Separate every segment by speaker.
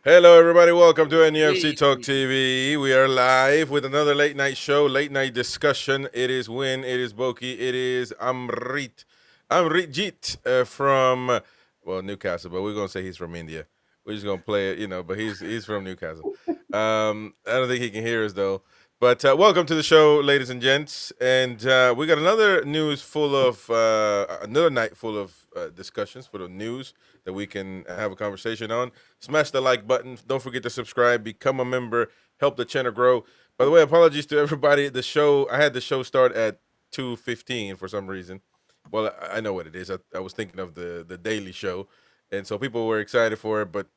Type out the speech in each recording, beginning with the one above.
Speaker 1: Hello, everybody. Welcome to NUFC Talk
Speaker 2: Hey.
Speaker 1: TV. We are live with another late night show, late night discussion. It is Win, it is Boki, it is Amritjit from Newcastle, but we're gonna say he's from India. We're just gonna play it, but he's from Newcastle. I don't think he can hear us though. But welcome to the show, ladies and gents. And we got another another night full of discussions, full of news that we can have a conversation on. Smash the like button. Don't forget to subscribe. Become a member. Help the channel grow. By the way, apologies to everybody. I had the show start at 2:15 for some reason. Well, I know what it is. I was thinking of the daily show, and so people were excited for it, but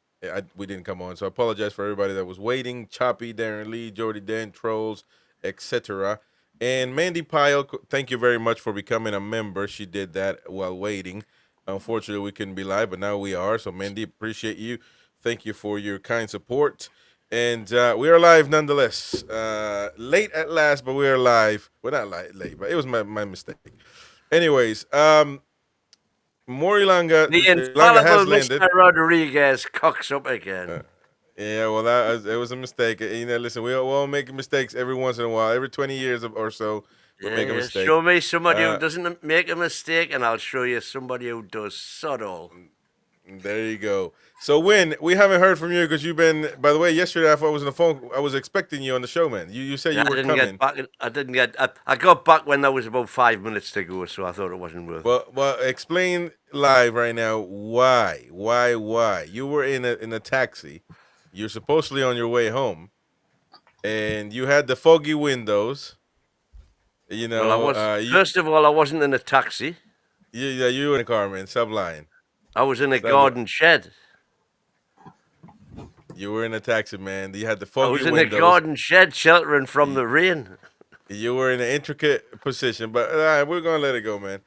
Speaker 1: we didn't come on. So I apologize for everybody that was waiting. Choppy, Darren Lee, Jordy Den, Trolls, etc. And Mandy Pyle, thank you very much for becoming a member. She did that while waiting. Unfortunately, we couldn't be live, but now we are. So, Mandy, appreciate you. Thank you for your kind support. And we are live nonetheless. Late at last, but we are live. Well, not late, but it was my mistake. Anyways, Elanga
Speaker 2: The
Speaker 1: has
Speaker 2: infallible
Speaker 1: landed.
Speaker 2: Mr. Rodriguez cocks up again.
Speaker 1: Yeah, well, it was a mistake. Listen, we all make mistakes every once in a while. Every 20 years or so, we make a mistake.
Speaker 2: Show me somebody who doesn't make a mistake, and I'll show you somebody who does sod all.
Speaker 1: There you go. So, Win, we haven't heard from you because you've been. By the way, yesterday I was on the phone. I was expecting you on the show, man. You said you were coming.
Speaker 2: I got back when there was about 5 minutes to go, so I thought it wasn't worth it.
Speaker 1: Well, explain live right now why you were in a taxi. You're supposedly on your way home, and you had the foggy windows.
Speaker 2: First of all, I wasn't in a taxi.
Speaker 1: You were in a car, man. Stop lying.
Speaker 2: I was in a garden shed.
Speaker 1: You were in a taxi, man. You had the foggy windows.
Speaker 2: I was in a garden shed sheltering from the rain.
Speaker 1: You were in an intricate position, but we're gonna let it go, man.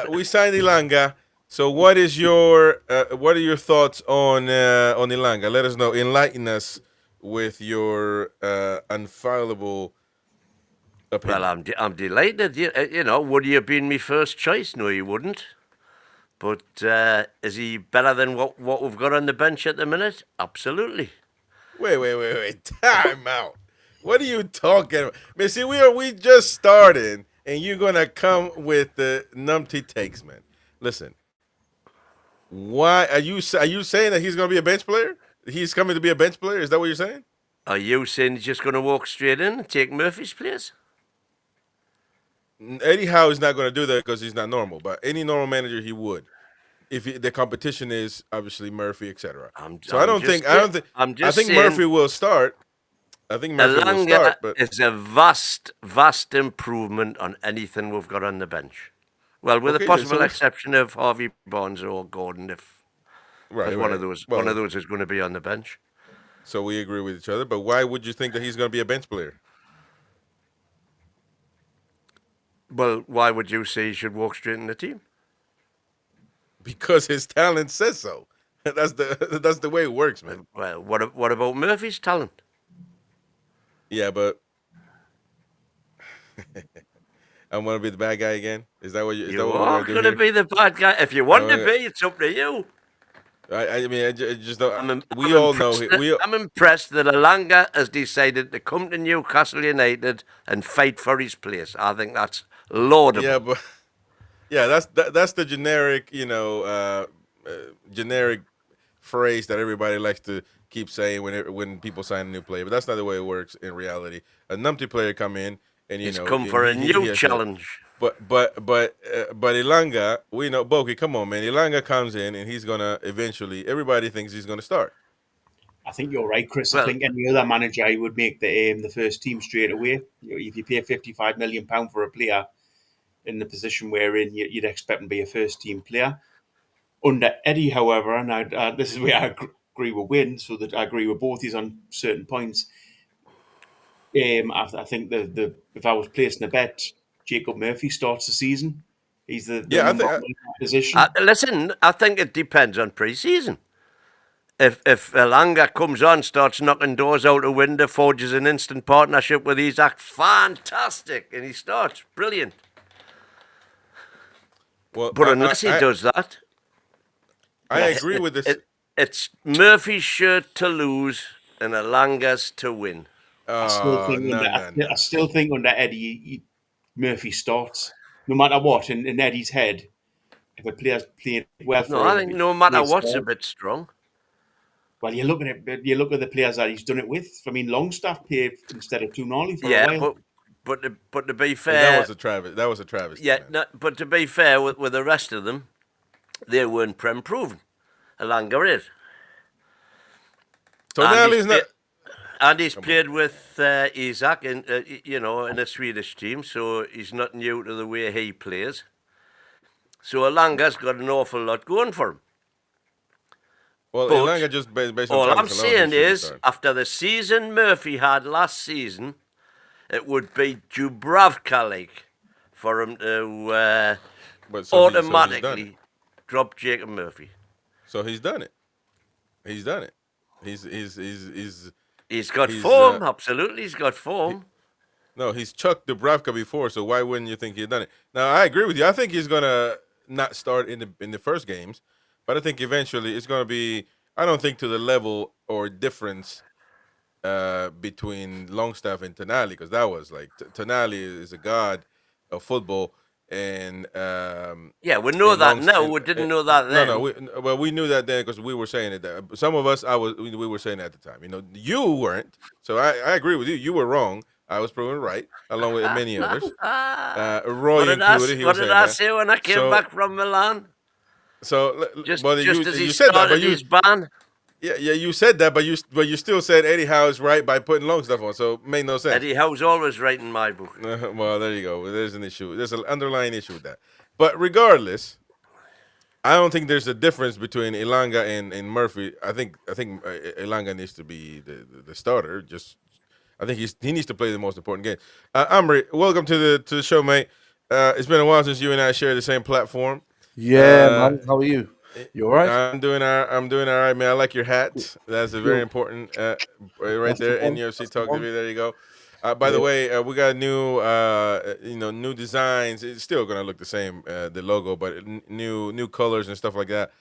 Speaker 1: We signed Elanga. So, what are your thoughts on Elanga? Let us know. Enlighten us with your unfallible opinion.
Speaker 2: Well, I'm delighted. Would he have been my first choice? No, he wouldn't. But is he better than what we've got on the bench at the minute? Absolutely.
Speaker 1: Wait. Time out. What are you talking about? Man, see, we just started, and you're gonna come with the numpty takes, man. Listen, why are you saying that he's gonna be a bench player? He's coming to be a bench player. Is that what you're saying?
Speaker 2: Are you saying he's just gonna walk straight in and take Murphy's place?
Speaker 1: Eddie Howe is not going to do that because he's not normal. But any normal manager, he would. If the competition is obviously Murphy, etc. I think Murphy will start. I think Murphy will start. But
Speaker 2: it's a vast improvement on anything we've got on the bench. Well, with the possible exception of Harvey Barnes or Gordon, if one of those is going to be on the bench.
Speaker 1: So we agree with each other. But why would you think that he's going to be a bench player?
Speaker 2: Well, why would you say he should walk straight in the team?
Speaker 1: Because his talent says so. That's the way it works, man.
Speaker 2: Well, what about Murphy's talent?
Speaker 1: Yeah, but I'm going to be the bad guy again. Is that what you?
Speaker 2: You are going to be the bad guy. If you want to be, it's up to you.
Speaker 1: I mean, I just don't. We all know.
Speaker 2: I'm impressed that Elanga has decided to come to Newcastle United and fight for his place. I think that's laudable.
Speaker 1: That's the generic, generic phrase that everybody likes to keep saying when people sign a new player. But that's not the way it works in reality. A numpty player come in and
Speaker 2: He's come for a new challenge.
Speaker 1: But Elanga, we know, Boki, come on, man. Elanga comes in and he's gonna eventually. Everybody thinks he's gonna start.
Speaker 3: I think you're right, Chris. I think any other manager would make the first team straight away. If you pay £55 million for a player in the position we're in, you'd expect him to be a first team player. Under Eddie, however, and this is where I agree with Win, so that I agree with both these on certain points. I think if I was placing a bet, Jacob Murphy starts the season. He's the number one position.
Speaker 2: Listen, I think it depends on pre-season. If Elanga comes on, starts knocking doors out the window, forges an instant partnership with Isaac, fantastic, and he starts, brilliant.
Speaker 1: Well,
Speaker 2: but unless he does that,
Speaker 1: I agree with this.
Speaker 2: It's Murphy's shirt to lose and Elanga's to win.
Speaker 3: I still
Speaker 1: Oh,
Speaker 3: think
Speaker 1: no,
Speaker 3: under
Speaker 1: no, no.
Speaker 3: I still think under Eddie Murphy starts no matter what in Eddie's head. If a player's playing well
Speaker 2: No,
Speaker 3: for
Speaker 2: I
Speaker 3: him,
Speaker 2: think no matter
Speaker 3: he
Speaker 2: what's a
Speaker 3: starts.
Speaker 2: bit strong.
Speaker 3: Well, you look at it. You look at the players that he's done it with. I mean, Longstaff played instead of Tunali for a
Speaker 2: Yeah,
Speaker 3: while.
Speaker 2: but to be
Speaker 1: But that
Speaker 2: fair,
Speaker 1: was a Travis. That was a travesty,
Speaker 2: yeah,
Speaker 1: man.
Speaker 2: no, but to be fair with the rest of them, they weren't prem proven. Elanga is.
Speaker 1: Tonali's not.
Speaker 2: And he's
Speaker 1: Come on.
Speaker 2: played with Isak in in a Swedish team, so he's not new to the way he plays. So Elanga's got an awful lot going for him.
Speaker 1: Well,
Speaker 2: But
Speaker 1: Elanga just based on
Speaker 2: all I'm
Speaker 1: talent alone, he
Speaker 2: saying
Speaker 1: should be
Speaker 2: is,
Speaker 1: starting.
Speaker 2: after the season Murphy had last season, it would be Dubravka-like for him to
Speaker 1: But
Speaker 2: automatically drop Jacob Murphy.
Speaker 1: so he's done it. He's done it. He's
Speaker 2: He's got
Speaker 1: He's,
Speaker 2: form, absolutely. He's got form.
Speaker 1: no, he's chucked Dubravka before, so why wouldn't you think he'd done it? Now I agree with you. I think he's gonna not start in the first games, but I think eventually it's gonna be. I don't think to the level or difference between Longstaff and Tonali, because that was like Tonali is a god of football, and
Speaker 2: Yeah, we know that
Speaker 1: Longst-
Speaker 2: now.
Speaker 1: and-
Speaker 2: We didn't know that then.
Speaker 1: well, we knew that then because we were saying it. Some of us, we were saying it at the time. You know, you weren't. So I agree with you. You were wrong. I was proven right, along with many others. Roy
Speaker 2: What did I,
Speaker 1: included. He
Speaker 2: what
Speaker 1: was
Speaker 2: did
Speaker 1: saying
Speaker 2: I
Speaker 1: that.
Speaker 2: say when I came
Speaker 1: So-
Speaker 2: back from Milan?
Speaker 1: So,
Speaker 2: Just
Speaker 1: well,
Speaker 2: as he
Speaker 1: you said that,
Speaker 2: started
Speaker 1: but you
Speaker 2: his ban.
Speaker 1: yeah, you said that, but you still said Eddie Howe is right by putting Longstaff on. So it made no sense.
Speaker 2: Eddie Howe's always right in my book.
Speaker 1: Well, there you go. There's an issue. There's an underlying issue with that. But regardless, I don't think there's a difference between Elanga and Murphy. I think Elanga needs to be the starter. I think he needs to play the most important game. Amri, welcome to the show, mate. It's been a while since you and I shared the same platform.
Speaker 4: Yeah, man. How are you? You all right?
Speaker 1: I'm doing all right, man. I like your hat. That's a very important right
Speaker 4: That's
Speaker 1: there.
Speaker 4: the one.
Speaker 1: NUFC
Speaker 4: That's
Speaker 1: Talk
Speaker 4: the one.
Speaker 1: TV. There you go. By the way, we got new designs. It's still gonna look the same, the logo, but new colors and stuff like that.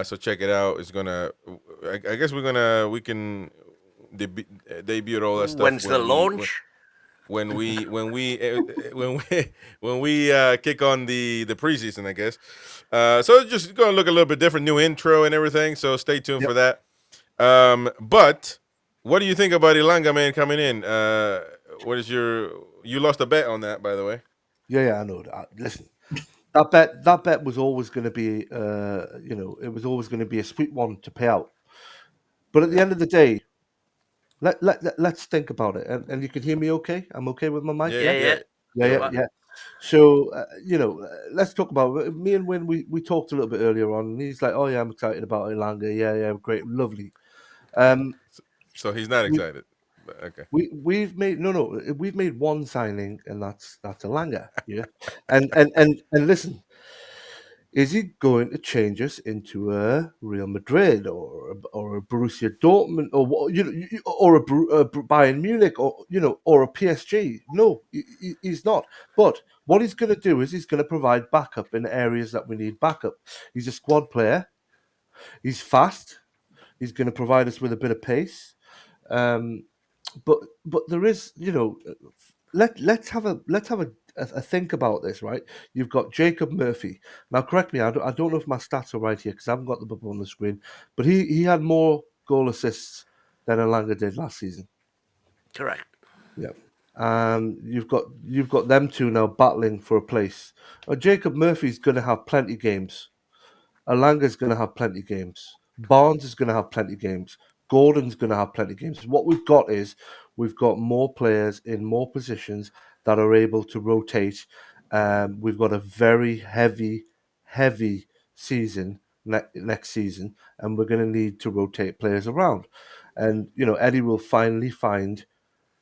Speaker 1: So check it out. It's gonna. I guess we can debut all that stuff.
Speaker 2: When's the launch?
Speaker 1: When we kick on the preseason, I guess. So it's just gonna look a little bit different, new intro and everything. So stay tuned for that. But what do you think about Elanga, man, coming in? What is you lost a bet on that, by the way?
Speaker 4: Yeah, I know that. Listen, that bet was always going to be, it was always going to be a sweet one to pay out. But at the end of the day, let's think about it. And you can hear me okay? I'm okay with my mic?
Speaker 2: Yeah.
Speaker 4: So, let's talk about it. Me and Win, we talked a little bit earlier on, and he's like, oh, yeah, I'm excited about Elanga. Yeah, great, lovely.
Speaker 1: So he's not excited. But okay.
Speaker 4: We've made one signing, and that's Elanga. Yeah, and listen, is he going to change us into a Real Madrid or a Borussia Dortmund or or a Bayern Munich or a PSG? No, he's not. But what he's going to do is he's going to provide backup in areas that we need backup. He's a squad player. He's fast. He's going to provide us with a bit of pace. But there is, let's have a think about this, right? You've got Jacob Murphy. Now, correct me, I don't know if my stats are right here because I haven't got them up on the screen, but he had more goal assists than Elanga did last season.
Speaker 2: Correct.
Speaker 4: Yeah. You've got them two now battling for a place. Jacob Murphy's going to have plenty games. Elanga's going to have plenty games. Barnes is going to have plenty games. Gordon's going to have plenty games. What we've got is we've got more players in more positions that are able to rotate. We've got a very heavy season next season, and we're going to need to rotate players around. And Eddie will finally find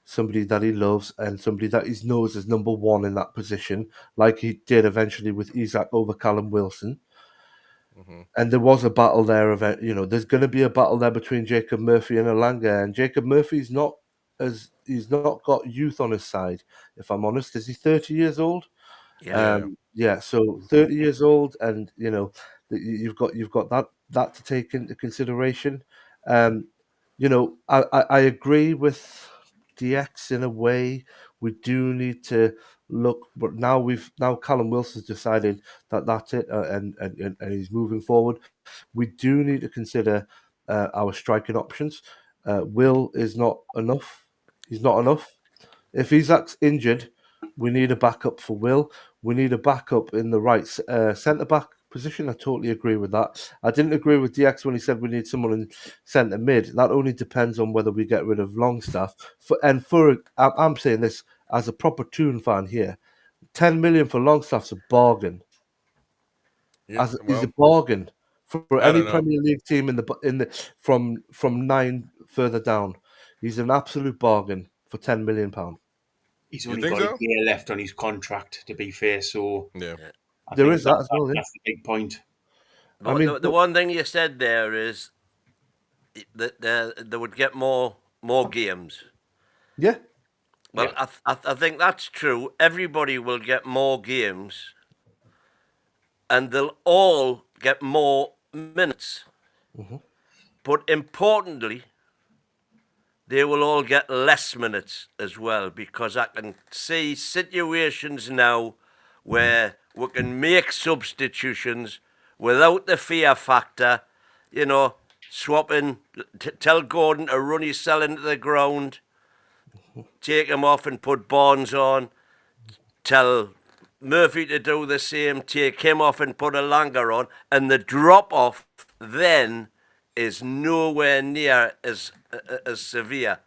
Speaker 4: somebody that he loves and somebody that he knows is number one in that position, like he did eventually with Isak over Callum Wilson.
Speaker 1: Mm-hmm.
Speaker 4: And there was a battle there. There's going to be a battle there between Jacob Murphy and Elanga. And Jacob Murphy's he's not got youth on his side. If I'm honest, is he 30 years old?
Speaker 2: Yeah.
Speaker 4: So 30 years old, and you've got that to take into consideration. I agree with DX in a way. We do need to look, but now Callum Wilson's decided that that's it, and he's moving forward. We do need to consider our striking options. Will is not enough. He's not enough. If he's injured, we need a backup for Will. We need a backup in the right centre back position. I totally agree with that. I didn't agree with DX when he said we need someone in centre mid. That only depends on whether we get rid of Longstaff. I'm saying this as a proper Toon fan here. 10 million for Longstaff's a bargain.
Speaker 1: Yeah,
Speaker 4: He's a
Speaker 1: well,
Speaker 4: bargain for
Speaker 1: I
Speaker 4: any
Speaker 1: don't know.
Speaker 4: Premier League team in the from 9 further down. He's an absolute bargain for £10 million.
Speaker 3: He's
Speaker 1: You
Speaker 3: only
Speaker 1: think
Speaker 3: got a
Speaker 1: so?
Speaker 3: year left on his contract, to be fair. So
Speaker 1: Yeah.
Speaker 3: I
Speaker 4: There
Speaker 3: think
Speaker 4: is that as well. Yeah.
Speaker 3: that's the big point.
Speaker 4: I mean,
Speaker 2: The one thing you said there is that they would get more games.
Speaker 4: yeah,
Speaker 2: Well, I think that's true. Everybody will get more games, and they'll all get more minutes. But importantly, they will all get less minutes as well, because I can see situations now where we can make substitutions without the fear factor, swapping, tell Gordon to run his cell into the ground, take him off and put Barnes on, tell Murphy to do the same, take him off and put Elanga on, and the drop-off then is nowhere near as severe.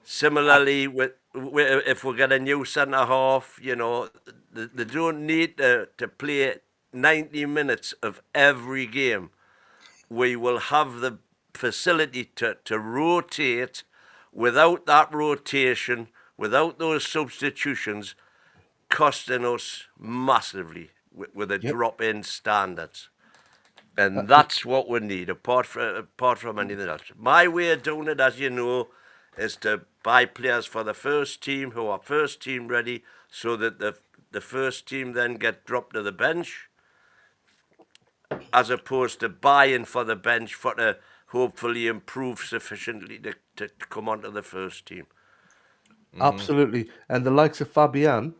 Speaker 2: Similarly, with if we get a new centre half, they don't need to play 90 minutes of every game. We will have the facility to rotate. Without that rotation, without those substitutions, costing us massively with a
Speaker 4: Yep.
Speaker 2: drop in standards. And that's what we need, apart from anything else. My way of doing it, as you know, is to buy players for the first team who are first team ready, so that the first team then get dropped to the bench, as opposed to buying for the bench for to hopefully improve sufficiently to come onto the first team.
Speaker 4: absolutely. And the likes of Fabian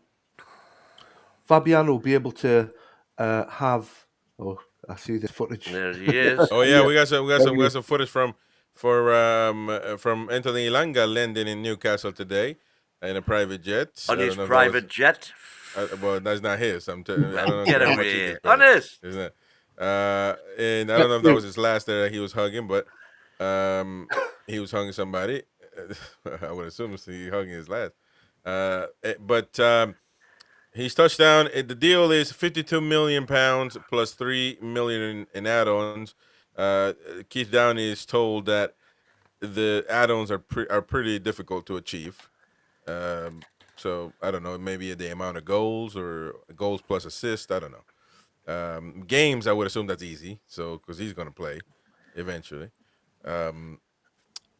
Speaker 4: will be able to have. Oh, I see this footage.
Speaker 2: There he is.
Speaker 1: Oh yeah, we got
Speaker 4: There he is.
Speaker 1: some footage from Anthony Elanga landing in Newcastle today in a private jet.
Speaker 2: On
Speaker 1: I
Speaker 2: his
Speaker 1: don't know if
Speaker 2: private jet.
Speaker 1: well, that's not his. I don't know
Speaker 2: Get
Speaker 1: how much he
Speaker 2: away.
Speaker 1: gets
Speaker 2: On
Speaker 1: paid,
Speaker 2: his.
Speaker 1: isn't it? And I don't know if that was his last that he was hugging, but he was hugging somebody. I would assume he hugging his last. But he's touched down. The deal is £52 million plus £3 million in add-ons. Keith Downey is told that the add-ons are pretty difficult to achieve. So I don't know, maybe the amount of goals or goals plus assists. I don't know. Games, I would assume that's easy. So because he's going to play eventually.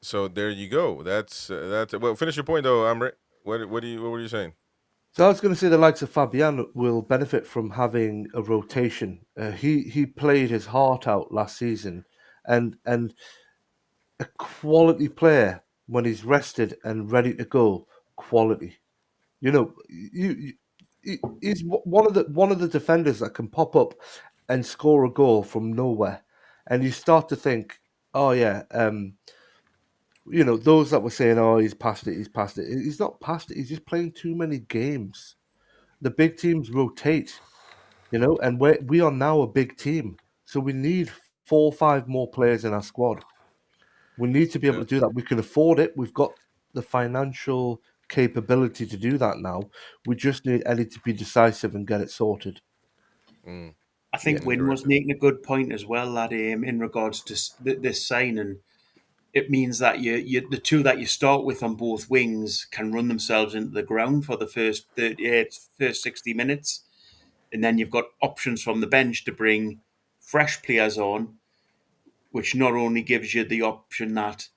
Speaker 1: So there you go. That's well. Finish your point though, Amrit. What were you saying?
Speaker 4: So I was going to say the likes of Fabian will benefit from having a rotation. He played his heart out last season, and a quality player when he's rested and ready to go. Quality, he's one of the defenders that can pop up and score a goal from nowhere, and you start to think, oh yeah, those that were saying, oh, he's past it. He's not past it. He's just playing too many games. The big teams rotate, and we are now a big team, so we need 4 or 5 more players in our squad. We need to be able to do that. We can afford it. We've got the financial capability to do that now. We just need Eddie to be decisive and get it sorted.
Speaker 3: I think Wynne was making a good point as well, that in regards to this signing, it means that the two that you start with on both wings can run themselves into the ground for the first 60 minutes. And then you've got options from the bench to bring fresh players on, which not only gives you the option that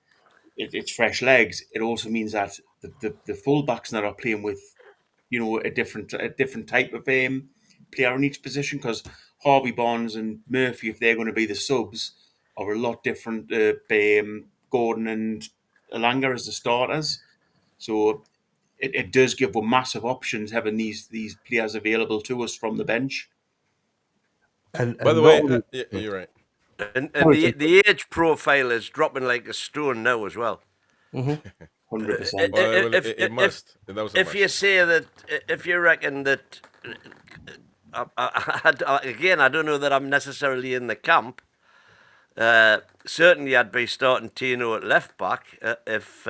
Speaker 3: it's fresh legs, it also means that the fullbacks that are playing with, a different type of player in each position. Because Harvey Barnes and Murphy, if they're going to be the subs, are a lot different Gordon and Elanga as the starters. So it does give us massive options having these players available to us from the bench.
Speaker 4: And
Speaker 1: By the
Speaker 4: not
Speaker 1: way,
Speaker 4: only,
Speaker 1: yeah, you're right.
Speaker 2: And
Speaker 4: Sorry,
Speaker 2: the age profile is dropping like a stone now as well.
Speaker 3: 100%.
Speaker 1: Well, it must. That was a
Speaker 2: If
Speaker 1: must.
Speaker 2: you say that, if you reckon that, again, I don't know that I'm necessarily in the camp. Certainly, I'd be starting Tino at left back if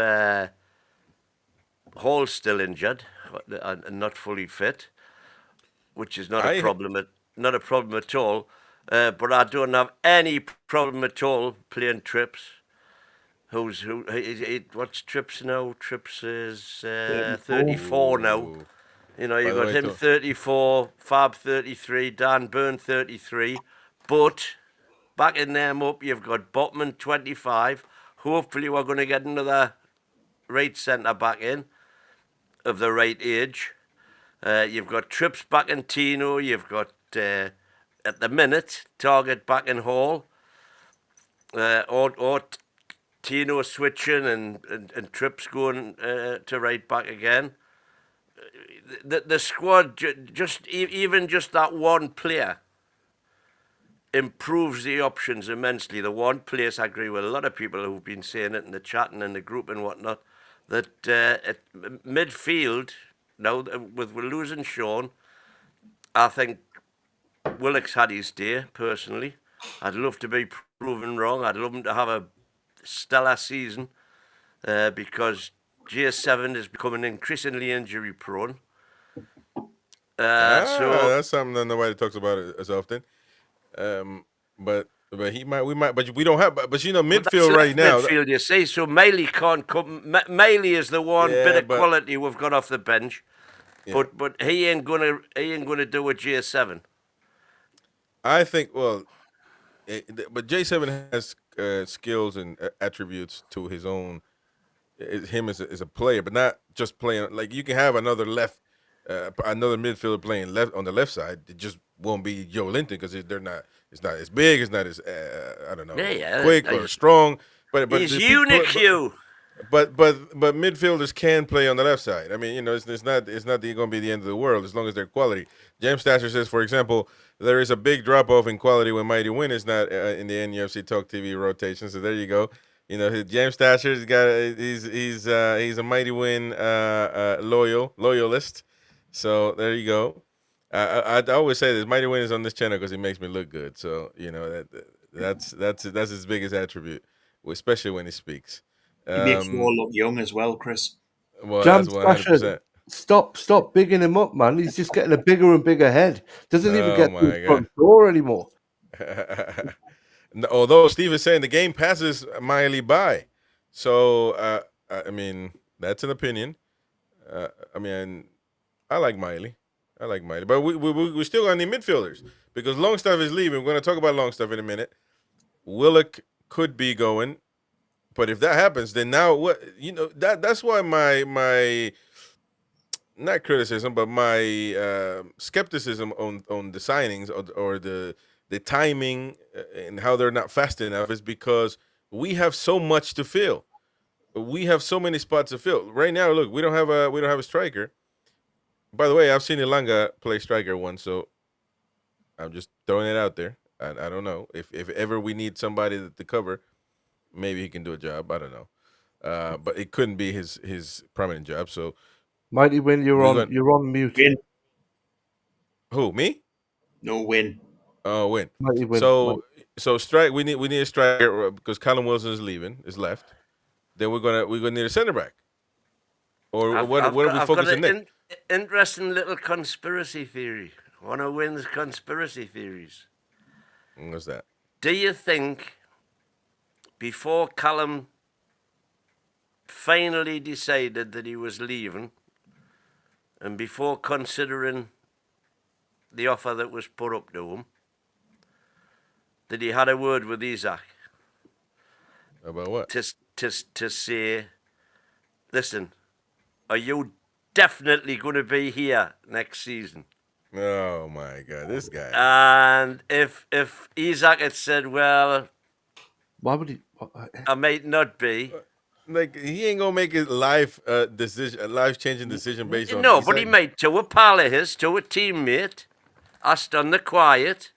Speaker 2: Hall's still injured and not fully fit, which is not a problem at all. But I don't have any problem at all playing Trips. What's Trips now? Trips is 34 now.
Speaker 1: Ooh.
Speaker 2: You know,
Speaker 1: By
Speaker 2: you've
Speaker 1: the
Speaker 2: got
Speaker 1: way,
Speaker 2: him 34, Fab 33, Dan Byrne 33. But backing them up, you've got Botman 25. Hopefully, we're going to get another right centre back in of the right age. You've got Trips back in Tino. You've got, at the minute, Target back in Hall. Or Tino switching and Trips going to right back again. The squad, even just that one player improves the options immensely. The one place I agree with a lot of people who've been saying it in the chat and in the group and whatnot, that at midfield, now with losing Sean, I think Willock's had his day, personally. I'd love to be proven wrong. I'd love him to have a stellar season because GS7 is becoming increasingly injury prone. So
Speaker 1: that's something that nobody talks about it as often. But we don't have. But you know, midfield right now.
Speaker 2: Midfield, you see. So Miley can't come. Miley is the one bit of quality we've got off the bench, but he ain't gonna do a GS7.
Speaker 1: I think. Well, but J7 has skills and attributes to his own. Him as a player, but not just playing. Like you can have another another midfielder playing left on the left side. It just won't be Joe Linton because they're not. It's not as big. It's not as I don't know, quick or strong. But
Speaker 2: he's unique, Hugh.
Speaker 1: But midfielders can play on the left side. I mean, you know, it's not going to be the end of the world as long as they're quality. James Stasher says, for example, there is a big drop off in quality when Mighty Win is not in the NUFC Talk TV rotation. So there you go. You know, James Stasher's got he's a Mighty Win loyalist. So there you go. I always say this: Mighty Win is on this channel because he makes me look good. So you know that's his biggest attribute, especially when he speaks.
Speaker 3: He makes you all look young as well, Chris.
Speaker 1: Well,
Speaker 4: Jam
Speaker 1: that's 100%.
Speaker 4: Stop bigging him up, man. He's just getting a bigger and bigger head. Doesn't even get to the front door anymore.
Speaker 1: Although Steve is saying the game passes Miley by. So, I mean, that's an opinion. I mean, I like Miley. But we still got to need midfielders because Longstaff is leaving. We're going to talk about Longstaff in a minute. Willock could be going. But if that happens, then now what? You know that's why my not criticism, but my skepticism on the signings or the timing and how they're not fast enough is because we have so much to fill. We have so many spots to fill right now. Look, we don't have a striker. By the way, I've seen Elanga play striker once, so I'm just throwing it out there. I don't know if ever we need somebody to cover. Maybe he can do a job. I don't know, but it couldn't be his prominent job. So,
Speaker 4: Mighty Win, you're on mute.
Speaker 3: Win.
Speaker 1: Who, me?
Speaker 3: No, Win.
Speaker 1: Oh, Win.
Speaker 4: Mighty Win.
Speaker 1: So strike. We need a striker because Callum Wilson is left. Then we're gonna need a center back. Or what are we focusing next?
Speaker 2: Interesting little conspiracy theory. One of Win's conspiracy theories.
Speaker 1: What's that?
Speaker 2: Do you think before Callum finally decided that he was leaving and before considering the offer that was put up to him, that he had a word with Isaac?
Speaker 1: About what?
Speaker 2: To say, listen, are you definitely going to be here next season?
Speaker 1: Oh my God, this guy.
Speaker 2: And if Isaac had said, "Well,
Speaker 4: Why would he?
Speaker 2: I might not be,"
Speaker 1: Like he ain't gonna make a life changing decision based on
Speaker 2: no, but he
Speaker 1: Isak.
Speaker 2: might to a pal of his, to a teammate, asked on the quiet,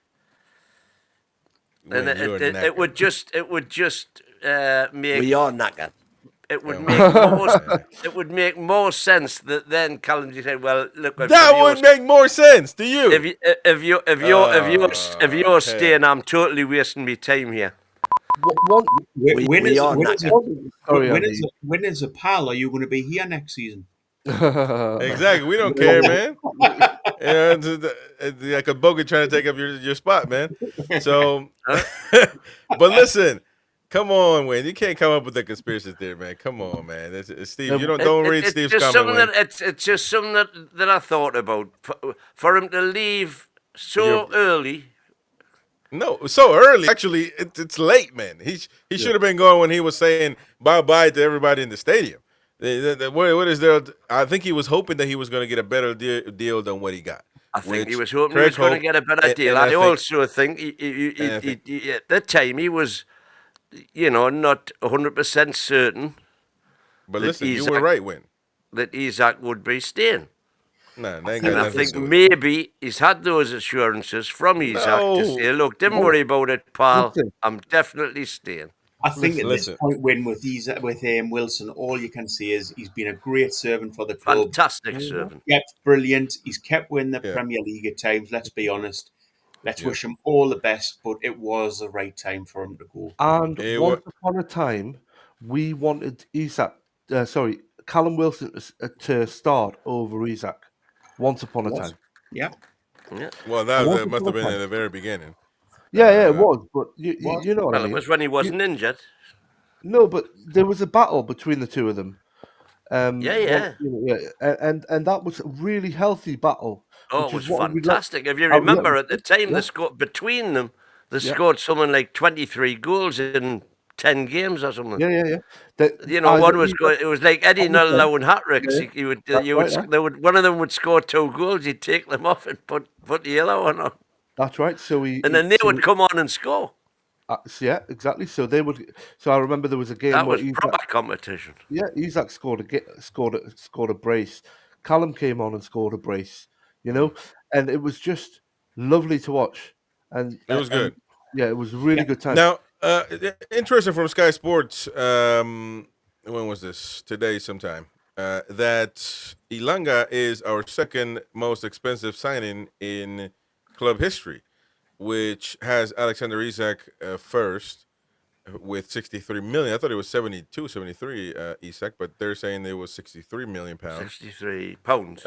Speaker 2: and
Speaker 1: When you're
Speaker 2: it would
Speaker 1: knackered.
Speaker 2: just make
Speaker 5: We are knackered.
Speaker 2: it would
Speaker 1: Oh
Speaker 2: make
Speaker 1: my
Speaker 2: more
Speaker 1: God.
Speaker 2: it would make more sense that then Callum you said, "Well, look,
Speaker 1: That would make more sense to you.
Speaker 2: if you're
Speaker 1: Hell.
Speaker 2: staying, I'm totally wasting my time here."
Speaker 4: One,
Speaker 5: We are knackered.
Speaker 4: sorry, Andy.
Speaker 3: When is a pal? Are you going to be here next season?
Speaker 1: Exactly. We don't care, man. It's like a bogan trying to take up your spot, man. So,
Speaker 2: Huh?
Speaker 1: but listen, come on, Wayne. You can't come up with a conspiracy theory, man. Come on, man. It's Steve. You don't read
Speaker 2: It's
Speaker 1: Steve's
Speaker 2: just
Speaker 1: comment,
Speaker 2: something
Speaker 1: Wayne.
Speaker 2: it's just something that I thought about for him to leave so early.
Speaker 1: No, so early. Actually, it's late, man. He should have been going when he was saying bye to everybody in the stadium. What is there? I think he was hoping that he was going to get a better deal than what he got.
Speaker 2: I think he
Speaker 1: which
Speaker 2: was hoping he
Speaker 1: Craig
Speaker 2: was going to
Speaker 1: hoped,
Speaker 2: get a better deal.
Speaker 1: and
Speaker 2: I
Speaker 1: think-
Speaker 2: also think
Speaker 1: and I think-
Speaker 2: at the time he was, not 100% certain
Speaker 1: But
Speaker 2: that
Speaker 1: listen, you
Speaker 2: Isaac-
Speaker 1: were right, Wayne.
Speaker 2: that Isaac would be staying.
Speaker 1: Nah, that ain't
Speaker 2: And
Speaker 1: got
Speaker 2: I
Speaker 1: nothing
Speaker 2: think
Speaker 1: to do with it.
Speaker 2: maybe he's had those assurances from Isaac to
Speaker 1: No.
Speaker 2: say, "Look, don't worry about it, pal.
Speaker 4: Listen.
Speaker 2: I'm definitely staying."
Speaker 3: I think at
Speaker 1: Listen.
Speaker 3: this point, with Wilson, all you can see is he's been a great servant for the club.
Speaker 2: Fantastic servant.
Speaker 3: Kept brilliant. He's kept winning the
Speaker 1: Yeah.
Speaker 3: Premier League at times. Let's be honest. Let's
Speaker 1: Yeah.
Speaker 3: wish him all the best. But it was the right time for him to go.
Speaker 4: And
Speaker 1: It
Speaker 4: once
Speaker 1: wa-
Speaker 4: upon a time, we wanted Callum Wilson to start over Isaac. Once upon a
Speaker 3: Was.
Speaker 4: time.
Speaker 3: Yeah.
Speaker 2: Yeah.
Speaker 1: Well, that must have been at the very beginning.
Speaker 4: Yeah, it was. But you know what
Speaker 2: Well,
Speaker 4: I mean.
Speaker 2: it was when he wasn't injured.
Speaker 4: No, but there was a battle between the two of them.
Speaker 2: Yeah.
Speaker 4: And that was a really healthy battle.
Speaker 2: Oh,
Speaker 4: which
Speaker 2: it
Speaker 4: is
Speaker 2: was
Speaker 4: what we
Speaker 2: fantastic. If you
Speaker 4: yeah,
Speaker 2: remember, at the time,
Speaker 4: yeah.
Speaker 2: they scored between them. They
Speaker 4: Yeah.
Speaker 2: scored something like 23 goals in 10 games or something.
Speaker 4: Yeah.
Speaker 2: One was good. It was like Eddie not allowing hat tricks.
Speaker 4: Yeah.
Speaker 2: You would,
Speaker 4: That's
Speaker 2: you would,
Speaker 4: right,
Speaker 2: they would, one of them would score 2 goals. He'd take them off and put the other one on,
Speaker 4: That's right. So
Speaker 2: and then they would come on and score.
Speaker 4: yeah, exactly. So they would. So I remember there was a game
Speaker 2: That
Speaker 4: where
Speaker 2: was proper competition.
Speaker 4: Isaac scored a brace. Callum came on and scored a brace. And it was just lovely to watch. And
Speaker 1: It was good.
Speaker 4: Yeah, it was a really good time.
Speaker 1: Now, interesting from Sky Sports. When was this? Today, sometime. That Elanga is our second most expensive signing in club history, which has Alexander Isak first with 63 million. I thought it was 72, 73 Isak, but they're saying it was 63 million pounds.
Speaker 2: 63 pounds.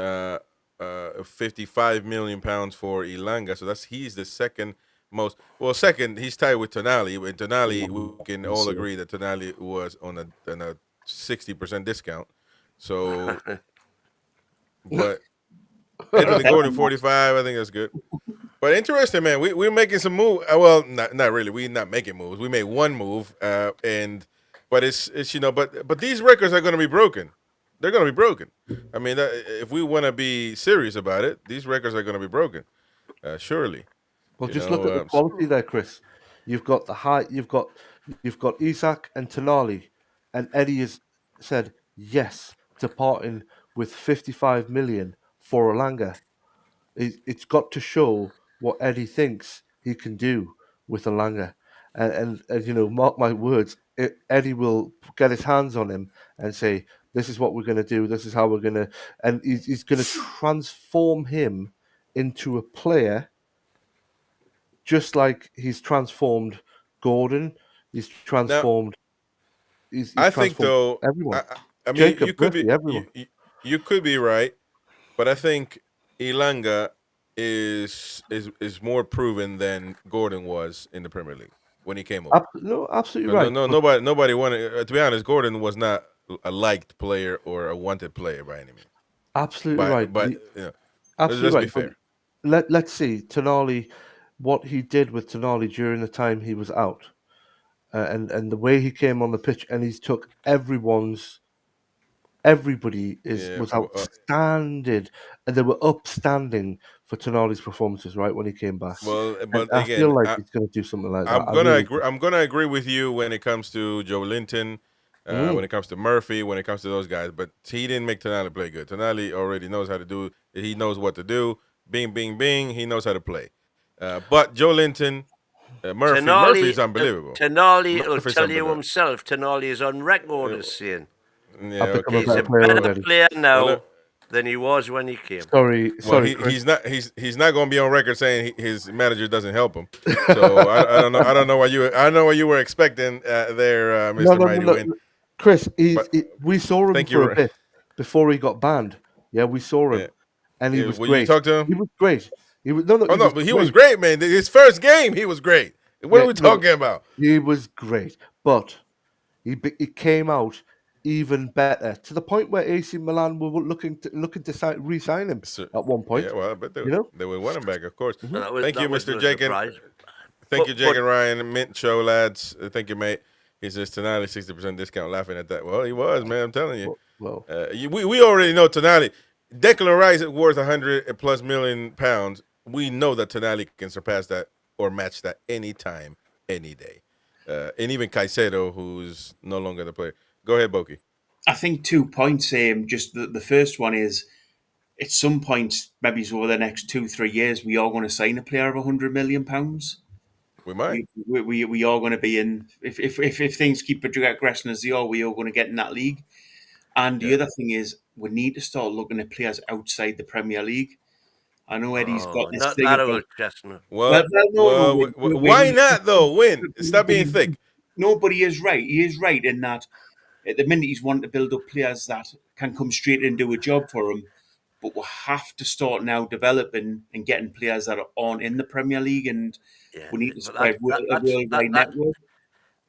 Speaker 1: 55 million pounds for Elanga. So he's the second most. Well, second, he's tied with Tonali. And Tonali, we can all agree that Tonali was on a 60% discount. So, but Anthony Gordon 45, I think that's good. But interesting, man. We're making some move. Well, not really. We're not making moves. We made one move, but it's but these records are going to be broken. They're going to be broken. I mean, if we want to be serious about it, these records are going to be broken. Surely.
Speaker 4: Well, just look at the quality there, Chris. You've got the height. You've got Isak and Tonali, and Eddie has said yes to parting with 55 million for Elanga. It's got to show what Eddie thinks he can do with Elanga, and mark my words, Eddie will get his hands on him and say, "This is what we're going to do. This is how we're going to," and he's going to transform him into a player. Just like he's transformed Gordon, he's transformed.
Speaker 1: I think though,
Speaker 4: everyone.
Speaker 1: I mean,
Speaker 4: Jacob,
Speaker 1: you could be
Speaker 4: everyone.
Speaker 1: you could be right, but I think Elanga is more proven than Gordon was in the Premier League when he came over.
Speaker 4: No, absolutely right.
Speaker 1: No, nobody wanted. To be honest, Gordon was not a liked player or a wanted player by any means.
Speaker 4: Absolutely right.
Speaker 1: But
Speaker 4: absolutely
Speaker 1: let's be fair.
Speaker 4: Let's see Tonali, what he did with Tonali during the time he was out, and the way he came on the pitch, and he's took everybody was outstanding, and they were upstanding for Tonali's performances, right, when he came back.
Speaker 1: Well,
Speaker 4: And
Speaker 1: but
Speaker 4: I feel
Speaker 1: again,
Speaker 4: like he's going to do something like that.
Speaker 1: I'm
Speaker 4: I
Speaker 1: gonna
Speaker 4: really
Speaker 1: agree. I'm gonna agree with you when it comes to Joe Linton, when it comes to Murphy, when it comes to those guys. But he didn't make Tonali play good. Tonali already knows how to do. He knows what to do. Bing, bing, bing. He knows how to play. But Joe Linton, Murphy is unbelievable.
Speaker 2: Tonali will
Speaker 1: Murphy's
Speaker 2: tell you
Speaker 1: unbelievable.
Speaker 2: himself. Tonali is on record as saying
Speaker 1: Yeah,
Speaker 4: I've become
Speaker 1: okay.
Speaker 4: a
Speaker 2: he's
Speaker 4: better
Speaker 2: a
Speaker 4: player
Speaker 2: better
Speaker 4: already.
Speaker 2: player now
Speaker 1: Well,
Speaker 2: than he was when he came.
Speaker 4: Sorry,
Speaker 1: Well,
Speaker 4: Chris.
Speaker 1: he's not going to be on record saying his manager doesn't help him. So I don't know. I don't know what you were expecting there, Mr.
Speaker 4: No,
Speaker 1: Mighty Win.
Speaker 4: Chris,
Speaker 1: But
Speaker 4: we saw him
Speaker 1: thank
Speaker 4: for
Speaker 1: you.
Speaker 4: a bit before he got banned. Yeah, we saw him,
Speaker 1: Yeah.
Speaker 4: and he was
Speaker 1: Will you
Speaker 4: great.
Speaker 1: talk to him?
Speaker 4: He was great. He was
Speaker 1: Oh no, but he was great, man. His first game, he was great. What are we talking about?
Speaker 4: He was great, but he came out even better to the point where AC Milan were looking to re-sign him
Speaker 1: So,
Speaker 4: at one point.
Speaker 1: yeah, well, I bet they
Speaker 4: You know,
Speaker 1: would want him back, of course.
Speaker 2: That
Speaker 1: Thank you,
Speaker 2: was
Speaker 1: Mr.
Speaker 2: no
Speaker 1: Jake.
Speaker 2: surprise.
Speaker 1: Thank you, Jake and Ryan. Mint show, lads. Thank you, mate. He says Tonali 60% discount. Laughing at that. Well, he was, man. I'm telling you.
Speaker 4: well,
Speaker 1: We already know Tonali. Declan Rice is worth 100+ million pounds. We know that Tonali can surpass that or match that anytime, any day. And even Caicedo, who's no longer the player. Go ahead, Boki.
Speaker 3: I think 2 points. Just the first one is, at some point, maybe over the next 2-3 years, we are going to sign a player of £100 million.
Speaker 1: We might.
Speaker 3: We are going to be in, if things keep progressing as they are, we are going to get in that league. And the other thing is, we need to start looking at players outside the Premier League. I know Eddie's got this
Speaker 2: Not
Speaker 3: thing
Speaker 2: that
Speaker 3: about.
Speaker 2: old chestnut.
Speaker 1: Why not though? Win. Stop being thick.
Speaker 3: No, but he is right. He is right in that at the minute he's wanting to build up players that can come straight in and do a job for him. But we'll have to start now developing and getting players that aren't in the Premier League, and we need to spread a worldwide network.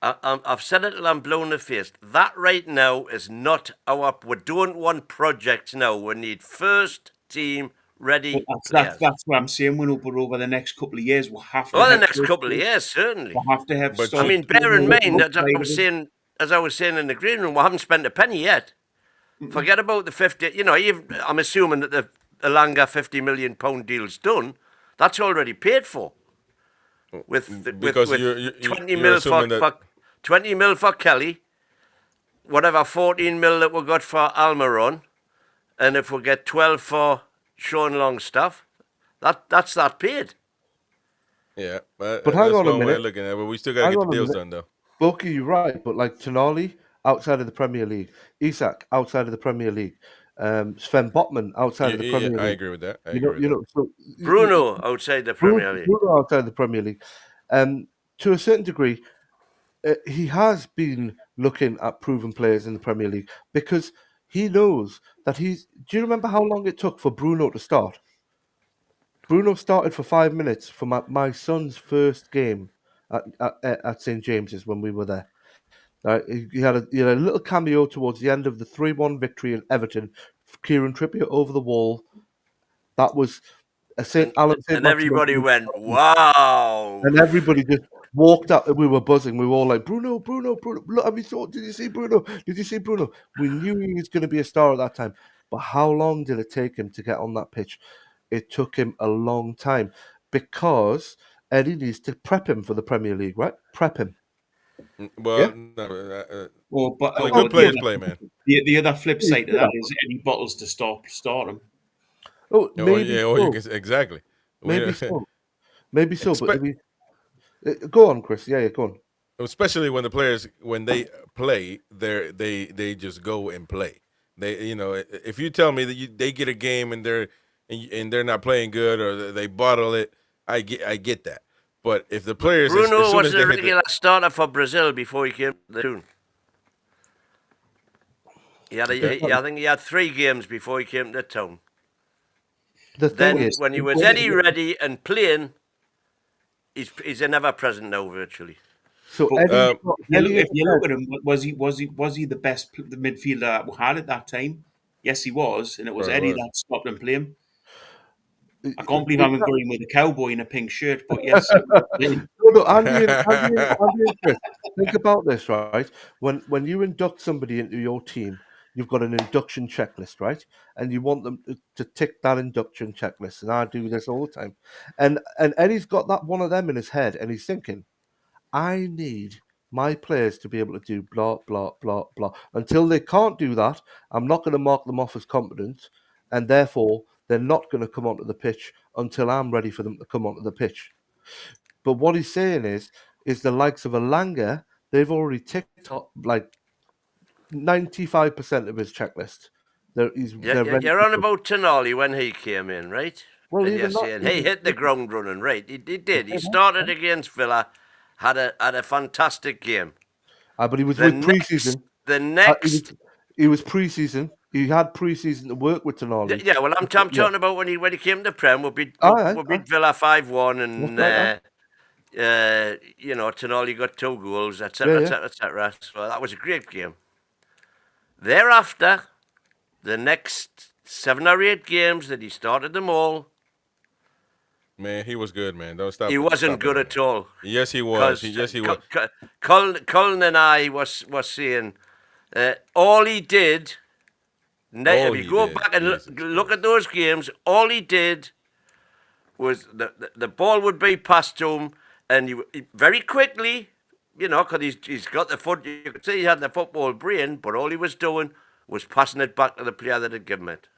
Speaker 2: I've said it till I'm blue in the face. That right now is not our. We don't want projects now. We need first team ready players.
Speaker 3: That's what I'm saying. But over the next couple of years, we'll have to.
Speaker 2: Well, the next couple of years, certainly.
Speaker 3: We'll have to have.
Speaker 1: But
Speaker 2: I mean, bear in mind, as I was saying in the green room, we haven't spent a penny yet. Forget about the 50. You know, I'm assuming that the Elanga £50 million deal's done. That's already paid for. With 20 mil for 20 mil for Kelly, whatever 14 mil that we got for Almiron, and if we get 12 for Sean Longstaff, that's that paid.
Speaker 1: Yeah, but
Speaker 4: hang on a minute.
Speaker 1: Way of looking at it, but we still got to get the deals done, though.
Speaker 4: Bucky, you're right, but like Tonali outside of the Premier League, Isak outside of the Premier League, Sven Botman outside of the Premier League.
Speaker 1: I agree with that.
Speaker 2: Bruno outside the Premier League.
Speaker 4: Bruno outside the Premier League. To a certain degree, he has been looking at proven players in the Premier League because he knows that he's. Do you remember how long it took for Bruno to start? Bruno started for 5 minutes for my son's first game at St James's when we were there. He had a little cameo towards the end of the 3-1 victory in Everton. Kieran Trippier over the wall. That was a St. Alan.
Speaker 2: And everybody went, wow.
Speaker 4: And everybody just walked out. We were buzzing. We were all like, Bruno. Look, I mean, did you see Bruno? We knew he was going to be a star at that time. But how long did it take him to get on that pitch? It took him a long time because Eddie needs to prep him for the Premier League, right? Prep him.
Speaker 1: Well,
Speaker 4: yeah?
Speaker 3: But
Speaker 1: good players play, man.
Speaker 3: The other flip side to that is Eddie Bottles to start him.
Speaker 1: Exactly.
Speaker 4: Maybe so. But go on, Chris. Yeah, go on.
Speaker 1: Especially when the players, when they play, they just go and play. They, if you tell me that they get a game and they're not playing good or they bottle it, I get that. But if the players,
Speaker 2: Bruno was a regular starter for Brazil before he came to the tune. I think he had 3 games before he came to town. When he was Eddie ready and playing, he's an ever-present now virtually.
Speaker 4: So
Speaker 3: if you look at him, was he the best midfielder that we had at that time? Yes, he was, and it was Eddie that stopped him playing. I can't believe I'm agreeing with a cowboy in a pink shirt, but yes.
Speaker 4: Andy and Chris, think about this, right? When you induct somebody into your team, you've got an induction checklist, right? And you want them to tick that induction checklist. And I do this all the time. And Eddie's got that one of them in his head, and he's thinking, I need my players to be able to do blah, blah, blah, blah. Until they can't do that, I'm not going to mark them off as competent, and therefore they're not going to come onto the pitch until I'm ready for them to come onto the pitch. But what he's saying is the likes of Elanga, they've already ticked up like 95% of his checklist.
Speaker 2: You're on about Tonali when he came in, right?
Speaker 4: Well,
Speaker 2: And
Speaker 4: even
Speaker 2: you're saying he hit the ground running, right? He did. He started against Villa, had a fantastic game.
Speaker 4: but he was with pre-season. He was pre-season. He had pre-season to work with Tonali.
Speaker 2: Yeah, well, I'm talking about when he came to the Prem. We beat Villa 5-1, and Tonali got 2 goals, etc., etc. So that was a great game. Thereafter, the next 7 or 8 games that he started them all,
Speaker 1: Man, he was good, man. Don't stop.
Speaker 2: He wasn't good at all.
Speaker 1: Yes, he was. Yes, he was.
Speaker 2: Cullen and I was saying all he did. If you go back and look at those games, all he did was the ball would be passed to him, and he very quickly, because he's got the foot. You could see he had the football brain, but all he was doing was passing it back to the player that had given it.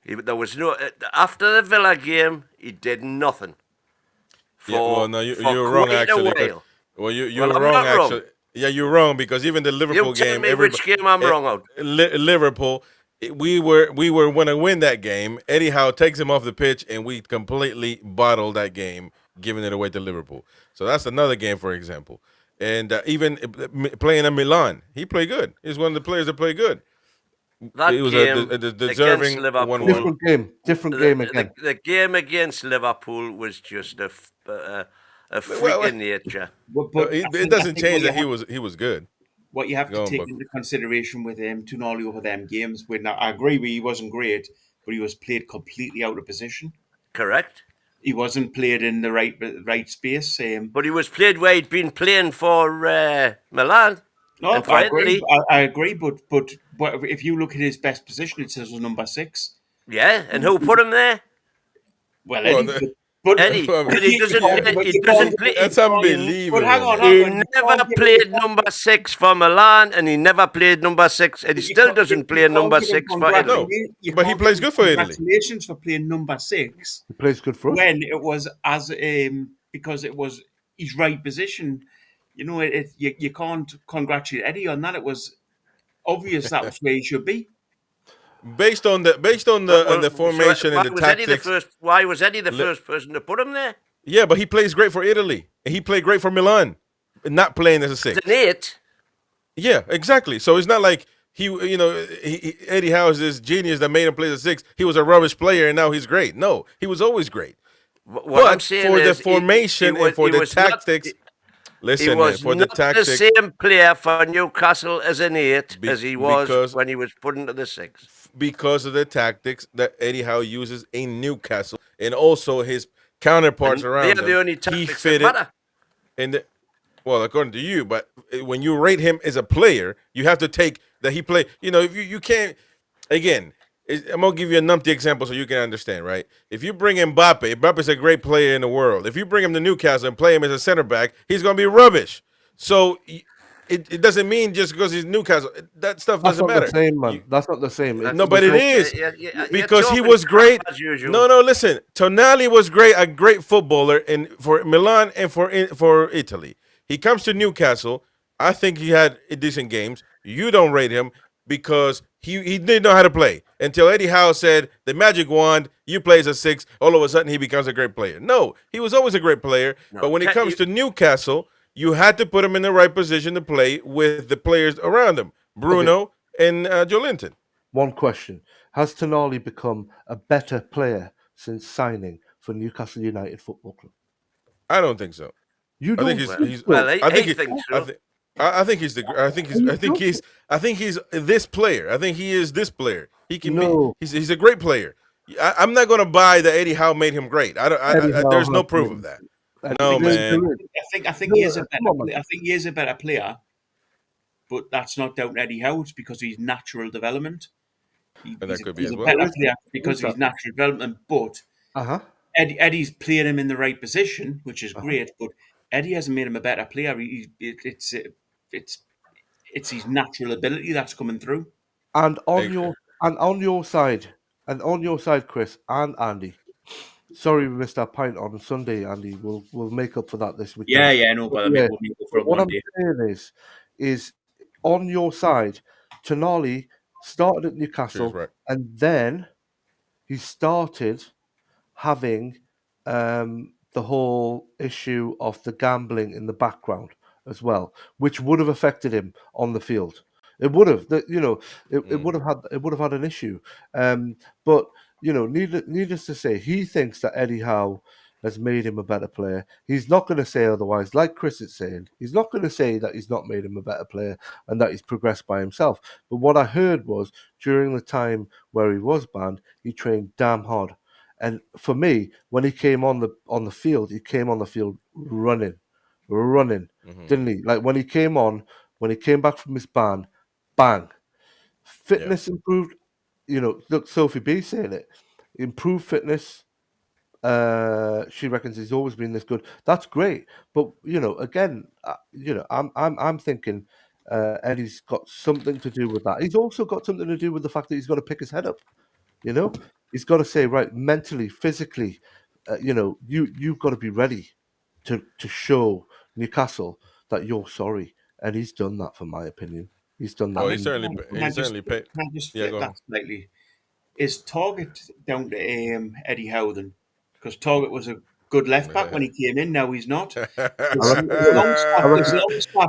Speaker 2: There was no after the Villa game. He did nothing.
Speaker 1: You're wrong actually. You're wrong actually. Wrong. Yeah, you're wrong because even the Liverpool game.
Speaker 2: Which game I'm wrong out?
Speaker 1: Liverpool. We were going to win that game. Eddie Howe takes him off the pitch, and we completely bottled that game, giving it away to Liverpool. So that's another game, for example. And even playing in Milan, he played good. He's one of the players that played good.
Speaker 2: That
Speaker 1: it was
Speaker 2: game
Speaker 1: a deserving
Speaker 2: 1-1.
Speaker 4: Different game again.
Speaker 2: The game against Liverpool was just a freak in nature.
Speaker 1: But it doesn't change that he was good.
Speaker 3: What you have to take into consideration with Tonali over them games, when I agree with he wasn't great, but he was played completely out of position.
Speaker 2: Correct.
Speaker 3: He wasn't played in the right space.
Speaker 2: But he was played where he'd been playing for Milan.
Speaker 3: No, I agree. But if you look at his best position, it says number 6.
Speaker 2: Yeah, and who put him there?
Speaker 3: Well, Eddie.
Speaker 2: Eddie, he doesn't play.
Speaker 1: That's unbelievable.
Speaker 3: But hang on.
Speaker 2: He never played number 6 for Milan, and he never played number 6, and he still doesn't play number 6 for Italy.
Speaker 1: No, but he plays good for Italy.
Speaker 3: Congratulations for playing number 6.
Speaker 4: He plays good for us.
Speaker 3: When it was because it was his right position. You can't congratulate Eddie on that. It was obvious that was where he should be.
Speaker 1: Based on the formation and the tactics.
Speaker 2: Why was Eddie the first person to put him there?
Speaker 1: Yeah, but he plays great for Italy. He played great for Milan, not playing as a 6.
Speaker 2: It's an 8.
Speaker 1: Yeah, exactly. So it's not like Eddie Howe is this genius that made him play as a 6. He was a rubbish player and now he's great. No, he was always great.
Speaker 2: What I'm saying
Speaker 1: for
Speaker 2: is
Speaker 1: the formation and for the tactics. Listen,
Speaker 2: he was
Speaker 1: for
Speaker 2: not
Speaker 1: the tactics,
Speaker 2: the same player for Newcastle as an 8 as he was when he was put into the 6.
Speaker 1: Because of the tactics that Eddie Howe uses in Newcastle and also his counterparts around him.
Speaker 2: They're the only tactics that matter.
Speaker 1: Well, according to you, but when you rate him as a player, you have to take that he played. If you can't, again, I'm going to give you a numpty example so you can understand, right? If you bring Mbappe's a great player in the world. If you bring him to Newcastle and play him as a center back, he's going to be rubbish. So it doesn't mean just because he's Newcastle, that stuff doesn't matter.
Speaker 4: That's not the same, man. That's not the same.
Speaker 1: No, but it is. Because he was great. No, listen. Tonali was great, a great footballer for Milan and for Italy. He comes to Newcastle. I think he had decent games. You don't rate him because he didn't know how to play until Eddie Howe said the magic wand, you play as a 6, all of a sudden he becomes a great player. No, he was always a great player. But when it comes to Newcastle, you had to put him in the right position to play with the players around him, Bruno and Joelinton.
Speaker 4: One question. Has Tonali become a better player since signing for Newcastle United Football Club?
Speaker 1: I don't think so.
Speaker 4: You don't?
Speaker 1: I think he's this player. I think he is this player. He can be. He's a great player. I'm not going to buy that Eddie Howe made him great. There's no proof of that. No, man.
Speaker 3: I think he is a better. I think he is a better player. but that's not down to Eddie Howe. It's because of his natural development.
Speaker 1: And that could be
Speaker 3: He's
Speaker 1: as
Speaker 3: a
Speaker 1: well.
Speaker 3: better player because of his natural development. But
Speaker 4: Uh-huh.
Speaker 3: Eddie's playing him in the right position, which is great. But Eddie hasn't made him a better player. It's his natural ability that's coming through.
Speaker 4: And on
Speaker 1: Hey,
Speaker 4: your side, Chris and Andy. Sorry we missed our pint on Sunday, Andy. We'll make up for that this weekend.
Speaker 3: No,
Speaker 4: But
Speaker 3: but
Speaker 4: yeah,
Speaker 3: we'll make it for
Speaker 4: but what
Speaker 3: one
Speaker 4: I'm
Speaker 3: day.
Speaker 4: saying is on your side, Tonali started at
Speaker 1: she's
Speaker 4: Newcastle,
Speaker 1: right.
Speaker 4: and then he started having the whole issue of the gambling in the background as well, which would have affected him on the field. It would have, it would have had an issue. But needless to say, he thinks that Eddie Howe has made him a better player. He's not going to say otherwise. Like Chris is saying, he's not going to say that he's not made him a better player and that he's progressed by himself. But what I heard was during the time where he was banned, he trained damn hard. And for me, when he came on the field, he came on the field running, didn't he? Like when he came back from his ban, bang, fitness improved. Look, Sophie B saying it, improved fitness. She reckons he's always been this good. That's great, but again, I'm thinking Eddie's got something to do with that. He's also got something to do with the fact that he's got to pick his head up. He's got to say, right, mentally, physically, you've got to be ready to show Newcastle that you're sorry, and he's done that, for my opinion. He's done that.
Speaker 1: Oh,
Speaker 3: I
Speaker 1: he
Speaker 3: mean,
Speaker 1: certainly paid.
Speaker 3: Can I just
Speaker 1: Yeah,
Speaker 3: flip
Speaker 1: go
Speaker 3: that
Speaker 1: ahead.
Speaker 3: slightly? Is Target down to Eddie Howe then? Because Target was a good left back when he came in. Now he's not. There's Longstaff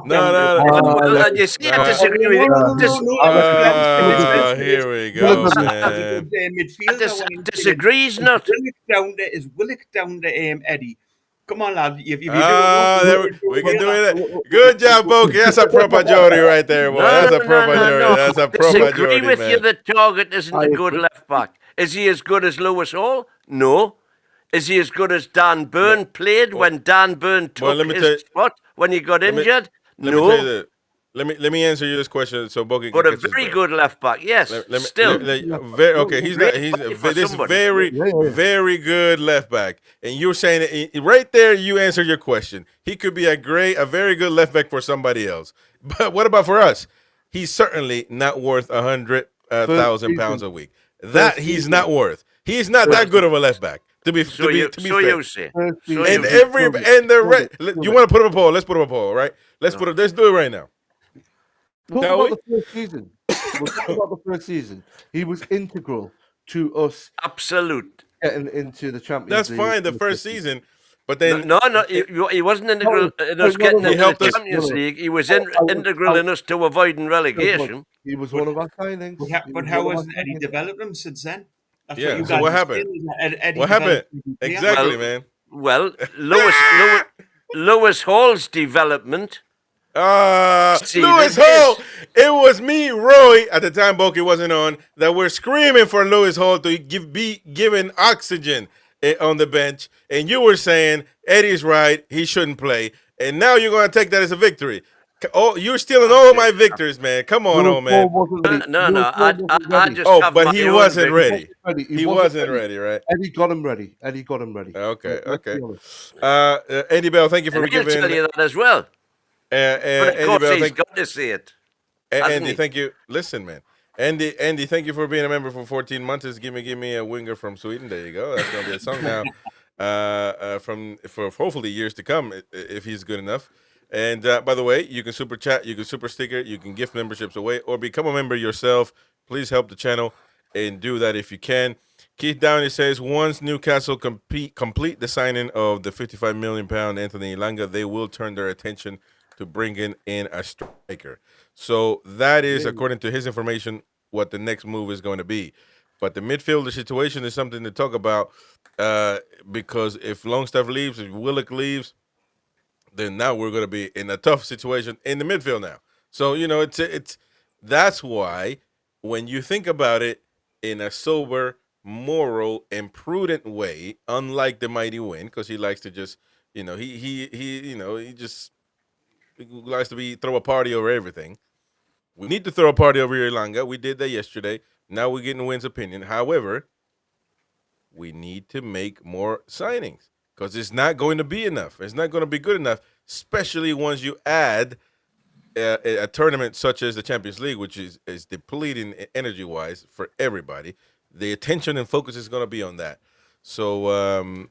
Speaker 1: No,
Speaker 3: down
Speaker 1: no,
Speaker 3: to.
Speaker 1: no.
Speaker 2: Well, you see, I
Speaker 1: no.
Speaker 2: disagree with you.
Speaker 1: Here we go, man.
Speaker 3: Midfielder.
Speaker 2: Disagrees not.
Speaker 3: Is Willock down to Eddie? Come on, lad. If you do it,
Speaker 1: There we can do it. Good job, Boki. That's a proper Jody right there, boy. That's a proper Jody. That's a proper
Speaker 2: Disagree
Speaker 1: Jody,
Speaker 2: with you
Speaker 1: man.
Speaker 2: that Target isn't a good left back. Is he as good as Lewis Hall? No. Is he as good as Dan Burn played when Dan Burn took
Speaker 1: let me tell
Speaker 2: his
Speaker 1: you-
Speaker 2: spot when he got injured?
Speaker 1: Let me tell you
Speaker 2: No.
Speaker 1: this. Let me answer you this question so Boki
Speaker 2: But
Speaker 1: can
Speaker 2: a
Speaker 1: catch his
Speaker 2: very
Speaker 1: breath.
Speaker 2: good left back, yes. Still.
Speaker 1: Okay, he's not. He's
Speaker 2: Great for
Speaker 1: this
Speaker 2: somebody.
Speaker 1: very good left back, and you're saying right there. You answered your question. He could be a very good left back for somebody else. But what about for us? He's certainly not worth £100,000 a week. That he's not worth. He's not that good of a left back. To be fair.
Speaker 2: You say.
Speaker 1: And you want to put up a poll? Let's put up a poll, right? Let's do it right now.
Speaker 4: Talk about the first season. We'll talk about the first season. He was integral to us
Speaker 2: Absolute.
Speaker 4: getting into the Champions
Speaker 1: That's
Speaker 4: League.
Speaker 1: fine the first season, but then
Speaker 2: He wasn't integral in us getting into the Champions League. He was integral in us to avoiding relegation.
Speaker 4: He was one of our signings.
Speaker 3: But how hasn't Eddie developed him since then? That's
Speaker 1: Yeah,
Speaker 3: what you
Speaker 1: so
Speaker 3: guys
Speaker 1: what
Speaker 3: are
Speaker 1: happened?
Speaker 3: saying, Eddie
Speaker 1: What happened?
Speaker 3: developed the player.
Speaker 1: Exactly, man.
Speaker 2: Well, Lewis Hall's development.
Speaker 1: Lewis Hall. It was me, Roy, at the time Boki wasn't on, that were screaming for Lewis Hall to be given oxygen on the bench, and you were saying Eddie's right, he shouldn't play, and now you're going to take that as a victory. Oh, you're stealing all my victories, man. Come on, old man.
Speaker 2: No. I just have
Speaker 1: but
Speaker 2: my
Speaker 1: he
Speaker 2: own
Speaker 1: wasn't
Speaker 2: victory.
Speaker 1: ready. He wasn't ready, right?
Speaker 4: Eddie got him ready.
Speaker 1: Okay.
Speaker 4: Let's be honest.
Speaker 1: Andy Bell, thank you for
Speaker 2: And he'll
Speaker 1: giving.
Speaker 2: tell you that as well. But of
Speaker 1: Andy
Speaker 2: course,
Speaker 1: Bell,
Speaker 2: he's got to see it.
Speaker 1: Andy,
Speaker 2: he?
Speaker 1: thank you. Listen, man. Andy, thank you for being a member for 14 months. Just give me a winger from Sweden. There you go. That's gonna be a song now. For hopefully years to come, if he's good enough. And by the way, you can super chat, you can super sticker, you can gift memberships away, or become a member yourself. Please help the channel and do that if you can. Keith Downey says, once Newcastle complete the signing of the £55 million Anthony Elanga, they will turn their attention to bringing in a striker. So that is, according to his information, what the next move is going to be. But the midfielder situation is something to talk about because if Longstaff leaves, if Willock leaves, then now we're going to be in a tough situation in the midfield now. So, it's that's why when you think about it in a sober, moral, and prudent way, unlike the mighty Win, because he likes to just, he just likes to throw a party over everything. We need to throw a party over here, Elanga. We did that yesterday. Now we're getting Wynn's opinion. However, we need to make more signings because it's not going to be enough. It's not going to be good enough, especially once you add a tournament such as the Champions League, which is depleting energy-wise for everybody. The attention and focus is going to be on that. So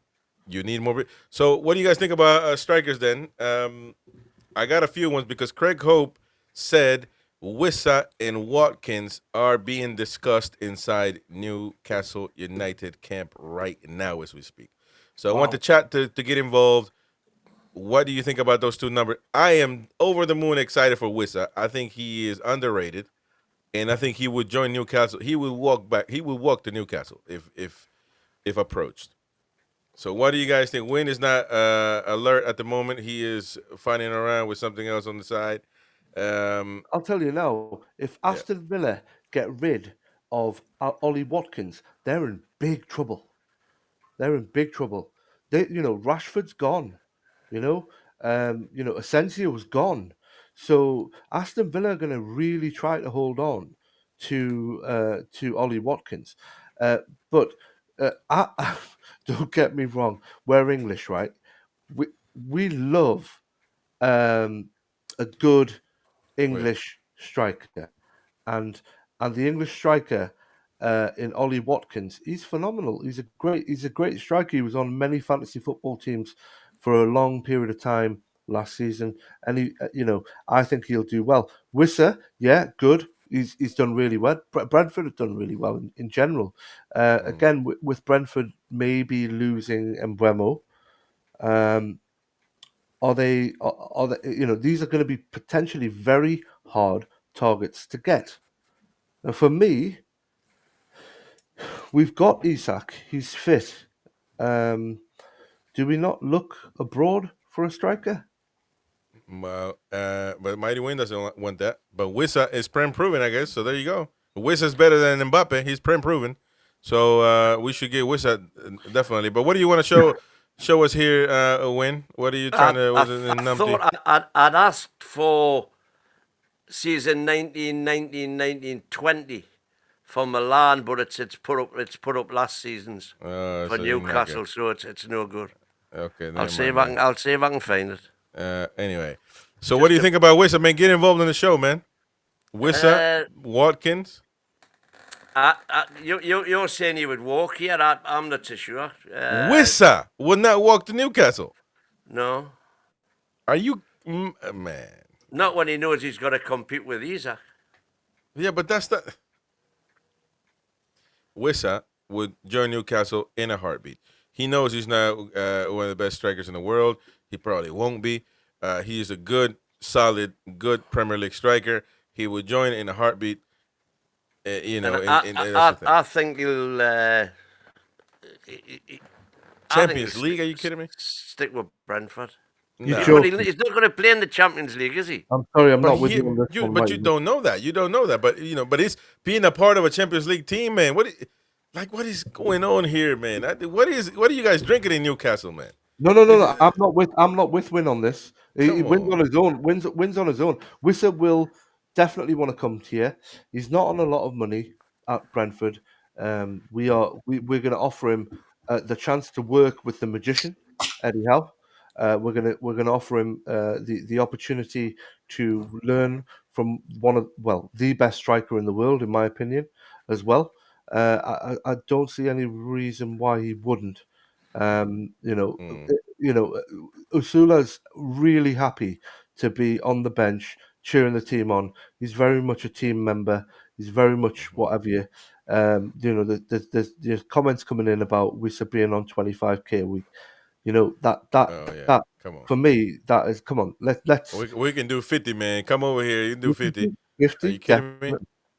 Speaker 1: you need more. So what do you guys think about strikers then? I got a few ones because Craig Hope said Wissa and Watkins are being discussed inside Newcastle United camp right now as we speak. So I want the chat to get involved. What do you think about those two numbers? I am over the moon excited for Wissa. I think he is underrated, and I think he would join Newcastle. He will walk back. He will walk to Newcastle if approached. So what do you guys think? Wynn is not alert at the moment. He is finding around with something else on the side.
Speaker 4: I'll tell you now, if Aston Villa get rid of Ollie Watkins, they're in big trouble. They're in big trouble. Rashford's gone. Asensio's gone. So Aston Villa are going to really try to hold on to Ollie Watkins. But don't get me wrong, we're English, right? We love a good English striker, and the English striker in Ollie Watkins, he's phenomenal. He's a great striker. He was on many fantasy football teams for a long period of time last season, and I think he'll do well. Wissa, yeah, good. He's done really well. Brentford have done really well in general. Again, with Brentford maybe losing Mbeumo, are they? These are going to be potentially very hard targets to get. Now, for me, we've got Isak. He's fit. Do we not look abroad for a striker?
Speaker 1: Well, but Mighty Wynn doesn't want that. But Wissa is prem proven, I guess. So there you go. Wissa's better than Mbappe. He's prem proven. So we should get Wissa definitely. But what do you want to show us here, Wynn? What are you trying to?
Speaker 2: I thought I'd asked for season 1920 for Milan, but it's put up last season's for
Speaker 1: so
Speaker 2: Newcastle, so it's no good.
Speaker 1: Okay,
Speaker 2: I'll see if I can find it.
Speaker 1: Anyway, so what do you think about Wissa, man? Get involved in the show, man. Wissa, Watkins.
Speaker 2: You're saying he would walk here? I'm not too sure.
Speaker 1: Wissa would not walk to Newcastle.
Speaker 2: No.
Speaker 1: Are you, man?
Speaker 2: Not when he knows he's got to compete with Isak.
Speaker 1: Yeah, but that's the. Wissa would join Newcastle in a heartbeat. He knows he's not one of the best strikers in the world. He probably won't be. He's a good, solid, good Premier League striker. He would join in a heartbeat.
Speaker 2: I think he'll.
Speaker 1: Champions League? Are you kidding me?
Speaker 2: Stick with Brentford.
Speaker 1: No.
Speaker 2: He's not going to play in the Champions League, is he?
Speaker 4: I'm sorry, I'm not with you on this one.
Speaker 1: But you don't know that. You don't know that. But but it's being a part of a Champions League team, man. What is going on here, man? What are you guys drinking in Newcastle, man?
Speaker 4: No. I'm not with Win on this. He wins on his own. Wins on his own. Wissa will definitely want to come to you. He's not on a lot of money at Brentford. We're going to offer him the chance to work with the magician, Eddie Howe. We're gonna offer him the opportunity to learn from the best striker in the world, in my opinion, as well. I don't see any reason why he wouldn't. Usula's really happy to be on the bench, cheering the team on. He's very much a team member. He's very much whatever you. There's comments coming in about Wissa being on 25k a week. That
Speaker 1: come on.
Speaker 4: For me, that is, come on, let's
Speaker 1: we can do 50, man. Come over here. You can do 50.
Speaker 4: 50,
Speaker 1: are you kidding me?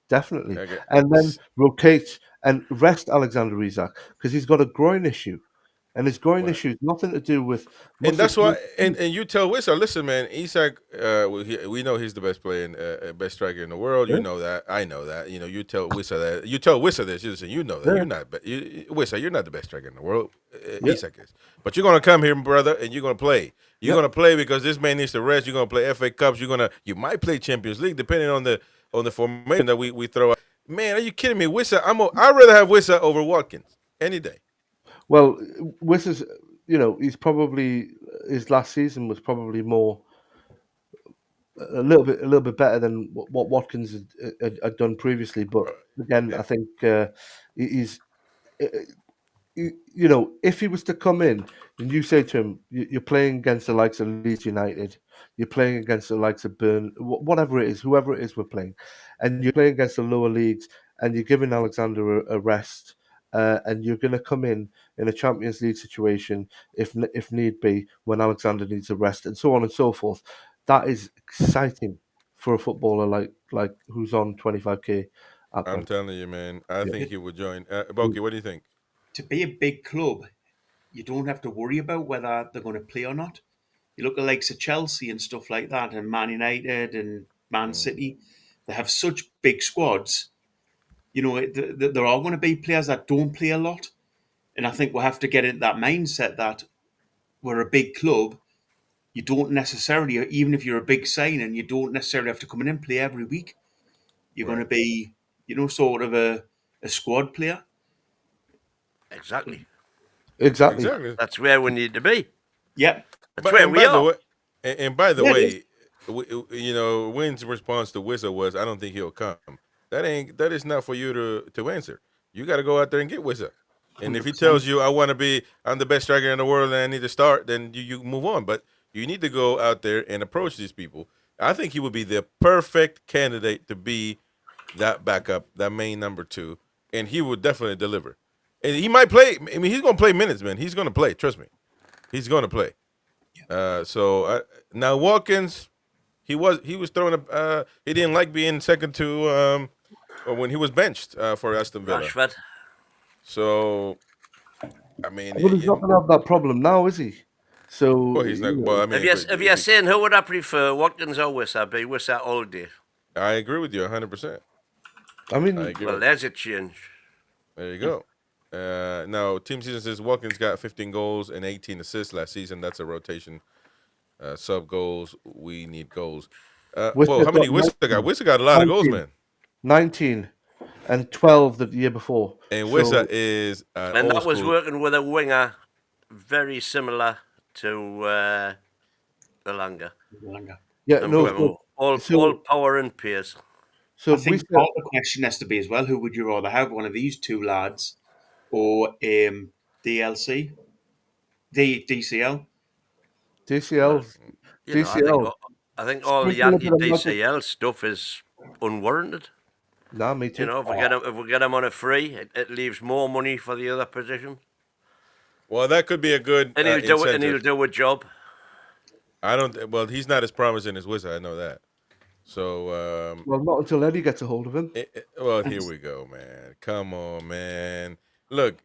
Speaker 4: Definitely.
Speaker 1: Okay.
Speaker 4: And then rotate and rest Alexander Isak because he's got a groin issue. And his groin issue is nothing to do with.
Speaker 1: And that's why. And you tell Wissa, listen, man. Isak, we know he's the best player, best striker in the world. Yeah. You know that. I know that. You tell Wissa that. You tell Wissa this. You know that. Yeah. You're not. Wissa, you're not the best striker in the world. Isak is. But you're gonna come here, brother, and you're gonna play. You're gonna play because this man needs to rest. You're gonna play FA Cups. You might play Champions League, depending on the on the formation that we throw out. Man, are you kidding me? Wissa, I'd rather have Wissa over Watkins any day.
Speaker 4: Well, Wissa's, he's probably his last season was probably more a little bit better than what Watkins had done previously. But again,
Speaker 1: Yeah.
Speaker 4: I think he's. If he was to come in and you say to him, you're playing against the likes of Leeds United, you're playing against the likes of Burn, whatever it is, whoever it is we're playing, and you're playing against the lower leagues, and you're giving Alexander a rest, and you're going to come in a Champions League situation if need be when Alexander needs a rest, and so on and so forth. That is exciting for a footballer like who's on 25k.
Speaker 1: I'm telling you, man. I think he would join. Boki, what do you think?
Speaker 3: To be a big club, you don't have to worry about whether they're going to play or not. You look at likes of Chelsea and stuff like that, and Man United and Man City. They have such big squads. There are going to be players that don't play a lot, and I think we'll have to get into that mindset that we're a big club. You don't necessarily, even if you're a big signing, you don't necessarily have to come in and play every week. You're going to be, sort of a squad player.
Speaker 2: Exactly. That's where we need to be.
Speaker 3: Yep.
Speaker 2: That's where we are.
Speaker 1: By the way, Wynn's response to Wissa was, "I don't think he'll come." That is not for you to answer. You got to go out there and get Wissa. And 100%. If he tells you, I'm the best striker in the world and I need to start, then you move on. But you need to go out there and approach these people. I think he would be the perfect candidate to be that backup, that main number 2, and he would definitely deliver. And he might play. I mean, he's going to play minutes, man. He's going to play. Trust me. He's going to play. Now Watkins, he was throwing he didn't like being second to when he was benched for Aston Villa.
Speaker 2: Rashford.
Speaker 1: So, I mean,
Speaker 4: but he's not going to have that problem now, is he? So,
Speaker 1: well, he's not. Well, I mean,
Speaker 2: if you're saying who would I prefer, Watkins or Wissa, be Wissa all day.
Speaker 1: I agree with you 100%.
Speaker 4: I mean,
Speaker 2: there's a change.
Speaker 1: There you go. Now, team season says Watkins got 15 goals and 18 assists last season. That's a rotation. Sub goals. We need goals. How many Wissa got? Wissa got a lot 19, of goals, man.
Speaker 4: 19 and 12 the year before.
Speaker 1: And Wissa is
Speaker 2: and that was working with a winger very similar to Elanga.
Speaker 4: Yeah,
Speaker 2: all power and pace.
Speaker 3: So I think part of the question has to be as well, who would you rather have, one of these two lads or DCL?
Speaker 2: I think all the anti-DCL stuff is unwarranted.
Speaker 4: No, me too.
Speaker 2: If we get him on a free, it leaves more money for the other position.
Speaker 1: Well, that could be a good
Speaker 2: and he'll do a job.
Speaker 1: Well, he's not as promising as Wissa. I know that. So,
Speaker 4: well, not until Eddie gets a hold of him.
Speaker 1: Well, here we go, man. Come on, man. Look,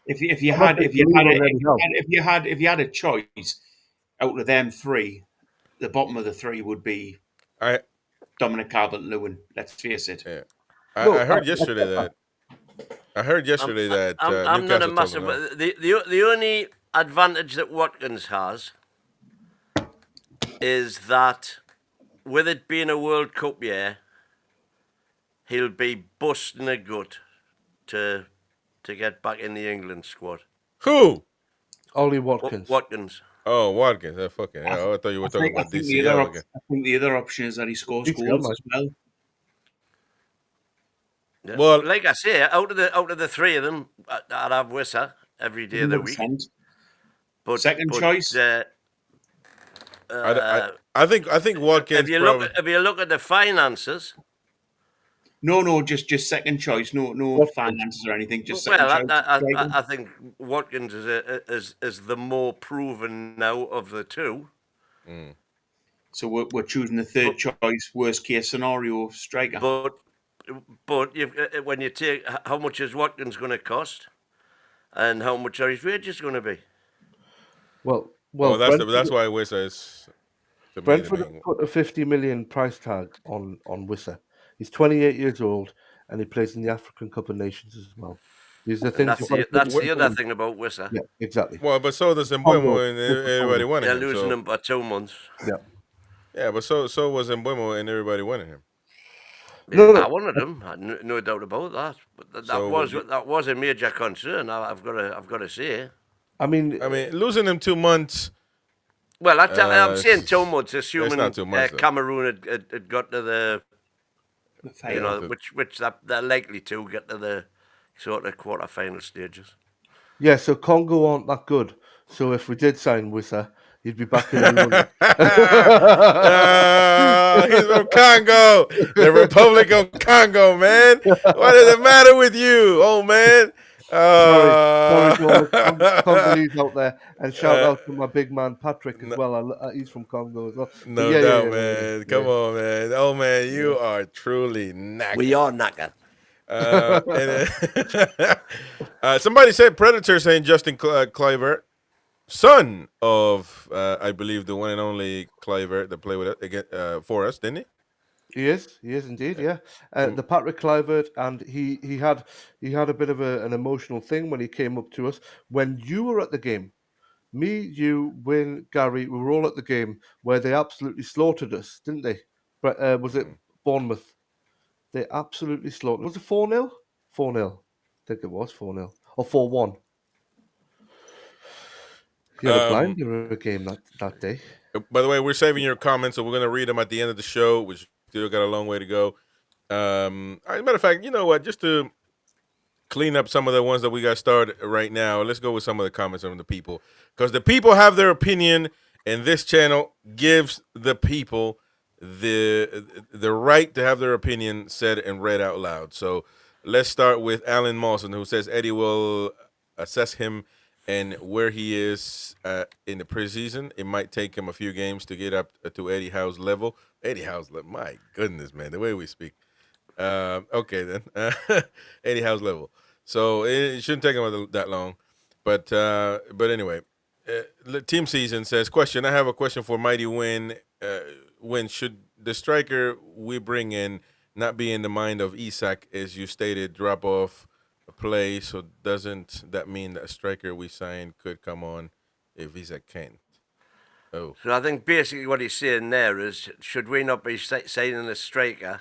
Speaker 3: if you had a choice out of them three, the bottom of the three would be Dominic Calvert-Lewin. Let's face it.
Speaker 1: Yeah. I heard yesterday that.
Speaker 2: I'm not a massive. The only advantage that Watkins has is that, with it being a World Cup year, he'll be busting a gut to get back in the England squad.
Speaker 1: Who?
Speaker 4: Ollie Watkins.
Speaker 2: Watkins.
Speaker 1: Oh, Watkins. I thought you were talking about DCL again.
Speaker 3: I think the other option is that he scores goals as well.
Speaker 2: Yeah. Well, like I say, out of the three of them, I'd have Wissa every day of the week.
Speaker 3: But second choice.
Speaker 1: I think Watkins.
Speaker 2: If you look at the finances.
Speaker 3: No, just second choice. No finances or anything. Just second choice.
Speaker 2: I think Watkins is the more proven now of the two.
Speaker 1: Mm.
Speaker 3: So we're choosing the third choice, worst case scenario striker.
Speaker 2: But when you take how much is Watkins going to cost, and how much are his wages going to be?
Speaker 4: Well,
Speaker 1: that's why Wissa is.
Speaker 4: Brentford put a 50 million price tag on Wissa. He's 28 years old and he plays in the African Cup of Nations as well.
Speaker 2: That's the other thing about Wissa.
Speaker 4: Yeah, exactly.
Speaker 1: Well, but so does Mbeumo and everybody wanted him.
Speaker 2: They're losing him by 2 months.
Speaker 4: Yeah.
Speaker 1: Yeah, but so was Mbeumo and everybody wanted him.
Speaker 2: I wanted him. No doubt about that. But
Speaker 1: So
Speaker 2: that was a major concern. I've got to say.
Speaker 4: I mean,
Speaker 1: losing him 2 months.
Speaker 2: Well, I'm saying 2 months,
Speaker 1: It's
Speaker 2: assuming
Speaker 1: not 2 months, though.
Speaker 2: Cameroon had got to the
Speaker 3: final.
Speaker 2: which they're likely to get to the sort of quarter-final stages.
Speaker 4: yeah, so Congo aren't that good. So if we did sign Wissa, he'd be back in the running.
Speaker 1: He's from Congo, the Republic of Congo, man. What does it matter with you, old man?
Speaker 4: Sorry, Congolese out there, and shout out to my big man Patrick as well. He's from Congo as well.
Speaker 1: No doubt, man. Come on, man. Oh man, you are truly knackered.
Speaker 2: We are knackered.
Speaker 1: Somebody said Predator saying Justin Kluivert, son of I believe the one and only Kluivert that played with us again for us, didn't he?
Speaker 4: He is indeed, yeah. The Patrick Kluivert, and he had a bit of an emotional thing when he came up to us when you were at the game. Me, you, Win, Gary, we were all at the game where they absolutely slaughtered us, didn't they? But was it Bournemouth? They absolutely slaughtered. Was it 4-0? 4-0. I think it was 4-0 or 4-1. You had a blinder game that day.
Speaker 1: By the way, we're saving your comments, so we're going to read them at the end of the show, which still got a long way to go. As a matter of fact, you know what? Just to clean up some of the ones that we got started right now, let's go with some of the comments from the people. Because the people have their opinion, and this channel gives the people the right to have their opinion said and read out loud. So let's start with Alan Mawson, who says Eddie will assess him and where he is in the preseason. It might take him a few games to get up to Eddie Howe's level. Eddie Howe's level, my goodness, man, the way we speak. Okay, then. Eddie Howe's level. So it shouldn't take him that long. But anyway, Team Season says, question, I have a question for Mighty Win. When should the striker we bring in not be in the mind of Isak, as you stated, drop off a play, so doesn't that mean that a striker we signed could come on if Isak can't? Oh.
Speaker 2: So I think basically what he's saying there is, should we not be signing a striker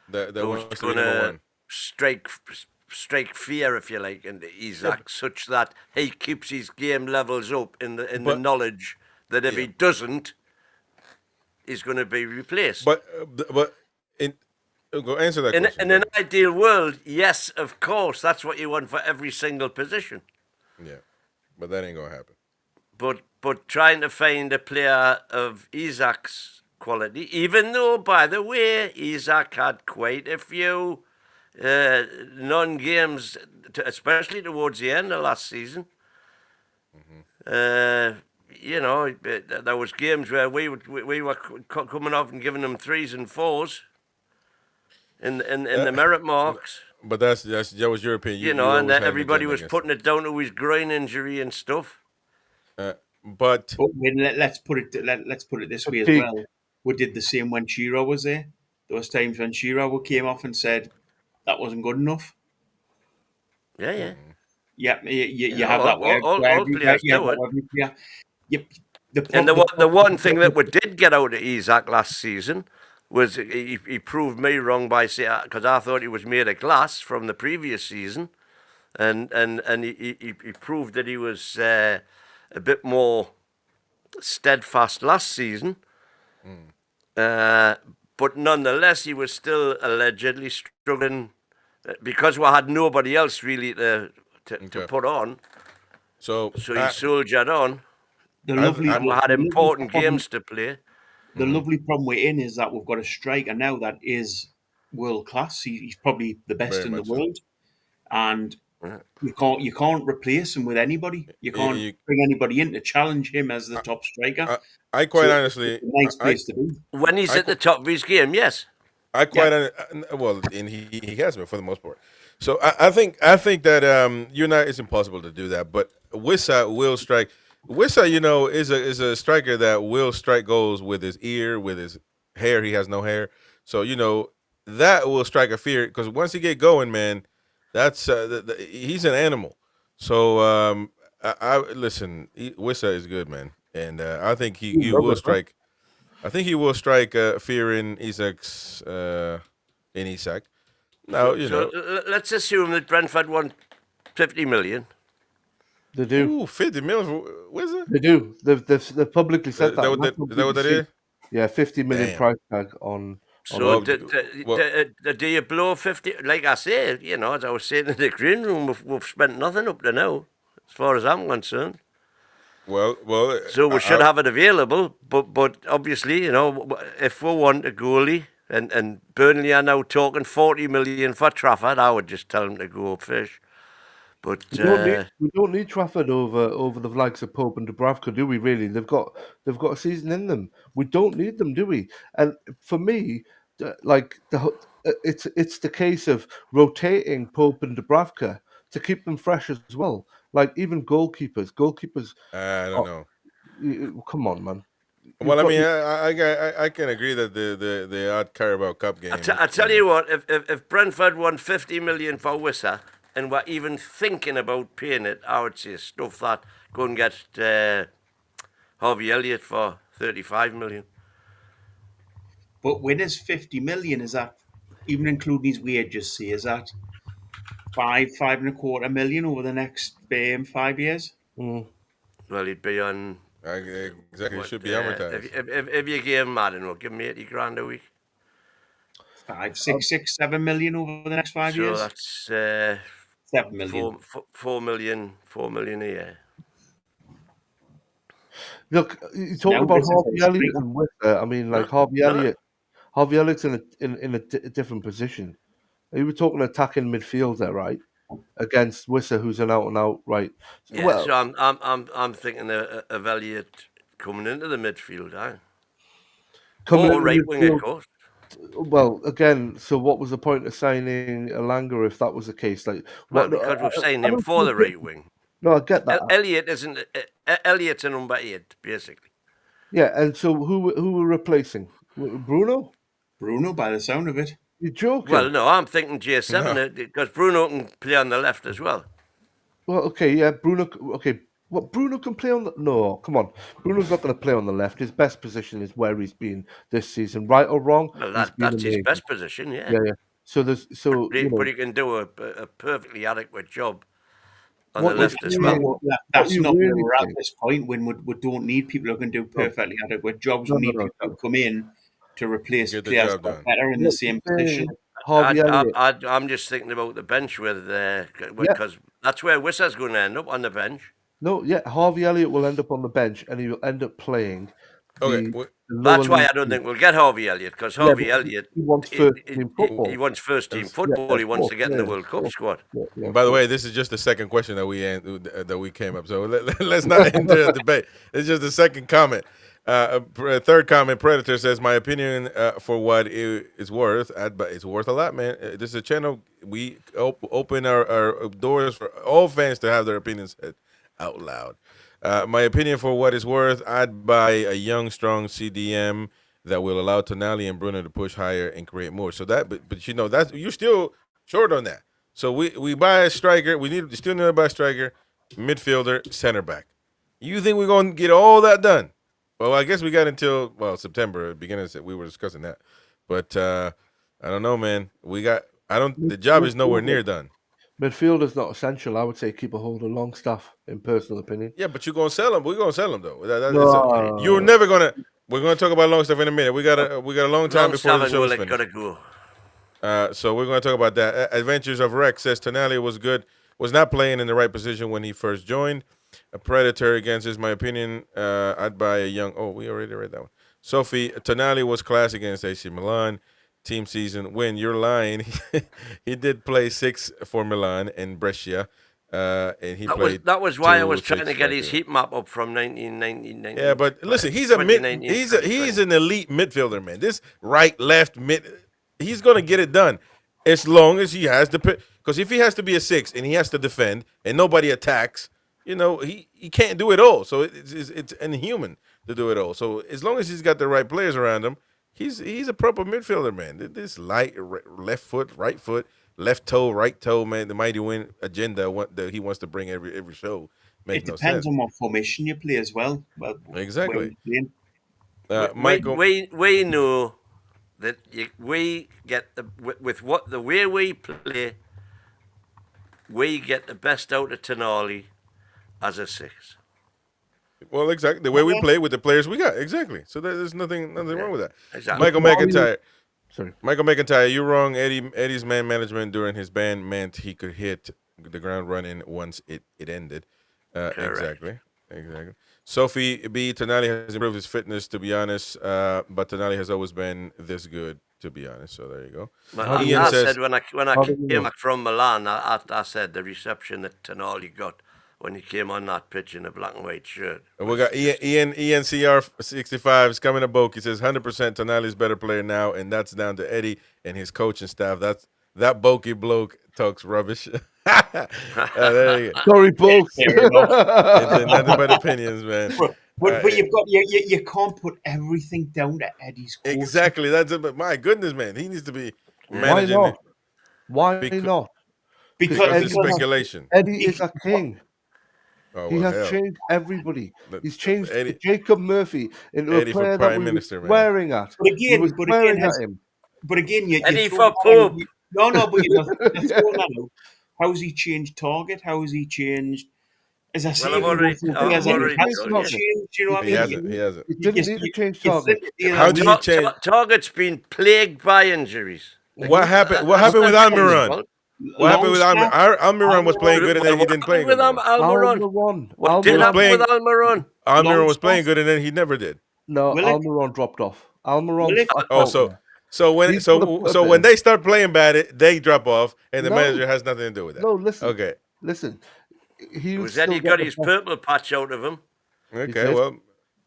Speaker 1: that
Speaker 2: who's going to strike fear, if you like, into Isak, such that he keeps his game levels up in the knowledge that if he doesn't, he's going to be replaced.
Speaker 1: But go answer that question.
Speaker 2: In an ideal world, yes, of course, that's what you want for every single position.
Speaker 1: Yeah, but that ain't gonna happen.
Speaker 2: But trying to find a player of Isak's quality, even though, by the way, Isak had quite a few non-games, especially towards the end of last season. Mm-hmm. You know, there was games where we were coming off and giving them 3s and 4s in the merit marks.
Speaker 1: But that was your opinion.
Speaker 2: You know, and everybody was putting it down to his groin injury and stuff.
Speaker 1: But
Speaker 3: let's put it this way as well. We did the same when Shiro was there. There was times when Shiro came off and said that wasn't good enough.
Speaker 2: Yeah.
Speaker 3: Yeah, you have that.
Speaker 2: All players do it.
Speaker 3: Yeah.
Speaker 2: And the one thing that we did get out of Isak last season was he proved me wrong by saying, because I thought he was made of glass from the previous season, and he proved that he was a bit more steadfast last season. But nonetheless, he was still allegedly struggling because we had nobody else really to put on. So he soldiered on. And we had important games to play.
Speaker 3: The lovely problem we're in is that we've got a striker now that is world class. He's probably the best in the world, and you can't replace him with anybody. You can't bring anybody in to challenge him as the top striker.
Speaker 1: I quite honestly,
Speaker 3: it's a nice place to be.
Speaker 2: When he's at the top of his game, yes.
Speaker 1: Well, and he has been for the most part. So I think that it's impossible to do that. But Wissa will strike. Wissa, you know, is a striker that will strike goals with his ear, with his hair. He has no hair, so you know that will strike a fear. Because once he get going, man, that's he's an animal. So I listen. Wissa is good, man, and I think he will strike. I think he will strike fear in Isak's in Isak. Now,
Speaker 2: let's assume that Brentford won 50 million.
Speaker 4: They do.
Speaker 1: 50 million for Wizard?
Speaker 4: They do. They've publicly said that.
Speaker 1: Is that what that is?
Speaker 4: Yeah, 50 million
Speaker 1: Damn.
Speaker 4: price tag on.
Speaker 2: So
Speaker 1: Well,
Speaker 2: do you blow 50? Like I say, as I was saying in the green room, we've spent nothing up to now, as far as I'm concerned.
Speaker 1: well.
Speaker 2: So we should have it available, but obviously, if we want a goalie, and Burnley are now talking 40 million for Trafford, I would just tell them to go fish. But
Speaker 4: We don't need Trafford over the likes of Pope and Dubravka, do we? Really, they've got a season in them. We don't need them, do we? And for me, it's the case of rotating Pope and Dubravka to keep them fresh as well. Like even goalkeepers.
Speaker 1: I don't know.
Speaker 4: Come on, man.
Speaker 1: Well, I mean, I can agree that the odd Carabao Cup game.
Speaker 2: I tell you what, if Brentford won 50 million for Wissa and were even thinking about paying it, I would say stuff that. Go and get Harvey Elliott for 35 million.
Speaker 3: But when is 50 million? Is that even including his wages? See, is that 5.25 million over the next 5 years?
Speaker 4: Mm.
Speaker 2: Well, he'd be on.
Speaker 1: Exactly, it should be amortized.
Speaker 2: If you gave him, I don't know, give him 80 grand a week.
Speaker 3: 7 million over the next 5 years.
Speaker 2: So that's
Speaker 3: 7 million.
Speaker 2: 4 million a year.
Speaker 4: Look, you talk about Harvey Elliott and Wissa. I mean, like Harvey Elliott's in a different position. You were talking attacking midfielder, right? Against Wissa, who's an out and out right.
Speaker 2: Yeah, well, so I'm thinking of Elliott coming into the midfield, or right wing, of course.
Speaker 4: Well, again, so what was the point of signing Elanga if that was the case? Like,
Speaker 2: because we've signed him for the right wing.
Speaker 4: No, I get that.
Speaker 2: Elliott's a number 8, basically.
Speaker 4: Yeah, and so who we're replacing? Bruno?
Speaker 3: Bruno, by the sound of it.
Speaker 4: You're joking.
Speaker 2: Well, no, I'm thinking J7 because Bruno can play on the left as well.
Speaker 4: Well, okay, yeah, Bruno. Okay, what Bruno can play on the? No, come on, Bruno's not going to play on the left. His best position is where he's been this season, right or wrong.
Speaker 2: Well, that's his best position, yeah.
Speaker 4: Yeah. So
Speaker 2: but he can do a perfectly adequate job on the left as well.
Speaker 3: That's not where we're at this point when we don't need people who can do perfectly adequate jobs. We need people who come in to replace players that are better in the same position.
Speaker 2: I'm just thinking about the bench because that's where Wissa's going to end up, on the bench.
Speaker 4: No, yeah, Harvey Elliott will end up on the bench and he will end up playing.
Speaker 2: That's why I don't think we'll get Harvey Elliott, because Harvey Elliott
Speaker 4: wants first team football.
Speaker 2: He wants first team football. He wants to get in the World Cup squad.
Speaker 1: And by the way, this is just the second question that we came up. So let's not enter a debate. It's just the second comment. Third comment, Predator says, my opinion for what it is worth, but it's worth a lot, man. This is a channel. We open our doors for all fans to have their opinions said out loud. My opinion for what it's worth, I'd buy a young, strong CDM that will allow Tonali and Bruno to push higher and create more. So that, but that's, you're still short on that. So we buy a striker. We still need to buy a striker, midfielder, center back. You think we're going to get all that done? Well, I guess we got until September, beginning. We were discussing that, but I don't know, man. The job is nowhere near done.
Speaker 4: Midfield is not essential. I would say keep a hold of Longstaff, in personal opinion.
Speaker 1: Yeah, but you're gonna sell him. We're gonna sell him though. You're never gonna. We're gonna talk about Longstaff in a minute. We got a long time before the show's finished.
Speaker 2: Gotta go.
Speaker 1: So we're gonna talk about that. Adventures of Rex says Tonali was not playing in the right position when he first joined. A Predator against is my opinion. I'd buy a young. Oh, we already read that one. Sophie, Tonali was class against AC Milan. Team season win. You're lying. He did play 6 for Milan and Brescia. And he played.
Speaker 2: That was why I was trying to get his heat map up from 1990.
Speaker 1: Yeah, but listen, he's an elite midfielder, man. This right, left, mid. He's gonna get it done as long as he has the. Because if he has to be a 6 and he has to defend and nobody attacks, he can't do it all. So it's inhuman to do it all. So as long as he's got the right players around him, he's a proper midfielder, man. This light left foot, right foot, left toe, right toe, man. The mighty win agenda that he wants to bring every show.
Speaker 3: It depends on what formation you play as well.
Speaker 1: Exactly.
Speaker 2: Michael, we know that we get with what the way we play, we get the best out of Tonali as a 6.
Speaker 1: Well, exactly the way we play with the players we got. Exactly. So there's nothing wrong with that.
Speaker 2: Exactly.
Speaker 1: Michael McIntyre.
Speaker 4: Sorry.
Speaker 1: Michael McIntyre, you're wrong. Eddie's man management during his ban meant he could hit the ground running once it ended. Exactly. Sophie B. Tonali has improved his fitness, to be honest, but Tonali has always been this good, to be honest. So there you go.
Speaker 2: Well,
Speaker 1: Ian
Speaker 2: I
Speaker 1: says,
Speaker 2: said when I came back from Milan, I said the reception that Tonali got when he came on that pitch in a black and white shirt.
Speaker 1: we got Ian CR65 is coming to Boke. He says 100% Tonali's better player now, and that's down to Eddie and his coaching staff. That Bokey bloke talks rubbish. There you go.
Speaker 4: Sorry, folks.
Speaker 1: It's nothing but opinions, man.
Speaker 3: But you can't put everything down to Eddie's coaching.
Speaker 1: Exactly. That's it. But my goodness, man, he needs to be
Speaker 4: Why
Speaker 1: managing
Speaker 4: not?
Speaker 1: it
Speaker 4: Why not?
Speaker 1: because it's speculation.
Speaker 4: Eddie is a king.
Speaker 1: Oh,
Speaker 4: He
Speaker 1: well,
Speaker 4: has
Speaker 1: hell.
Speaker 4: changed everybody. He's changed
Speaker 1: Eddie-
Speaker 4: Jacob Murphy into
Speaker 1: Eddie
Speaker 4: a
Speaker 1: for
Speaker 4: player
Speaker 1: Prime
Speaker 4: that we
Speaker 1: Minister,
Speaker 4: were
Speaker 1: man.
Speaker 4: swearing at.
Speaker 3: But
Speaker 4: He
Speaker 3: again,
Speaker 4: was swearing at him.
Speaker 3: But again, you
Speaker 2: Eddie
Speaker 3: throw
Speaker 2: for
Speaker 3: that out.
Speaker 2: Pope.
Speaker 3: No, but you're throwing that out. How has he changed target? How has he changed? As I say,
Speaker 2: I've already
Speaker 3: has he
Speaker 2: told you.
Speaker 3: changed? You know what I
Speaker 1: He
Speaker 3: mean?
Speaker 1: hasn't. He hasn't.
Speaker 4: He didn't need to change target.
Speaker 1: How do you change?
Speaker 2: Target's been plagued by injuries.
Speaker 1: What happened? What happened with Almiron? What happened with Almiron? Almiron was playing good, and then he didn't play good.
Speaker 2: With Almiron.
Speaker 4: Almiron.
Speaker 2: What did happen
Speaker 1: playing-
Speaker 2: with Almiron?
Speaker 1: Almiron was
Speaker 3: Longstaff.
Speaker 1: playing good, and then he never did.
Speaker 4: No,
Speaker 3: Willick?
Speaker 4: Almiron dropped off. Almiron.
Speaker 3: Willick?
Speaker 1: Oh, so when
Speaker 4: He's gonna put
Speaker 1: so
Speaker 4: it
Speaker 1: when
Speaker 4: in.
Speaker 1: they start playing bad, they drop off, and the
Speaker 4: No.
Speaker 1: manager has nothing to do with that.
Speaker 4: No, listen.
Speaker 1: Okay.
Speaker 4: Listen. He
Speaker 2: Was Eddie got his purple patch out of him?
Speaker 1: Okay.
Speaker 4: did.
Speaker 1: Well,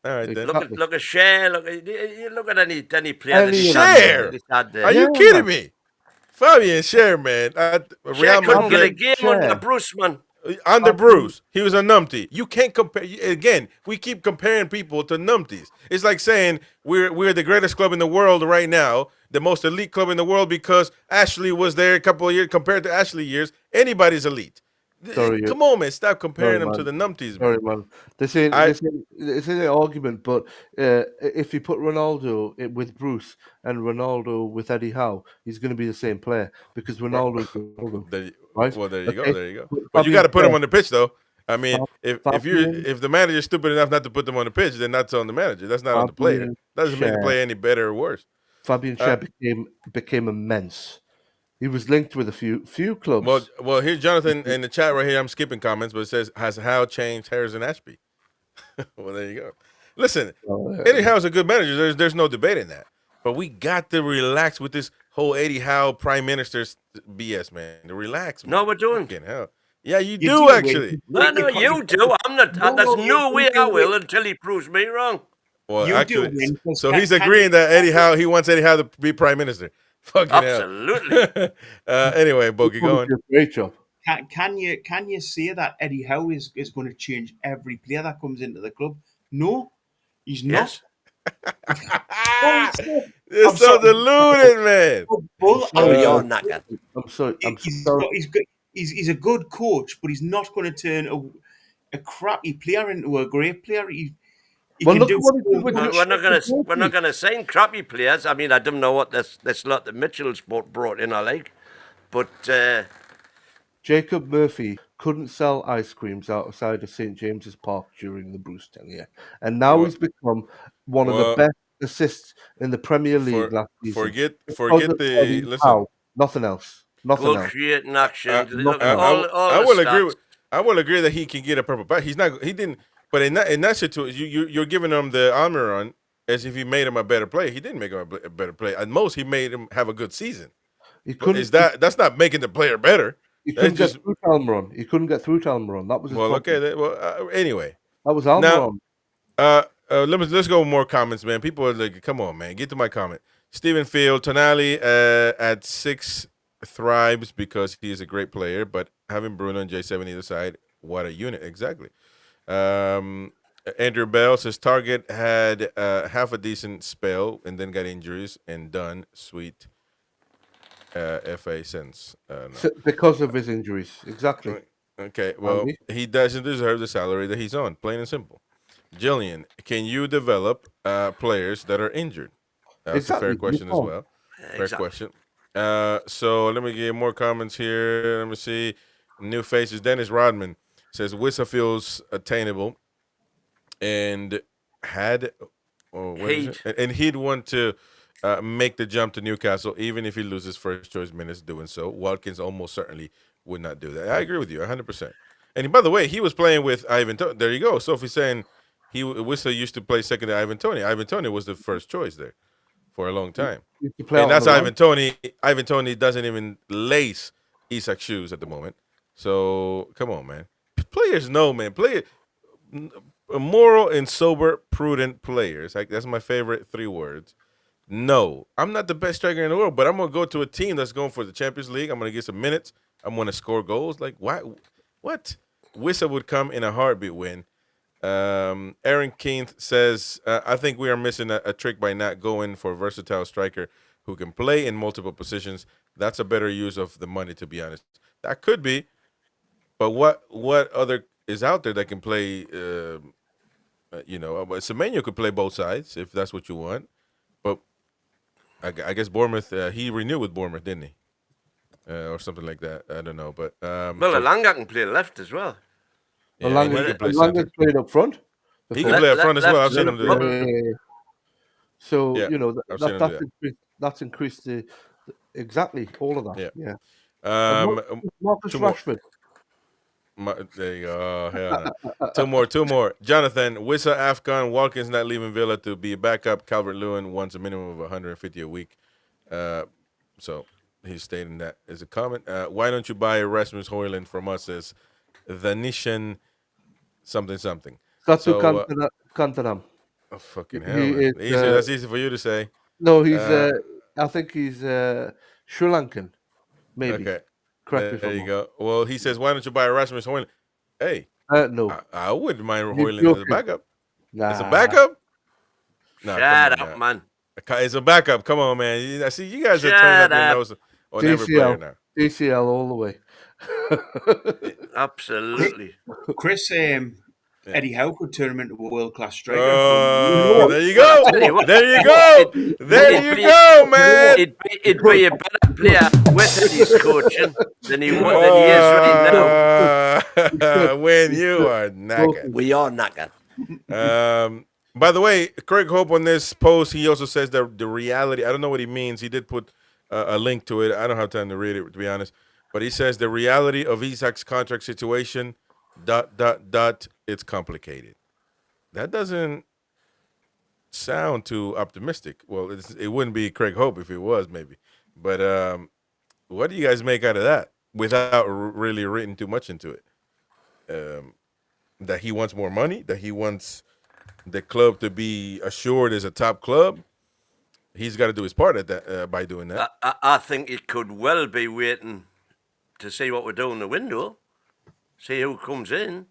Speaker 1: all right then.
Speaker 4: Exactly.
Speaker 2: Look at Share. Look at any player
Speaker 4: Any
Speaker 2: that he's
Speaker 1: Share?
Speaker 2: had there.
Speaker 1: Are you
Speaker 4: Yeah,
Speaker 1: kidding
Speaker 4: man.
Speaker 1: me? Fabian Scher, man.
Speaker 2: Share couldn't get a
Speaker 1: Madrid,
Speaker 2: game
Speaker 4: Share.
Speaker 2: under Bruce, man.
Speaker 1: under Bruce, he was a numpty. You can't compare. Again, we keep comparing people to numpties. It's like saying we're the greatest club in the world right now, the most elite club in the world because Ashley was there a couple of years. Compared to Ashley years, anybody's elite.
Speaker 4: Sorry,
Speaker 1: Come on, man. Stop comparing
Speaker 4: sorry,
Speaker 1: them to the numpties,
Speaker 4: Sorry,
Speaker 1: man.
Speaker 4: man. This is an argument, but if you put Ronaldo with Bruce and Ronaldo with Eddie Howe, he's going to be the same player because Ronaldo is Ronaldo. Right?
Speaker 1: Well, there you go.
Speaker 4: Okay.
Speaker 1: There you go.
Speaker 4: But
Speaker 1: But you got to put
Speaker 4: Fabian
Speaker 1: them on the pitch, though. I mean,
Speaker 4: Fabian-
Speaker 1: if the manager's stupid enough not to put them on the pitch, then that's on the manager. That's not on the player.
Speaker 4: Fabian
Speaker 1: Doesn't make the
Speaker 4: Schär.
Speaker 1: player any better or worse.
Speaker 4: Fabian Schär became immense. He was linked with a few clubs.
Speaker 1: Well, here's Jonathan in the chat right here. I'm skipping comments, but it says, "Has Howe changed Harrison Ashby?" Well, there you go. Listen, Eddie Howe's a good manager. There's no debating that. But we got to relax with this whole Eddie Howe Prime Minister's BS, man. To relax. Man.
Speaker 2: No, we're doing.
Speaker 1: Fucking hell. Yeah, you
Speaker 3: You
Speaker 1: do
Speaker 3: do,
Speaker 1: actually.
Speaker 2: No, you do. I'm not.
Speaker 3: No,
Speaker 2: There's
Speaker 3: you
Speaker 2: no way I
Speaker 3: do.
Speaker 2: will until he proves me wrong.
Speaker 1: Well,
Speaker 3: You do
Speaker 1: actually,
Speaker 3: win, 'cause
Speaker 1: so
Speaker 3: can-
Speaker 1: he's
Speaker 3: can
Speaker 1: agreeing
Speaker 3: you-
Speaker 1: that Eddie Howe, he wants Eddie Howe to be Prime Minister. Fucking
Speaker 2: Absolutely.
Speaker 1: hell. Anyway, Bogey, go on.
Speaker 4: Great job.
Speaker 3: Can you say that Eddie Howe is going to change every player that comes into the club? No, he's not.
Speaker 2: Yes.
Speaker 1: You're
Speaker 3: I'm
Speaker 1: so
Speaker 3: sorry.
Speaker 1: deluded, man.
Speaker 3: Bull,
Speaker 2: Oh,
Speaker 3: and
Speaker 2: you're knackered.
Speaker 4: I'm sorry. I'm
Speaker 3: he's
Speaker 4: sorry.
Speaker 3: he's a good coach, but he's not going to turn a crappy player into a great player. He
Speaker 4: Well,
Speaker 3: can
Speaker 4: look
Speaker 3: do
Speaker 4: at what he did with
Speaker 3: so
Speaker 4: the-
Speaker 3: much.
Speaker 2: We're not gonna sign crappy players. I mean, I don't know what this lot that Mitchell's brought in. I like, but
Speaker 4: Jacob Murphy couldn't sell ice creams outside of St James's Park during the Bruce tenure, and now
Speaker 1: Well-
Speaker 4: he's become one of
Speaker 1: well,
Speaker 4: the best assists in the Premier League last season.
Speaker 1: Forget
Speaker 4: Because of
Speaker 1: the
Speaker 4: Eddie
Speaker 1: listen.
Speaker 4: Howe. Nothing else. Nothing
Speaker 2: goal
Speaker 4: else.
Speaker 2: creating action.
Speaker 4: Look,
Speaker 2: all
Speaker 1: I
Speaker 2: the
Speaker 1: will agree.
Speaker 2: stats.
Speaker 1: I will agree that he can get a purple patch. He didn't. But in that situation, you're giving him the Almiron as if he made him a better player. He didn't make him a better player. At most, he made him have a good season.
Speaker 4: He couldn't.
Speaker 1: That's not making the player better?
Speaker 4: He
Speaker 1: that's
Speaker 4: couldn't get
Speaker 1: just-
Speaker 4: through to Almiron. He couldn't get through to Almiron. That was his
Speaker 1: Well,
Speaker 4: problem.
Speaker 1: okay. Anyway,
Speaker 4: That was Almiron.
Speaker 1: let's go with more comments, man. People are like, come on, man, get to my comment. Stephen Field, Tonali at 6 thrives because he is a great player, but having Bruno and J7 either side, what a unit, exactly. Andrew Bell says Target had half a decent spell and then got injuries and done. Sweet FA sense. No.
Speaker 4: Because of his injuries. Exactly.
Speaker 1: Okay, well,
Speaker 4: Andy?
Speaker 1: he doesn't deserve the salary that he's on, plain and simple. Jillian, can you develop players that are injured? That's a fair
Speaker 4: Exactly.
Speaker 1: question as well. Fair
Speaker 2: Exactly.
Speaker 1: question. So let me get more comments here. Let me see. New faces. Dennis Rodman says Wissa feels attainable and had, oh, what is it? And he'd want to make the jump to Newcastle, even if he loses first choice minutes doing so. Watkins almost certainly would not do that. I agree with you 100%. And by the way, he was playing with Ivan Toney. There you go. Sophie's saying Wissa used to play second to Ivan Toney. Ivan Toney was the first choice there for a long time.
Speaker 4: You play out
Speaker 1: And
Speaker 4: on
Speaker 1: that's
Speaker 4: the right.
Speaker 1: Ivan Toney. Ivan Toney doesn't even lace Isak's shoes at the moment. So come on, man. Players know, man. Moral and sober, prudent players. Like that's my favorite 3 words. No, I'm not the best striker in the world, but I'm gonna go to a team that's going for the Champions League. I'm gonna get some minutes. I'm gonna score goals. Like why? What? Wissa would come in a heartbeat win. Aaron Keith says, I think we are missing a trick by not going for a versatile striker who can play in multiple positions. That's a better use of the money, to be honest. That could be, but what other is out there that can play? Semenyo could play both sides if that's what you want. But I guess Bournemouth, he renewed with Bournemouth, didn't he? Or something like that. I don't know, but
Speaker 2: Elanga can play left as well.
Speaker 1: Yeah, and he can play center.
Speaker 4: Alanga's played up front.
Speaker 1: He can play up front as well. I've seen him do
Speaker 4: Yeah,
Speaker 1: that.
Speaker 4: yeah, yeah. So
Speaker 1: Yeah,
Speaker 4: you know
Speaker 1: I've seen him do that.
Speaker 4: that's increased exactly all of that.
Speaker 1: Yeah.
Speaker 4: Yeah. Marcus
Speaker 1: two more.
Speaker 4: Rashford.
Speaker 1: There you go. Hell no. Two more. Jonathan, Wissa, Afghan, Watkins not leaving Villa to be a backup. Calvert-Lewin wants a minimum of 150 a week. So he's stating that as a comment. Why don't you buy Rasmus Højlund from us as the Nishan something?
Speaker 4: Satu Kantanam.
Speaker 1: Oh, fucking hell, man. That's easy for you to say.
Speaker 4: No, he's. I think he's Sri Lankan. Maybe.
Speaker 1: Okay.
Speaker 4: Correct me if I'm
Speaker 1: There you
Speaker 4: wrong.
Speaker 1: go. Well, he says, why don't you buy Rasmus Højlund? Hey,
Speaker 4: No.
Speaker 1: I wouldn't mind
Speaker 4: You're
Speaker 1: Højlund as a
Speaker 4: joking.
Speaker 1: backup.
Speaker 4: Nah.
Speaker 1: As a backup? Nah,
Speaker 2: Shut
Speaker 1: come on,
Speaker 2: up, man.
Speaker 1: It's a backup. Come on, man. I see you guys are
Speaker 2: Shut
Speaker 1: turning up your
Speaker 2: up.
Speaker 1: nose on every player now.
Speaker 4: DCL all the way.
Speaker 2: Absolutely.
Speaker 3: Chris, Eddie Howe could turn him into a world-class striker.
Speaker 1: There you go. There you go. There you go, man.
Speaker 2: He'd be a better player with Eddie's coaching than he is right now.
Speaker 1: When you are knackered.
Speaker 2: We are knackered.
Speaker 1: By the way, Craig Hope on this post, he also says that the reality, I don't know what he means. He did put a link to it. I don't have time to read it, to be honest. But he says the reality of Isak's contract situation, ... it's complicated. That doesn't sound too optimistic. Well, it wouldn't be Craig Hope if it was, maybe. But what do you guys make out of that without really reading too much into it? That he wants more money? That he wants the club to be assured as a top club? He's got to do his part at that by doing that.
Speaker 2: I think it could well be waiting to see what we do in the window, see who comes in.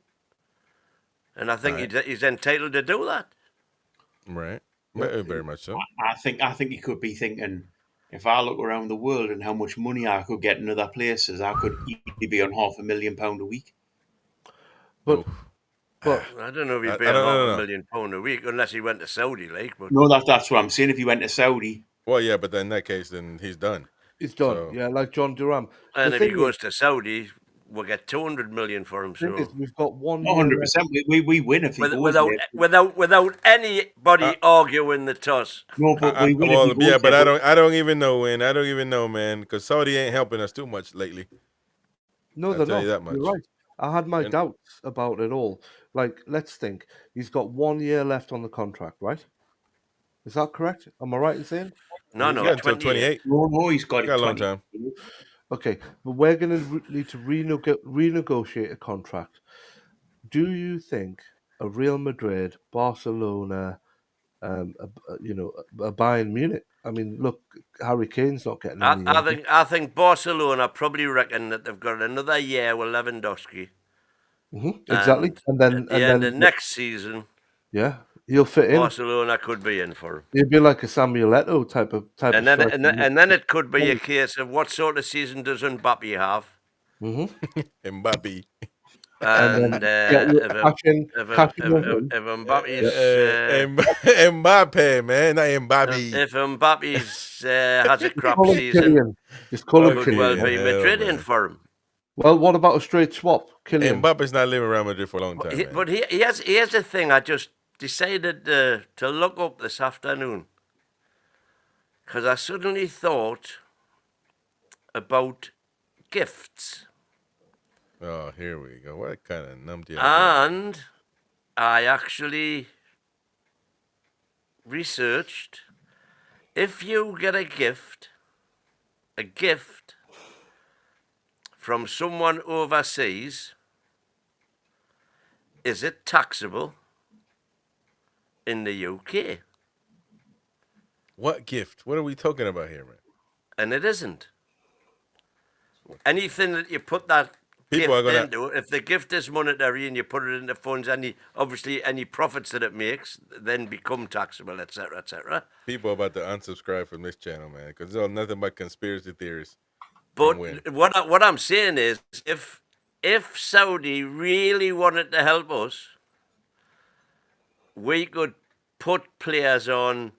Speaker 2: And I think he's entitled to do that.
Speaker 1: Right. Very much so.
Speaker 3: I think he could be thinking, if I look around the world and how much money I could get in other places, I could easily be on £500,000 a week.
Speaker 4: But
Speaker 2: I don't know if he'd be on £500,000 a week unless he went to Saudi, like. But
Speaker 3: no, that's what I'm saying. If he went to Saudi,
Speaker 1: well, yeah, but then in that case, then he's done.
Speaker 4: He's done.
Speaker 1: So.
Speaker 4: Yeah, like John Durham.
Speaker 2: And if he goes to Saudi, we'll get 200 million for him. So
Speaker 4: we've got 1
Speaker 3: 100%. We win if he goes
Speaker 2: without anybody arguing the toss.
Speaker 3: No, but we win if he goes
Speaker 1: but I don't even know when. I don't even know, man, because Saudi ain't helping us too much lately.
Speaker 4: No, they're not.
Speaker 1: That much.
Speaker 4: You're right. I had my doubts about it all. Like, let's think. He's got 1 year left on the contract, right? Is that correct? Am I right in saying?
Speaker 2: No,
Speaker 1: he's got until 28.
Speaker 3: No, he's got
Speaker 1: a long time.
Speaker 4: Okay, but we're going to need to renegotiate a contract. Do you think a Real Madrid, Barcelona, a Bayern Munich? I mean, look, Harry Kane's not getting any.
Speaker 2: I think Barcelona probably reckon that they've got another year with Lewandowski.
Speaker 4: Exactly, and then
Speaker 2: the next season,
Speaker 4: he'll fit in.
Speaker 2: Barcelona could be in for him.
Speaker 4: He'd be like a Samuel Eto'o type of.
Speaker 2: And then it could be a case of what sort of season does Mbappe have?
Speaker 1: Mbappe.
Speaker 2: And
Speaker 4: cash in your hand.
Speaker 2: if Mbappe's
Speaker 1: Mbappe, man, not Mbappe.
Speaker 2: if Mbappe's has a crap
Speaker 4: Call him
Speaker 2: season,
Speaker 4: Kylian. Just call him
Speaker 2: could well
Speaker 4: Kylian.
Speaker 2: be
Speaker 1: hell,
Speaker 2: Madrid
Speaker 1: man.
Speaker 2: in for him.
Speaker 4: Well, what about a straight swap? Kylian.
Speaker 1: Mbappe's not living around Madrid for a long time, man.
Speaker 2: But here's a thing I just decided to look up this afternoon, because I suddenly thought about gifts.
Speaker 1: Oh, here we go. What kind of numpty?
Speaker 2: And I actually researched, if you get a gift from someone overseas, is it taxable in the UK?
Speaker 1: What gift? What are we talking about here, man?
Speaker 2: And it isn't. Anything that you put that
Speaker 1: People are
Speaker 2: gift
Speaker 1: gonna-
Speaker 2: into, if the gift is monetary and you put it into funds, obviously any profits that it makes then become taxable, etc., etc.
Speaker 1: People are about to unsubscribe from this channel, man, because it's all nothing but conspiracy theories.
Speaker 2: But
Speaker 1: win.
Speaker 2: what I'm saying is, if Saudi really wanted to help us, we could put players on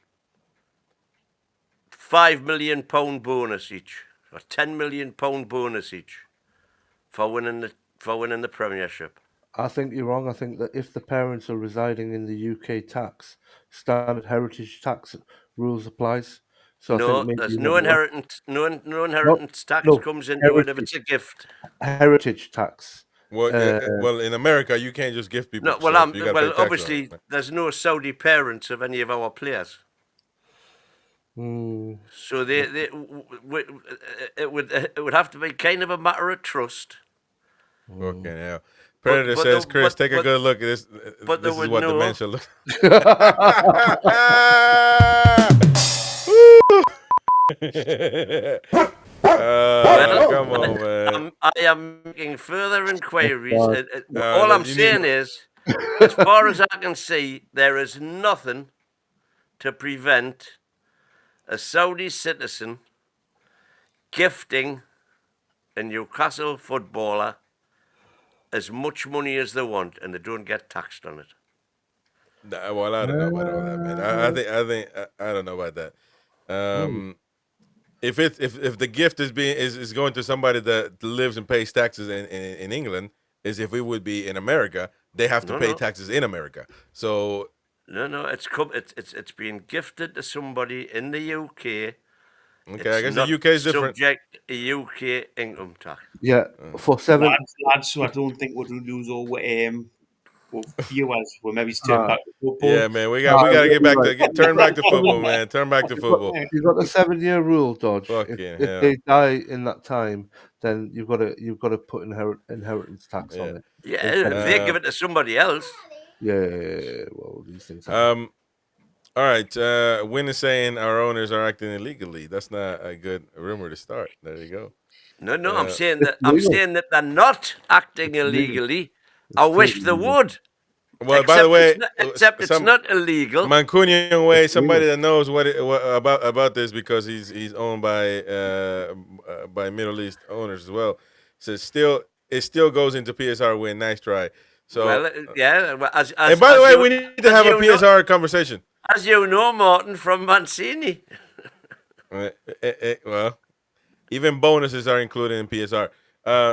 Speaker 2: £5 million bonus each, or £10 million bonus each, for winning the Premiership.
Speaker 4: I think you're wrong. I think that if the parents are residing in the UK tax, standard heritage tax rules applies. So I
Speaker 2: No,
Speaker 4: think maybe
Speaker 2: there's
Speaker 4: you
Speaker 2: no
Speaker 4: want
Speaker 2: inheritance. No inheritance tax
Speaker 4: no,
Speaker 2: comes into it if it's a gift.
Speaker 4: heritage tax.
Speaker 1: Well, well, in America, you can't just give people.
Speaker 2: No, well,
Speaker 1: stuff. You gotta pay tax on
Speaker 2: obviously,
Speaker 1: it, man.
Speaker 2: there's no Saudi parents of any of our players. So it would have to be kind of a matter of trust.
Speaker 1: Okay, now Predator
Speaker 2: but
Speaker 1: says,
Speaker 2: the-
Speaker 1: Chris,
Speaker 2: but-
Speaker 1: take a
Speaker 2: but-
Speaker 1: good look at this.
Speaker 2: but
Speaker 1: This
Speaker 2: there
Speaker 1: is
Speaker 2: would
Speaker 1: what
Speaker 2: no-
Speaker 1: dementia looks. Come on, man.
Speaker 2: I am making further inquiries.
Speaker 4: God.
Speaker 2: All
Speaker 1: no,
Speaker 2: I'm
Speaker 1: you need-
Speaker 2: saying is, as far as I can see, there is nothing to prevent a Saudi citizen gifting a Newcastle footballer as much money as they want, and they don't get taxed on it.
Speaker 1: Nah, well, I don't know about all that, man. I don't know about that. If the gift is going to somebody that lives and pays taxes in England, is if it would be in America, they have to pay taxes in America. So
Speaker 2: No, it's being gifted to somebody in the UK.
Speaker 1: okay, I guess the UK is different.
Speaker 2: Subject to UK income tax.
Speaker 4: Yeah, for seven.
Speaker 3: Lads, so I don't think we'll lose all viewers. We'll maybe turn back to football.
Speaker 1: Yeah, man, we got to get back
Speaker 4: right.
Speaker 1: to turn back to football, man. Turn back to football.
Speaker 4: You've got the 7-year rule, Dodge.
Speaker 1: Fucking
Speaker 4: If
Speaker 1: hell.
Speaker 4: they die in that time, then you've got to put inheritance tax on it.
Speaker 2: Yeah, if they give it to somebody else.
Speaker 4: Yeah, well, these things happen.
Speaker 1: All right. Win is saying our owners are acting illegally. That's not a good rumor to start. There you go.
Speaker 2: No, I'm saying that they're not acting illegally. I wish they would.
Speaker 1: Well, by the way,
Speaker 2: it's not illegal.
Speaker 1: Mancunian way, somebody that knows what about this because he's owned by Middle East owners as well. Says it still goes into PSR win. Nice try. So
Speaker 2: yeah.
Speaker 1: And by the way, we need to have a PSR conversation.
Speaker 2: As you know, Martin from Mancini.
Speaker 1: Well, even bonuses are included in PSR.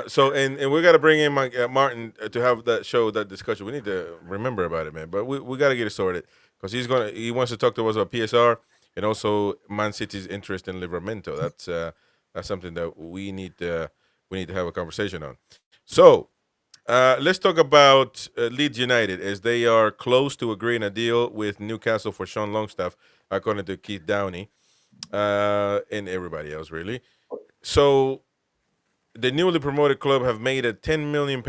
Speaker 1: So we got to bring in Martin to have that discussion. We need to remember about it, man. But we got to get it sorted because he wants to talk to us about PSR and also Man City's interest in Livramento. That's something that we need to have a conversation on. So let's talk about Leeds United, as they are close to agreeing a deal with Newcastle for Sean Longstaff, according to Keith Downey and everybody else, really. So the newly promoted club have made a £10 million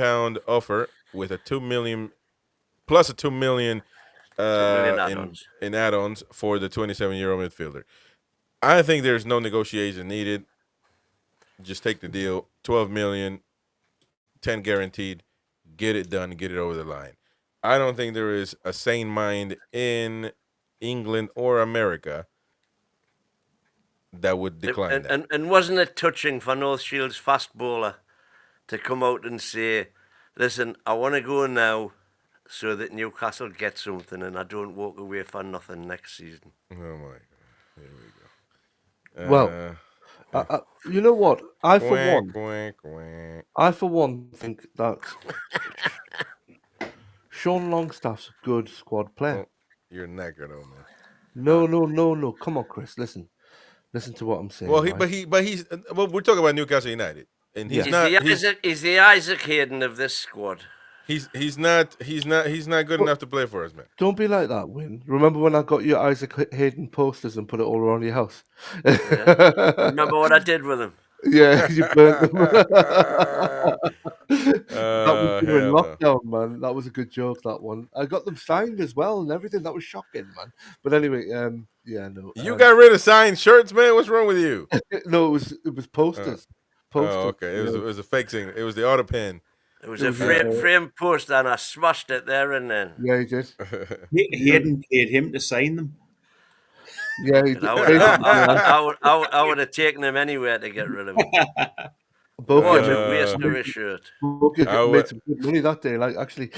Speaker 1: offer with a $2 million plus a $2 million in add-ons for the 27-year-old midfielder. I think there's no negotiation needed. Just take the deal. 12 million, 10 guaranteed. Get it done. Get it over the line. I don't think there is a sane mind in England or America that would decline that.
Speaker 2: And wasn't it touching for North Shield's fast bowler to come out and say Listen, I want to go now so that Newcastle gets something and I don't walk away for nothing next season.
Speaker 1: Oh my God! Here we go.
Speaker 4: Well, you know what?
Speaker 1: Quack, quack, quack.
Speaker 4: I for one think that Sean Longstaff's a good squad player.
Speaker 1: Oh, you're knackered, old man.
Speaker 4: No. Come on, Chris. Listen to what I'm saying.
Speaker 1: Well,
Speaker 4: right?
Speaker 1: well, we're talking about Newcastle United, and he's
Speaker 4: Yeah.
Speaker 1: not.
Speaker 2: He's the Isaac Hayden of this squad.
Speaker 1: He's not good enough to play for us, man.
Speaker 4: Don't be like that, Win. Remember when I got you Isaac Hayden posters and put it all around your house?
Speaker 2: Yeah. Remember what I did with him?
Speaker 4: Yeah, you burnt them. That was during
Speaker 1: Hell no.
Speaker 4: lockdown, man. That was a good joke, that one. I got them signed as well and everything. That was shocking, man. But anyway, yeah, no.
Speaker 1: You got rid of signed shirts, man. What's wrong with you?
Speaker 4: No, it was posters. Posters.
Speaker 1: Oh, okay. It was a fake thing. It was the auto pen.
Speaker 2: It was a frame poster and I smashed it there and then.
Speaker 4: Yeah, he did.
Speaker 3: Hayden paid him to sign them.
Speaker 4: Yeah, he did.
Speaker 2: I would have taken him anywhere to get rid of him.
Speaker 4: Both
Speaker 2: What
Speaker 4: of
Speaker 2: a
Speaker 4: them
Speaker 2: waste of a shirt.
Speaker 4: made some good money that day, like actually.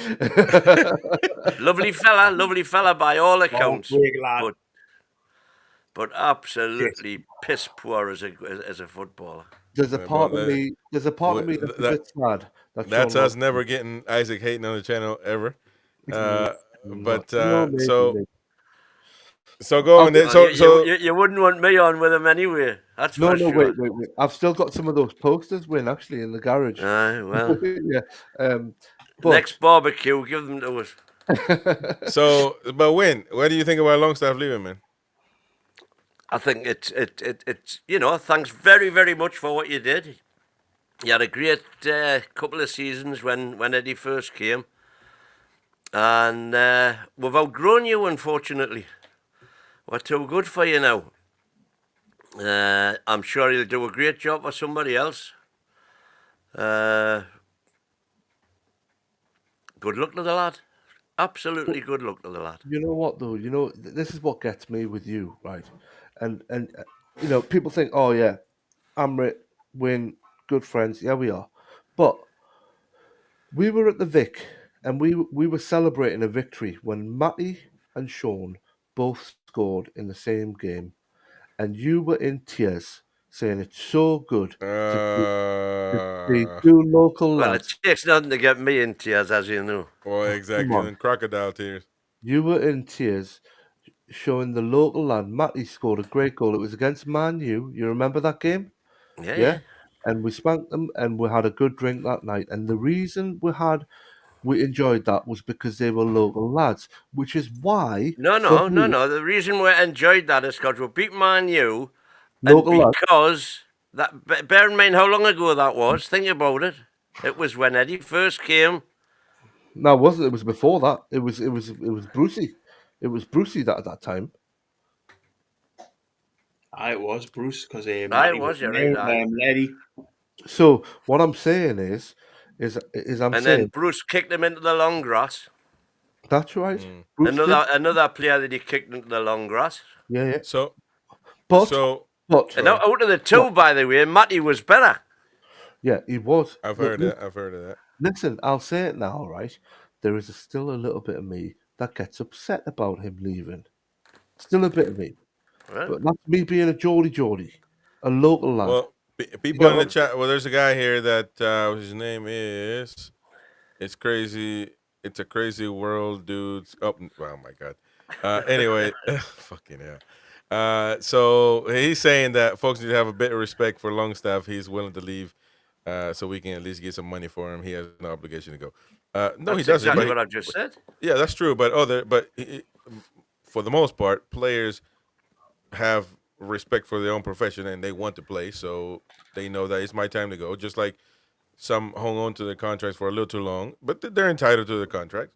Speaker 2: Lovely fella by all accounts.
Speaker 3: Great lad.
Speaker 2: But absolutely piss poor as a footballer.
Speaker 4: There's a part of me that's a bit sad.
Speaker 1: That's us never getting Isaac Hayden on the channel ever. So go on. So
Speaker 2: you wouldn't want me on with him anyway. That's for sure.
Speaker 4: Wait. I've still got some of those posters, Win, actually, in the garage.
Speaker 2: Aye, well.
Speaker 4: Yeah.
Speaker 2: Next barbecue, give them to us.
Speaker 1: But Win, what do you think about Longstaff leaving, man?
Speaker 2: I think it's thanks very, very much for what you did. You had a great couple of seasons when Eddie first came. And we've outgrown you, unfortunately. We're too good for you now. I'm sure he'll do a great job for somebody else. Good luck to the lad. Absolutely good luck to the lad.
Speaker 4: You know what, though? This is what gets me with you, right? And people think, oh, yeah, Amrit, Win, good friends. Yeah, we are. But we were at the Vic, and we were celebrating a victory when Matty and Sean both scored in the same game, and you were in tears saying it's so good to be two local lads.
Speaker 2: Well, it takes nothing to get me in tears, as you know.
Speaker 1: Well, exactly. And crocodile tears.
Speaker 4: You were in tears showing the local lad. Matty scored a great goal. It was against Man U. You remember that game?
Speaker 2: Yeah.
Speaker 4: And we spanked them, and we had a good drink that night. And the reason we enjoyed that was because they were local lads, which is why.
Speaker 2: No. The reason we enjoyed that is because we beat Man U,
Speaker 4: local
Speaker 2: and because that. Bear in mind how long ago that was. Think about it. It was when Eddie first came.
Speaker 4: No, it wasn't. It was before that. It was Brucey. It was Brucey that at that time.
Speaker 3: It was Bruce because
Speaker 2: it was
Speaker 3: Eddie.
Speaker 4: So what I'm saying is
Speaker 2: then Bruce kicked him into the long grass.
Speaker 4: That's right.
Speaker 2: Another player that he kicked into the long grass.
Speaker 4: Yeah.
Speaker 2: But and out of the two, by the way, Matty was better.
Speaker 4: Yeah, he was.
Speaker 1: I've heard of that.
Speaker 4: Listen, I'll say it now, right? There is still a little bit of me that gets upset about him leaving. Still a bit of me. Right. But that's me being a Geordie, a local lad.
Speaker 1: Well, people in the chat, there's a guy here that his name is, it's crazy. It's a crazy world, dudes. Oh my God. Anyway, fucking hell. So he's saying that folks need to have a bit of respect for Longstaff. He's willing to leave so we can at least get some money for him. He has no obligation to go. No, he doesn't.
Speaker 2: Exactly what I just said.
Speaker 1: Yeah, that's true. But for the most part, players have respect for their own profession and they want to play, so they know that it's my time to go. Just like some hung on to their contracts for a little too long, but they're entitled to their contracts.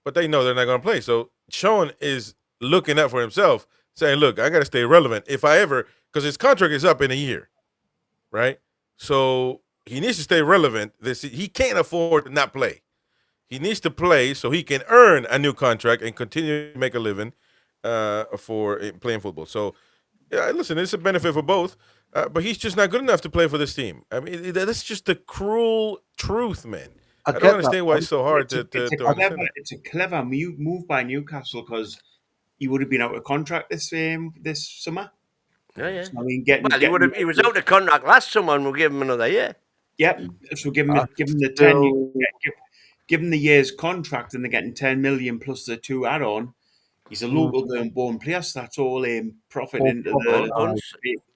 Speaker 1: But they know they're not going to play. So Sean is looking out for himself, saying, look, I got to stay relevant if I ever, because his contract is up in a year, right? So he needs to stay relevant. He can't afford to not play. He needs to play so he can earn a new contract and continue to make a living for playing football. So, yeah, listen, it's a benefit for both, but he's just not good enough to play for this team. I mean, that's just the cruel truth, man.
Speaker 4: I
Speaker 1: I don't
Speaker 4: get that.
Speaker 1: understand why it's so hard to understand that.
Speaker 3: It's a clever move by Newcastle because he would have been out of contract this summer.
Speaker 2: Yeah, yeah.
Speaker 3: So, I mean,
Speaker 2: He was out of contract last summer, and we'll give him another year.
Speaker 3: yeah. So give him
Speaker 4: I
Speaker 3: the
Speaker 4: still-
Speaker 3: 10. Give him the year's contract, and they're getting 10 million plus the 2 add-on. He's a local born player, so that's all profit into the
Speaker 2: Bunch.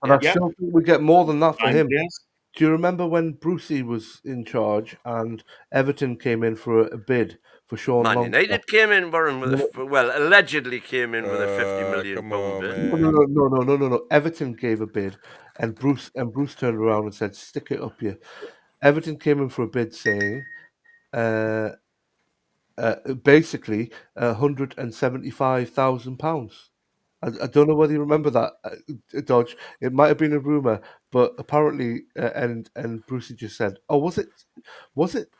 Speaker 4: And I still think we get more than that for him.
Speaker 3: players.
Speaker 4: Do you remember when Brucey was in charge and Everton came in for a bid for Sean
Speaker 2: Man
Speaker 4: Longstaff?
Speaker 2: United came in for him allegedly came in with a 50 million
Speaker 1: Come
Speaker 2: pound
Speaker 1: on,
Speaker 2: bid.
Speaker 1: man.
Speaker 4: No. Everton gave a bid, and Bruce turned around and said, "Stick it up here." Everton came in for a bid saying, basically, £175,000. I don't know whether you remember that, Dodge. It might have been a rumor, but apparently, and Brucey just said, "Oh, was it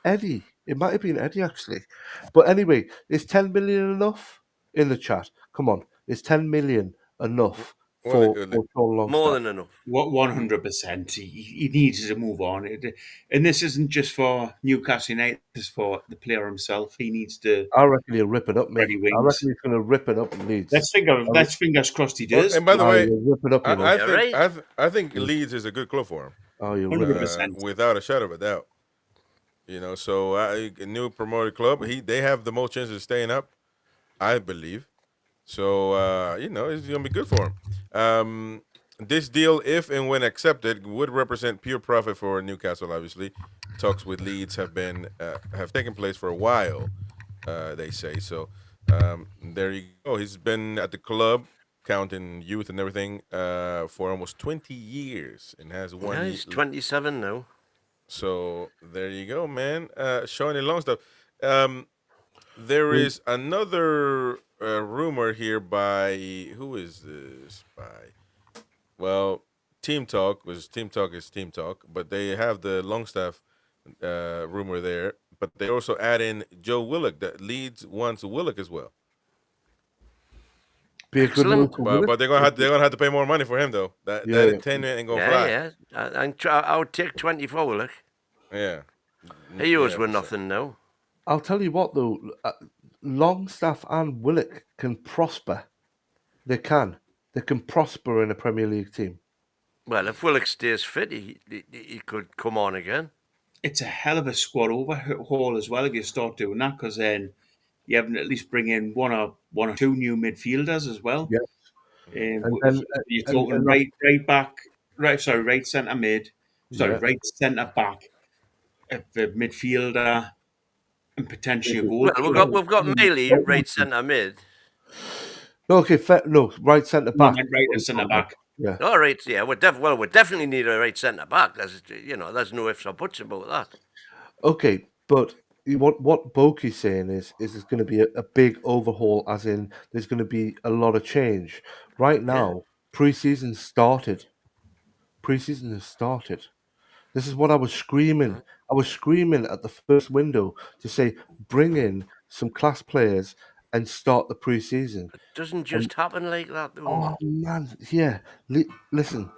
Speaker 4: Eddie? It might have been Eddie actually." But anyway, is 10 million enough in the chat? Come on, is 10 million enough for Sean Longstaff?
Speaker 2: More than enough.
Speaker 3: 100%. He needs to move on. And this isn't just for Newcastle United, it's for the player himself. He needs to
Speaker 4: I reckon he'll rip it up, mate.
Speaker 3: ready wings.
Speaker 4: I reckon he's going to rip it up in Leeds.
Speaker 3: Let's fingers crossed he does.
Speaker 1: And by the way,
Speaker 4: he'll rip it up, you know.
Speaker 1: I think Leeds is a good club for him.
Speaker 4: Oh, you're
Speaker 3: 100%.
Speaker 1: Without a shadow of a doubt. You know, so a new promoted club. They have the most chances of staying up, I believe. So you know, it's gonna be good for him. This deal, if and when accepted, would represent pure profit for Newcastle. Obviously, talks with Leeds have taken place for a while. They say so. There you go. He's been at the club, counting youth and everything, for almost 20 years, and has won.
Speaker 2: Yeah, he's 27 now.
Speaker 1: So there you go, man. Showing it Longstaff. There is another rumor here by who is this by? Well, Team Talk is Team Talk, but they have the Longstaff rumor there. But they also add in Joe Willock. That Leeds wants Willock as well.
Speaker 4: Be a good move for Willock.
Speaker 1: But they're gonna have to pay more money for him though. That 10 ain't gonna fly.
Speaker 2: Yeah. I would take 20 for Willock.
Speaker 1: Yeah.
Speaker 2: He owes with nothing now.
Speaker 4: I'll tell you what, though, Longstaff and Willock can prosper. They can prosper in a Premier League team.
Speaker 2: Well, if Willock stays fit, he could come on again.
Speaker 3: It's a hell of a squad overhaul as well if you start doing that, because then you have to at least bring in one or two new midfielders as well.
Speaker 4: Yeah.
Speaker 3: You're talking right centre mid, right centre back, the midfielder, and potentially a goal.
Speaker 2: Well, we've got Mealy right centre mid.
Speaker 4: No, okay, right centre back.
Speaker 3: Right centre back.
Speaker 4: Yeah.
Speaker 2: All right, yeah, we definitely need a right centre back. There's no ifs or buts about that.
Speaker 4: Okay, but what Boki's saying is there's going to be a big overhaul, as in there's going to be a lot of change. Right now, pre-season has started. This is what I was screaming. I was screaming at the first window to say, bring in some class players and start the pre-season.
Speaker 2: It doesn't just happen like that, though.
Speaker 4: Oh, man, yeah. Listen,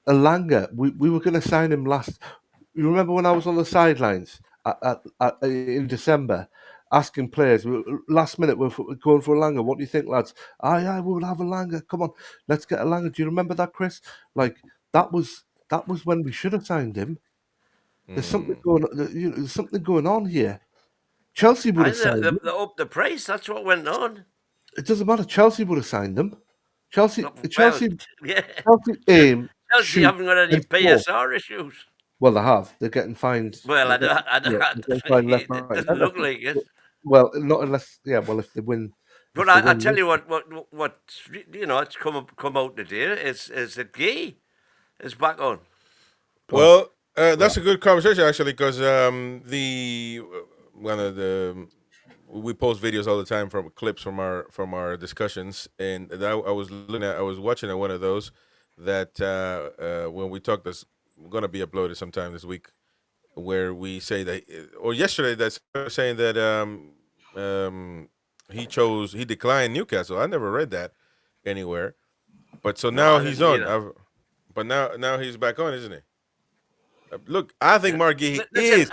Speaker 4: Elanga, we were going to sign him last. You remember when I was on the sidelines in December, asking players, last minute, we're going for Elanga. What do you think, lads? Yeah, we will have Elanga. Come on, let's get Elanga. Do you remember that, Chris? Like, that was when we should have signed him. There's something going on. There's something going on here. Chelsea would have signed him.
Speaker 2: They upped the price. That's what went on.
Speaker 4: It doesn't matter. Chelsea would have signed them. Chelsea aim.
Speaker 2: Chelsea haven't got any PSR issues.
Speaker 4: Well, they have. They're getting fined.
Speaker 2: Well, it doesn't look like it.
Speaker 4: Well, not unless, well, if they win.
Speaker 2: But I tell you what it's come out today is that Gay is back on.
Speaker 1: Well, that's a good conversation actually, because we post videos all the time from clips from our discussions, and I was watching one of those that when we talked, that's going to be uploaded sometime this week, where we say that, or yesterday, that's saying that he declined Newcastle. I never read that anywhere, but so now he's on. But now he's back on, isn't he? Look, I think Mark Gay is.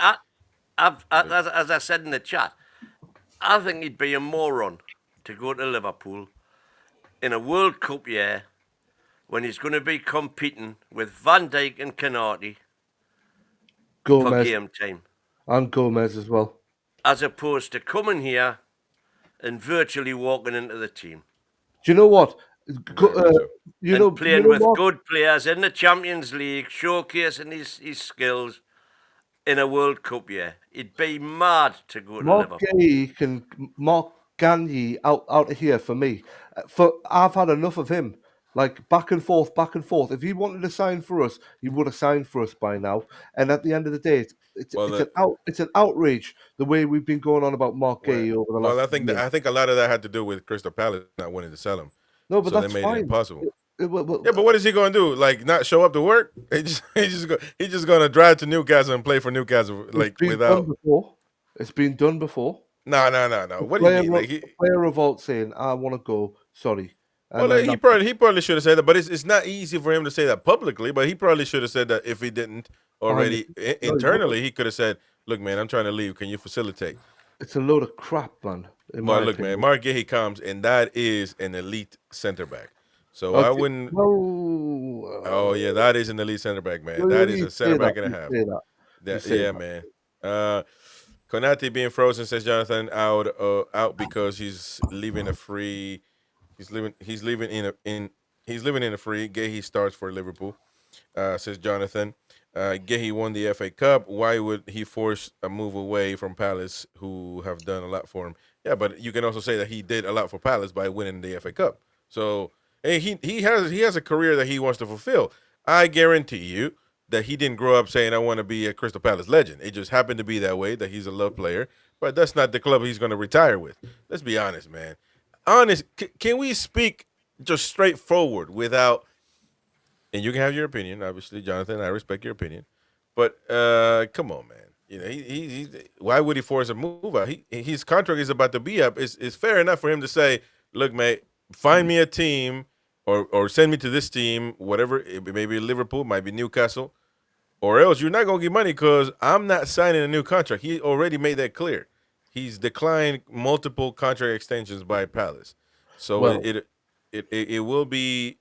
Speaker 2: as I said in the chat, I think he'd be a moron to go to Liverpool in a World Cup year when he's going to be competing with Van Dijk and Canati for
Speaker 4: Gomez
Speaker 2: game time,
Speaker 4: and Gomez as well.
Speaker 2: as opposed to coming here and virtually walking into the team.
Speaker 4: Do you know what?
Speaker 1: Very much so.
Speaker 2: Playing with
Speaker 4: what?
Speaker 2: good players in the Champions League, showcasing his skills in a World Cup year. He'd be mad to go to Liverpool.
Speaker 4: Mark Gagny out of here for me. I've had enough of him. Like back and forth, back and forth. If he wanted to sign for us, he would have signed for us by now. And at the end of the day, it's an outrage the way we've been going on about Mark Gay over the last.
Speaker 1: Well, I think a lot of that had to do with Crystal Palace not wanting to sell him.
Speaker 4: No, but
Speaker 1: so
Speaker 4: that's
Speaker 1: they made
Speaker 4: fine.
Speaker 1: it impossible.
Speaker 4: Yeah,
Speaker 1: but what is he going to do? Like not show up to work? He's just going to drive to Newcastle and play for Newcastle without.
Speaker 4: It's been done before.
Speaker 1: No. What do you mean?
Speaker 4: Player revolt saying, "I want to go." Sorry.
Speaker 1: And well, he probably should have said that, but it's not easy for him to say that publicly. But he probably should have said that if he didn't already internally, he could have said, "Look, man, I'm trying to leave. Can you facilitate?"
Speaker 4: It's a load of crap, man.
Speaker 1: Well, look, man, Mark Gay comes, and that is an elite center back. So I wouldn't. Oh yeah, that is an elite center back, man. That is a center back and a half. Yeah, man. Konate being frozen, says Jonathan, out because he's leaving a free. He's living in a free. Gahey starts for Liverpool, says Jonathan. Gahey won the FA Cup. Why would he force a move away from Palace, who have done a lot for him? Yeah, but you can also say that he did a lot for Palace by winning the FA Cup. So he has a career that he wants to fulfill. I guarantee you that he didn't grow up saying I want to be a Crystal Palace legend. It just happened to be that way, that he's a love player. But that's not the club he's going to retire with. Let's be honest, man. Can we speak just straightforward without, and you can have your opinion, obviously, Jonathan, I respect your opinion, but come on, man. You know, he why would he force a move out? His contract is about to be up. It's fair enough for him to say, look, mate, find me a team or send me to this team, whatever, maybe Liverpool, might be Newcastle, or else you're not going to get money because I'm not signing a new contract. He already made that clear. He's declined multiple contract extensions by Palace. So it will be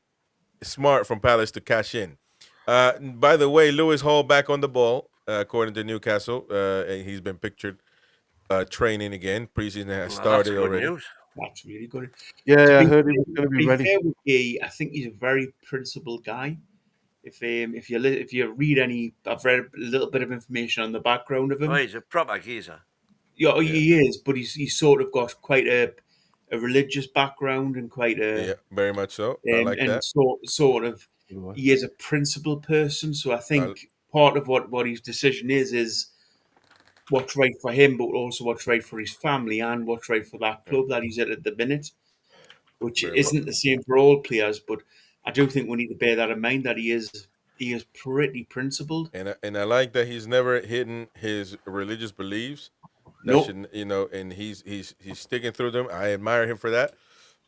Speaker 1: smart from Palace to cash in. By the way, Lewis Hall back on the ball, according to Newcastle. And he's been pictured training again. Preseason has started already.
Speaker 2: News.
Speaker 3: That's really good.
Speaker 4: Yeah, I heard he was going to be ready.
Speaker 3: I think he's a very principled guy. If you read I've read a little bit of information on the background of him.
Speaker 2: Oh, he's a proper geezer.
Speaker 3: Yeah, he is, but he's sort of got quite a religious background and quite a
Speaker 1: very much so. I like that.
Speaker 3: Sort of, he is a principled person. So I think part of what his decision is what's right for him, but also what's right for his family and what's right for that club that he's at the minute, which isn't the same for all players. But I do think we need to bear that in mind that he is pretty principled.
Speaker 1: And I like that he's never hidden his religious beliefs.
Speaker 3: Nope.
Speaker 1: And he's sticking through them. I admire him for that,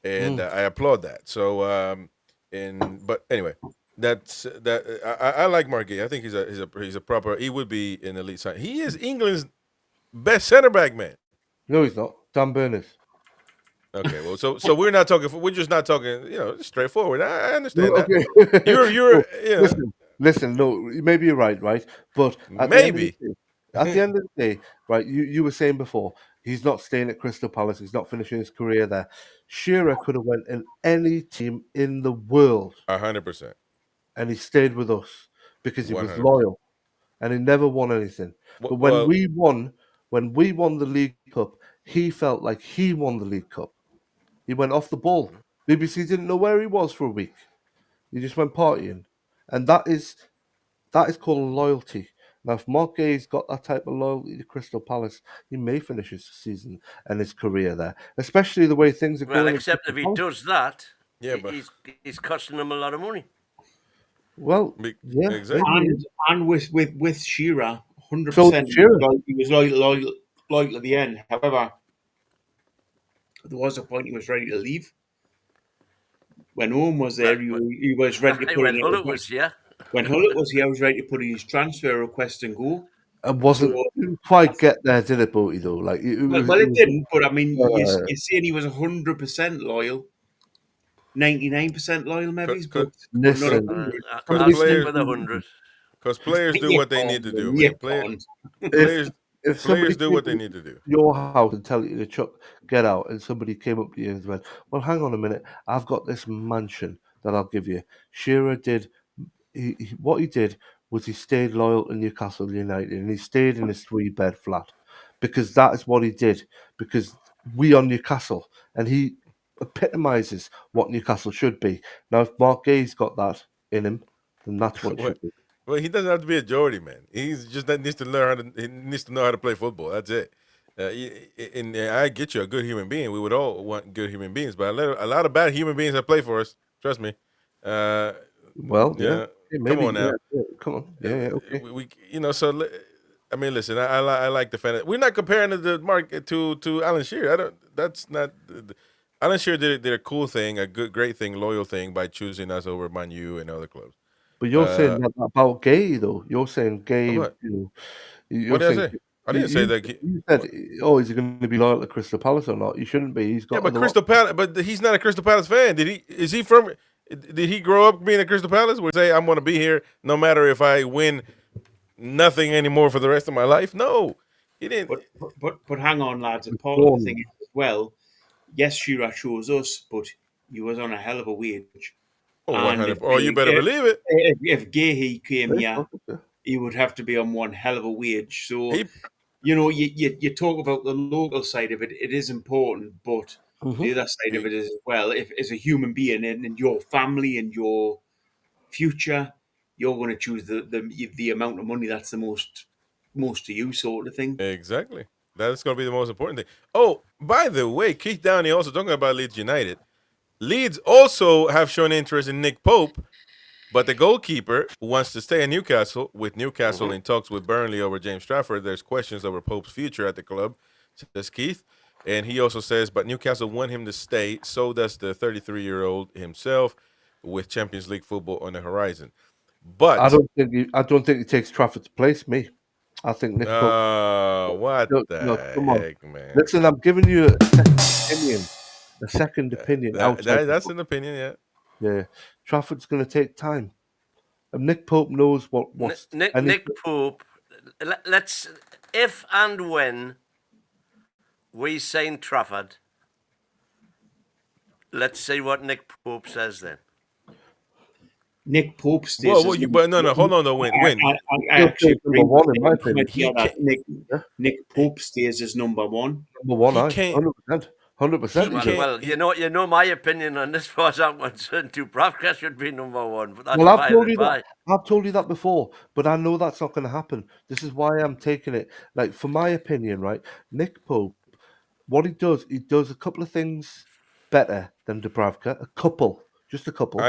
Speaker 1: and I applaud that. So, but anyway, that's that. I like Mark Gay. I think he's a proper. He would be an elite sign. He is England's best center back, man.
Speaker 4: No, he's not. Dan Burners.
Speaker 1: Okay, well, so we're not talking. We're just not talking. Straightforward. I understand that. You're.
Speaker 4: Listen. No, maybe you're right. But
Speaker 1: maybe.
Speaker 4: At the end of the day, right, you were saying before, he's not staying at Crystal Palace. He's not finishing his career there. Shearer could have went in any team in the world.
Speaker 1: 100%.
Speaker 4: And he stayed with us because he 100%. Was loyal. And he never won anything. But when we won the League Cup, he felt like he won the League Cup. He went off the ball. BBC didn't know where he was for a week. He just went partying. And that is called loyalty. Now, if Mark Gay's got that type of loyalty to Crystal Palace, he may finish his season and his career there, especially the way things are going.
Speaker 2: Well, except if he does that, he's costing him a lot of money.
Speaker 4: Well, yeah,
Speaker 1: exactly.
Speaker 3: And with Shearer, 100%, he was loyal at the end. However, there was a point he was ready to leave. When Owen was there, he was ready to put in.
Speaker 2: Hullet was here.
Speaker 3: When Hullet was here, he was ready to put in his transfer request and go.
Speaker 4: It wasn't
Speaker 3: So,
Speaker 4: didn't quite get there, did it, Boaty, though? Like
Speaker 3: well, it didn't. But I mean,
Speaker 4: uh,
Speaker 3: you're saying he was 100% loyal, 99% loyal, maybe, but not
Speaker 4: listen.
Speaker 3: 100.
Speaker 2: I'll
Speaker 4: Somebody
Speaker 2: stick
Speaker 1: players,
Speaker 2: with 100.
Speaker 1: because players do
Speaker 3: You
Speaker 1: what they need
Speaker 3: can't,
Speaker 1: to do,
Speaker 3: Win, you
Speaker 1: man.
Speaker 3: can't.
Speaker 4: if
Speaker 1: Players
Speaker 4: if somebody
Speaker 1: players do
Speaker 4: came
Speaker 1: what they
Speaker 4: to
Speaker 1: need to do.
Speaker 4: your house and tell you to Chuck, get out, and somebody came up to you and went, "Well, hang on a minute, I've got this mansion that I'll give you." Shearer did. What he did was he stayed loyal to Newcastle United, and he stayed in his 3-bed flat because that is what he did. Because we are Newcastle, and he epitomises what Newcastle should be. Now, if Mark Gay's got that in him, then that's what it
Speaker 1: Well,
Speaker 4: should be.
Speaker 1: well, he doesn't have to be a Geordie, man. He's just that needs to learn how to. He needs to know how to play football. That's it. And I get you, a good human being. We would all want good human beings, but a lot of bad human beings that play for us. Trust me. Uh,
Speaker 4: Well, yeah,
Speaker 1: yeah, come
Speaker 4: maybe,
Speaker 1: on now.
Speaker 4: come on, yeah, okay.
Speaker 1: We so I mean, listen, I like the fan. We're not comparing the market to Alan Shearer. I don't. That's not. Alan Shearer did a cool thing, a great thing, loyal thing by choosing us over Man U and other clubs.
Speaker 4: But you're saying that about Gay, though. You're saying Gay,
Speaker 1: What? What
Speaker 4: you're
Speaker 1: did I
Speaker 4: saying
Speaker 1: say? I didn't say that.
Speaker 4: you said, "Oh, is he going to be loyal to Crystal Palace or not?" You shouldn't be. He's
Speaker 1: Yeah,
Speaker 4: got
Speaker 1: but
Speaker 4: other
Speaker 1: Crystal Palace. But he's not a Crystal Palace fan. Did he? Is he from? Did he grow up being a Crystal Palace? Where he say I'm going to be here no matter if I win nothing anymore for the rest of my life? No, he didn't.
Speaker 3: But hang on, lads. And part of the thing is as well. Yes, Shearer chose us, but he was on a hell of a wage.
Speaker 1: Oh,
Speaker 3: And
Speaker 1: 100. Oh, you better believe it.
Speaker 3: if Gahey came here,
Speaker 4: Yeah.
Speaker 3: he would have to be on one hell of a wage. So,
Speaker 1: He
Speaker 3: you talk about the local side of it, it is important, but the other side of it is as well, if as a human being and your family and your future, you're going to choose the amount of money that's the most to you, sort of thing.
Speaker 1: exactly. That's going to be the most important thing. Oh, by the way, Keith Downey also talking about Leeds United. Leeds also have shown interest in Nick Pope, but the goalkeeper wants to stay in Newcastle. With Newcastle in talks with Burnley over James Trafford, there's questions over Pope's future at the club, says Keith. And he also says, but Newcastle want him to stay. So does the 33-year-old himself, with Champions League football on the horizon. But
Speaker 4: I don't think he takes Trafford's place. Me, I think Nick Pope.
Speaker 1: what
Speaker 4: No,
Speaker 1: the
Speaker 4: come on.
Speaker 1: heck, man?
Speaker 4: Listen, I'm giving you a second opinion. A second opinion outside.
Speaker 1: That's an opinion, yeah.
Speaker 4: Yeah, Trafford's going to take time. And Nick Pope knows what's
Speaker 2: Nick Pope. Let's if and when we sign Trafford, let's see what Nick Pope says then.
Speaker 3: Nick Pope stays.
Speaker 1: But no, hold on, though. When
Speaker 3: I actually
Speaker 4: number one in my opinion.
Speaker 3: Nick Pope stays as number one.
Speaker 4: Number one,
Speaker 1: He
Speaker 4: I
Speaker 1: can't-
Speaker 4: 100%.
Speaker 2: Well, you know my opinion on this, as far as I'm concerned. Dubravka should be number one, but that's
Speaker 4: Well, I've told
Speaker 2: by
Speaker 4: you
Speaker 2: the by.
Speaker 4: that. I've told you that before, but I know that's not going to happen. This is why I'm taking it. Like, for my opinion, right? Nick Pope, what he does a couple of things better than Dubravka. Just a couple.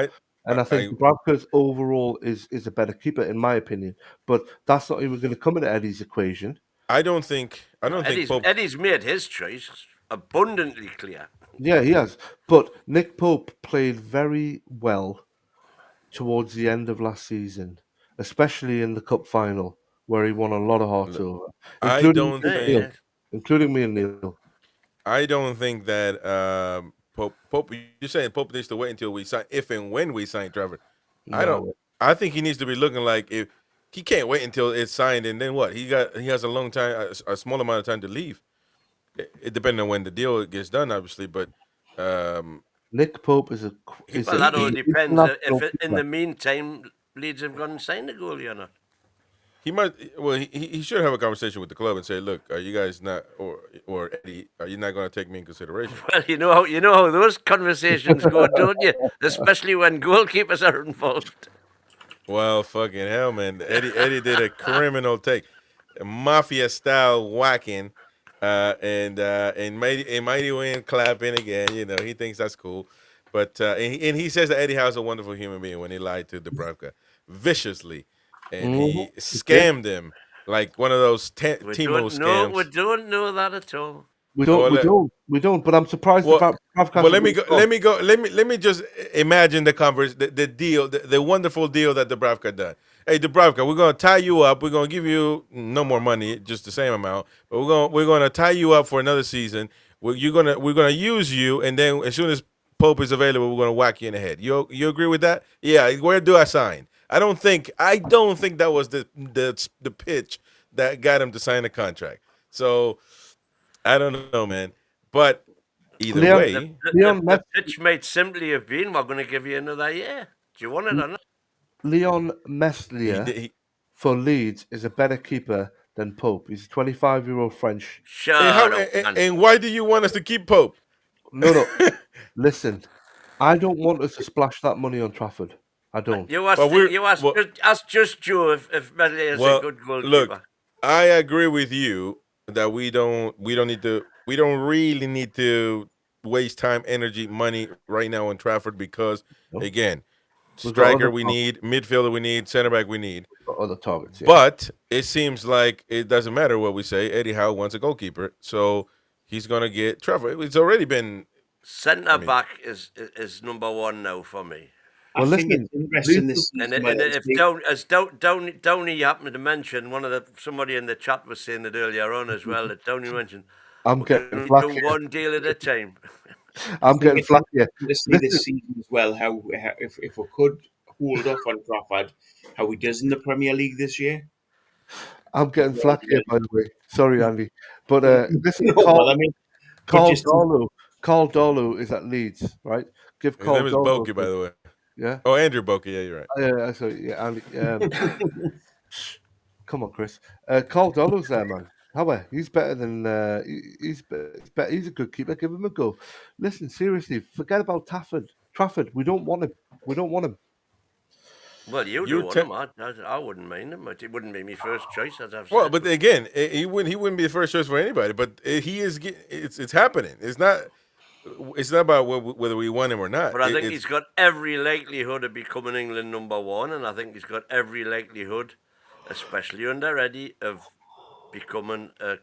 Speaker 4: And I think Dubravka's overall is a better keeper, in my opinion. But that's not even going to come into Eddie's equation.
Speaker 1: I don't think Pope.
Speaker 2: Eddie's made his choice abundantly clear.
Speaker 4: Yeah, he has. But Nick Pope played very well towards the end of last season, especially in the cup final, where he won a lot of hearts over, including me and Neil.
Speaker 1: I don't think that Pope. You're saying Pope needs to wait until we sign, if and when we sign Trevor.
Speaker 4: No.
Speaker 1: I think he needs to be looking like, if he can't wait until it's signed, and then what? He has a long time, a small amount of time to leave. It depending on when the deal gets done, obviously. But
Speaker 4: Nick Pope is
Speaker 2: that all depends. If in the meantime Leeds have gone and signed a goalie or not.
Speaker 1: he might. Well, he should have a conversation with the club and say, "Look, are you guys not, or Eddie, are you not going to take me in consideration?"
Speaker 2: Well, you know how those conversations go, don't you? Especially when goalkeepers are involved.
Speaker 1: Well, fucking hell, man! Eddie did a criminal take, mafia style whacking, and Mighty Win clapping again. You know, he thinks that's cool, but and he says that Eddie Howe's a wonderful human being when he lied to Dubravka viciously, and he scammed him like one of those Timo scams.
Speaker 2: No, we don't know that at all.
Speaker 4: We don't. But I'm surprised about Dubravka.
Speaker 1: Well, let me just imagine the deal, the wonderful deal that Dubravka done. hey, Dubravka, we're gonna tie you up. We're gonna give you no more money, just the same amount, but we're gonna tie you up for another season. We're gonna use you, and then as soon as Pope is available, we're gonna whack you in the head. You agree with that? Yeah. Where do I sign? I don't think that was the pitch that got him to sign the contract. So I don't know, man. But either
Speaker 4: Leon,
Speaker 1: way,
Speaker 4: Leon,
Speaker 2: The pitch might simply have been, we're going to give you another year. Do you want it or not?
Speaker 4: Leon
Speaker 1: he,
Speaker 4: Meslier
Speaker 1: did- he
Speaker 4: for Leeds is a better keeper than Pope. He's a 25-year-old French.
Speaker 1: and how
Speaker 2: Shut up, man.
Speaker 1: and why do you want us to keep Pope?
Speaker 4: No. Listen, I don't want us to splash that money on Trafford. I don't.
Speaker 2: You asked,
Speaker 1: But we're
Speaker 2: you asked,
Speaker 1: well,
Speaker 2: ask just Joe if Medley is a
Speaker 1: well.
Speaker 2: good goalkeeper.
Speaker 1: Look, I agree with you that we don't really need to waste time, energy, money right now on Trafford because
Speaker 4: No.
Speaker 1: again,
Speaker 4: We've got
Speaker 1: striker
Speaker 4: other
Speaker 1: we
Speaker 4: targets.
Speaker 1: need, midfielder we need, center back we need.
Speaker 4: Other targets, yeah.
Speaker 1: But it seems like it doesn't matter what we say. Eddie Howe wants a goalkeeper, so he's gonna get Trevor. It's already been.
Speaker 2: Centre
Speaker 1: I mean-
Speaker 2: back is number one now for me.
Speaker 3: I
Speaker 4: Well,
Speaker 3: think
Speaker 4: listen,
Speaker 3: it's interesting
Speaker 4: Leeds-
Speaker 3: this
Speaker 2: And,
Speaker 3: season.
Speaker 2: and
Speaker 3: where
Speaker 2: if
Speaker 3: it's been-
Speaker 2: Downey happened to mention somebody in the chat was saying it earlier on as well that Downey mentioned
Speaker 4: I'm
Speaker 2: we're
Speaker 4: getting
Speaker 2: going
Speaker 4: flack
Speaker 2: to do
Speaker 4: here.
Speaker 2: one deal at a time.
Speaker 4: I'm
Speaker 3: think
Speaker 4: getting
Speaker 3: it's
Speaker 4: flack here.
Speaker 3: to see this season as well. How if we could hold off on Trafford, how he does in the Premier League this year.
Speaker 4: I'm getting flack here, by the way. Sorry, Andy. But listen,
Speaker 3: No, well, I mean, but just
Speaker 4: Carl Darlow is at Leeds, right? Give
Speaker 1: His
Speaker 4: Carl
Speaker 1: name is
Speaker 4: Darlow.
Speaker 1: Boki, by the way.
Speaker 4: Yeah.
Speaker 1: Oh, Andrew Boki. Yeah, you're right.
Speaker 4: Yeah, sorry, yeah, Andy. Come on, Chris. Carl Darlow's there, man. However, he's better than he's better. He's a good keeper. Give him a go. Listen, seriously, forget about Trafford. We don't want him. We don't want him.
Speaker 2: Well, you
Speaker 1: You
Speaker 2: do want
Speaker 1: te-
Speaker 2: him. I wouldn't mind him. It wouldn't be my first choice, as I've
Speaker 1: Well,
Speaker 2: said.
Speaker 1: but again, he wouldn't be the first choice for anybody. But he is. It's happening. It's not about whether we want him or not.
Speaker 2: But I think
Speaker 1: It's-
Speaker 2: he's got every likelihood of becoming England number one, and I think he's got every likelihood, especially under Eddie, of becoming a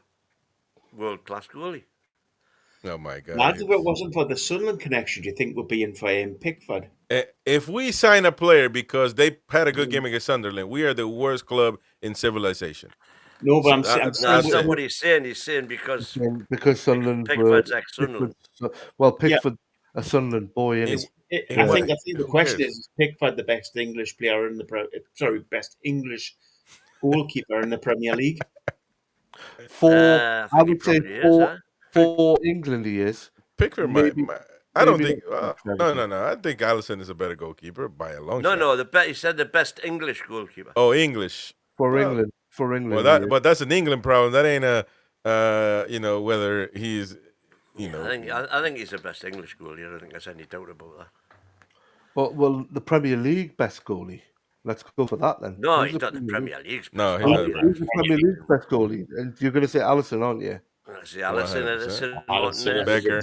Speaker 2: world-class goalie.
Speaker 1: Oh my God!
Speaker 3: Lads, if it wasn't for the Sunderland connection, do you think we'd be in for Pickford?
Speaker 1: If we sign a player because they had a good game against Sunderland, we are the worst club in civilization.
Speaker 3: No, but I'm
Speaker 1: So,
Speaker 3: saying
Speaker 2: No,
Speaker 1: That's
Speaker 2: that's not
Speaker 1: it.
Speaker 2: what he's saying. He's saying because
Speaker 4: Because Sunderland
Speaker 2: Pickford's
Speaker 4: were
Speaker 2: ex-Sunderland.
Speaker 4: Pickford, a Sunderland boy, anyway.
Speaker 1: It
Speaker 3: I
Speaker 1: was-
Speaker 3: think the
Speaker 1: who
Speaker 3: question
Speaker 1: cares?
Speaker 3: is Pickford the best English player in the best English goalkeeper in the Premier League?
Speaker 4: I
Speaker 2: think he
Speaker 4: would say
Speaker 2: probably is, huh?
Speaker 4: for England he is.
Speaker 1: Pickford
Speaker 4: Maybe-
Speaker 1: I don't
Speaker 4: maybe
Speaker 1: think.
Speaker 4: not for
Speaker 1: No. I think Allison is a better goalkeeper by a long
Speaker 2: No,
Speaker 1: shot.
Speaker 2: no. He said the best English goalkeeper.
Speaker 1: Oh, English.
Speaker 4: For
Speaker 1: Well,
Speaker 4: England. For England.
Speaker 1: Well,
Speaker 4: he is.
Speaker 1: but that's an England problem. That ain't whether he's,
Speaker 2: I think he's the best English goalie. I don't think there's any doubt about that.
Speaker 4: Well, the Premier League best goalie. Let's go for that then.
Speaker 2: No,
Speaker 4: Who's
Speaker 2: he's not the Premier League's
Speaker 1: No,
Speaker 2: best
Speaker 1: he's
Speaker 2: goalie.
Speaker 1: not the
Speaker 4: Who's the Premier League's best goalie? And you're going to say Allison, aren't you?
Speaker 2: I see Allison,
Speaker 1: 100%.
Speaker 2: Edison,
Speaker 3: Alisson,
Speaker 2: Martinez.
Speaker 1: Becker.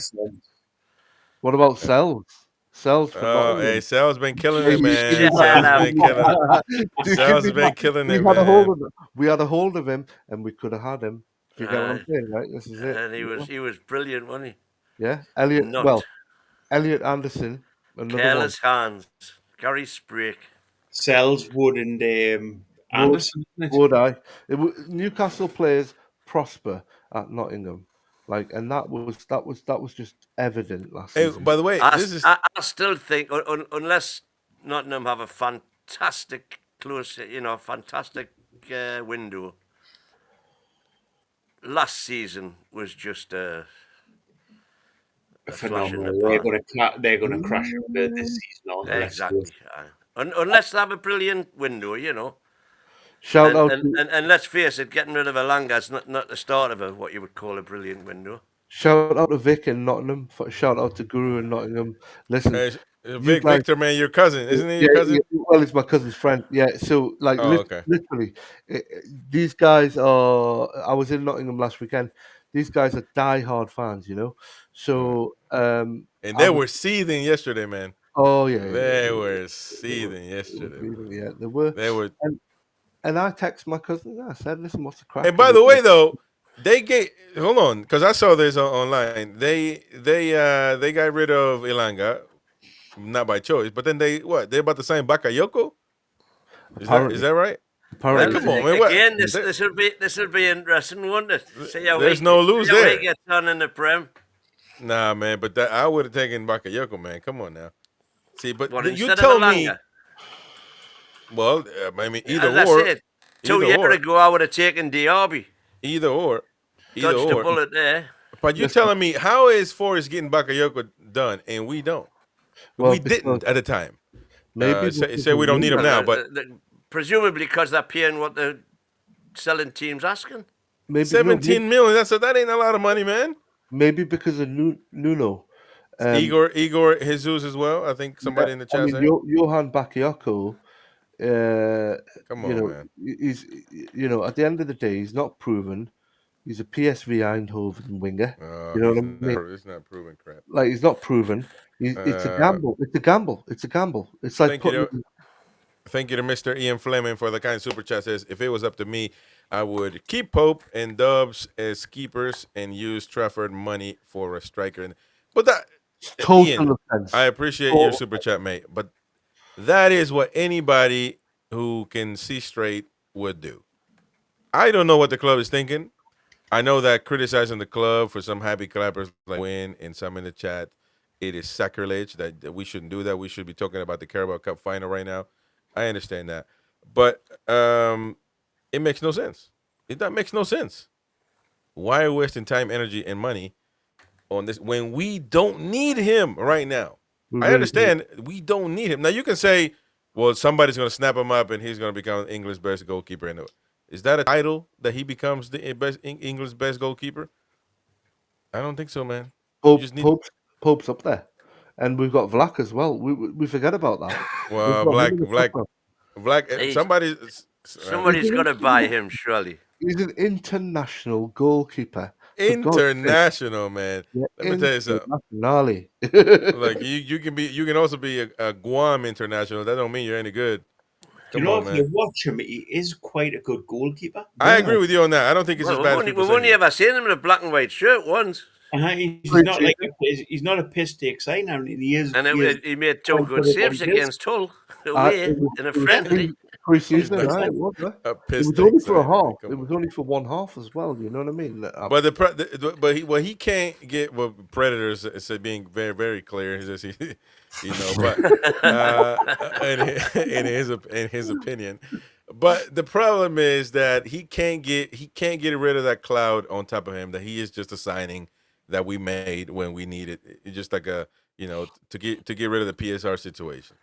Speaker 4: What about Sells? Sells for
Speaker 1: Oh, hey,
Speaker 4: Nottingham.
Speaker 1: Sal's been killing
Speaker 4: Hey,
Speaker 1: it, man.
Speaker 2: shut
Speaker 1: Sal's
Speaker 2: up.
Speaker 1: been killing it. Sal's been killing it, man.
Speaker 4: We had a hold of him, and we could have had him. Do you get what I'm
Speaker 2: Aye.
Speaker 4: saying, right? This is it.
Speaker 2: And he was brilliant, wasn't he?
Speaker 4: Yeah, Elliot.
Speaker 2: Not.
Speaker 4: Well, Elliot Anderson, another
Speaker 2: Careless hands. Gary Sprake.
Speaker 3: Sells, Wood, and Anderson.
Speaker 4: one.
Speaker 3: Isn't it?
Speaker 4: Would I? Newcastle players prosper at Nottingham, and that was just evident last
Speaker 1: Hey,
Speaker 4: season.
Speaker 1: by the way,
Speaker 2: I still think, unless Nottingham have a fantastic fantastic window. Last season was just a flash in the
Speaker 3: Phenomenal.
Speaker 2: pan.
Speaker 3: They're going to crash it this season. aren't they?
Speaker 2: Exactly. Aye. Unless they have a brilliant window,
Speaker 4: Shout out
Speaker 2: And let's face it, getting rid of Elanga is not the start of what you would call a brilliant window.
Speaker 4: to Vic in Nottingham. Shout out to Guru in Nottingham. Listen,
Speaker 1: Hey,
Speaker 4: you guys-
Speaker 1: Victor, man, your cousin, isn't he? Your cousin?
Speaker 4: well, it's my cousin's friend. Yeah, so
Speaker 1: Okay.
Speaker 4: literally, these guys are. I was in Nottingham last weekend. These guys are die-hard fans, So,
Speaker 1: And they were seething yesterday, man.
Speaker 4: oh yeah,
Speaker 1: They were seething yesterday.
Speaker 4: Yeah, they were.
Speaker 1: They were.
Speaker 4: And I texted my cousin. I said, "Listen, what's the crack?"
Speaker 1: And by the way, though, hold on, because I saw this online. They got rid of Elanga, not by choice, but then they about to sign Bakayoko? Is that right?
Speaker 4: Apparently,
Speaker 1: Come on, man. What?
Speaker 2: Again, this will be interesting, won't it?
Speaker 1: There's no lose
Speaker 2: see how
Speaker 1: there.
Speaker 2: he gets on in the Prem.
Speaker 1: Nah, man. But I would have taken Bakayoko, man. Come on now. See, but
Speaker 2: What,
Speaker 1: you
Speaker 2: instead
Speaker 1: tell
Speaker 2: of
Speaker 1: me.
Speaker 2: Elanga?
Speaker 1: Well, I mean,
Speaker 2: As
Speaker 1: either
Speaker 2: I
Speaker 1: or.
Speaker 2: said, 2 years ago, I would have taken Diaby.
Speaker 1: Either or.
Speaker 2: Dodged a bullet there.
Speaker 1: But you telling me how is Forrest getting Bakayoko done and we don't?
Speaker 4: Well,
Speaker 1: we didn't at the time.
Speaker 4: maybe
Speaker 1: Say we don't need him now, but
Speaker 2: Presumably because they're paying what the selling team's asking.
Speaker 4: maybe
Speaker 1: 17 million. That ain't a lot of money, man.
Speaker 4: maybe because of Nuno.
Speaker 1: Igor Jesus as well. I think somebody in the chat said.
Speaker 4: Johan Bakayoko.
Speaker 1: Come on, man.
Speaker 4: He's at the end of the day, he's not proven. He's a PSV Eindhoven winger. You know what I mean?
Speaker 1: It's not proven crap.
Speaker 4: Like he's not proven. It's a gamble. It's a gamble. It's a gamble. It's like
Speaker 1: Thank you to Mr. Ian Fleming for the kind super chat. Says, if it was up to me, I would keep Pope and Dubs as keepers and use Trafford money for a striker. But that, Ian, offense. I appreciate your super chat, mate. But that is what anybody who can see straight would do. I don't know what the club is thinking. I know that criticizing the club for some happy clappers like win and some in the chat, it is sacrilege that we shouldn't do that. We should be talking about the Carabao Cup final right now. I understand that. But it makes no sense. That makes no sense. Why are we wasting time, energy, and money on this when we don't need him right now? I understand we don't need him. Now, you can say, well, somebody's going to snap him up and he's going to become England's best goalkeeper. Is that a title that he becomes the best England's best goalkeeper? I don't think so, man.
Speaker 4: Pope's up there. And we've got Vlak as well. We forget about that.
Speaker 1: Well, Black.
Speaker 2: Somebody's got to buy him, surely.
Speaker 4: He's an international goalkeeper.
Speaker 1: International, man.
Speaker 4: Yeah,
Speaker 1: let me tell you something.
Speaker 4: Gnarly.
Speaker 1: Like you can also be a Guam international. That don't mean you're any good.
Speaker 3: Come on, if you watch him, he is quite a good goalkeeper.
Speaker 1: I agree with you on that. I don't think it's as bad as people say.
Speaker 2: We've only ever seen him in a black and white shirt once.
Speaker 3: He's not a piss take sign, and he is.
Speaker 2: And he made 2 good saves against Hull away in a friendly.
Speaker 4: Pre-season, it was. It was only for a half. It was only for one half as well. You know what I mean?
Speaker 1: But he can't get what Predators said, being very, very clear. He's just, but in his opinion. But the problem is that he can't get rid of that cloud on top of him. That he is just a signing that we made when we needed. It's just like to get rid of the PSR situation.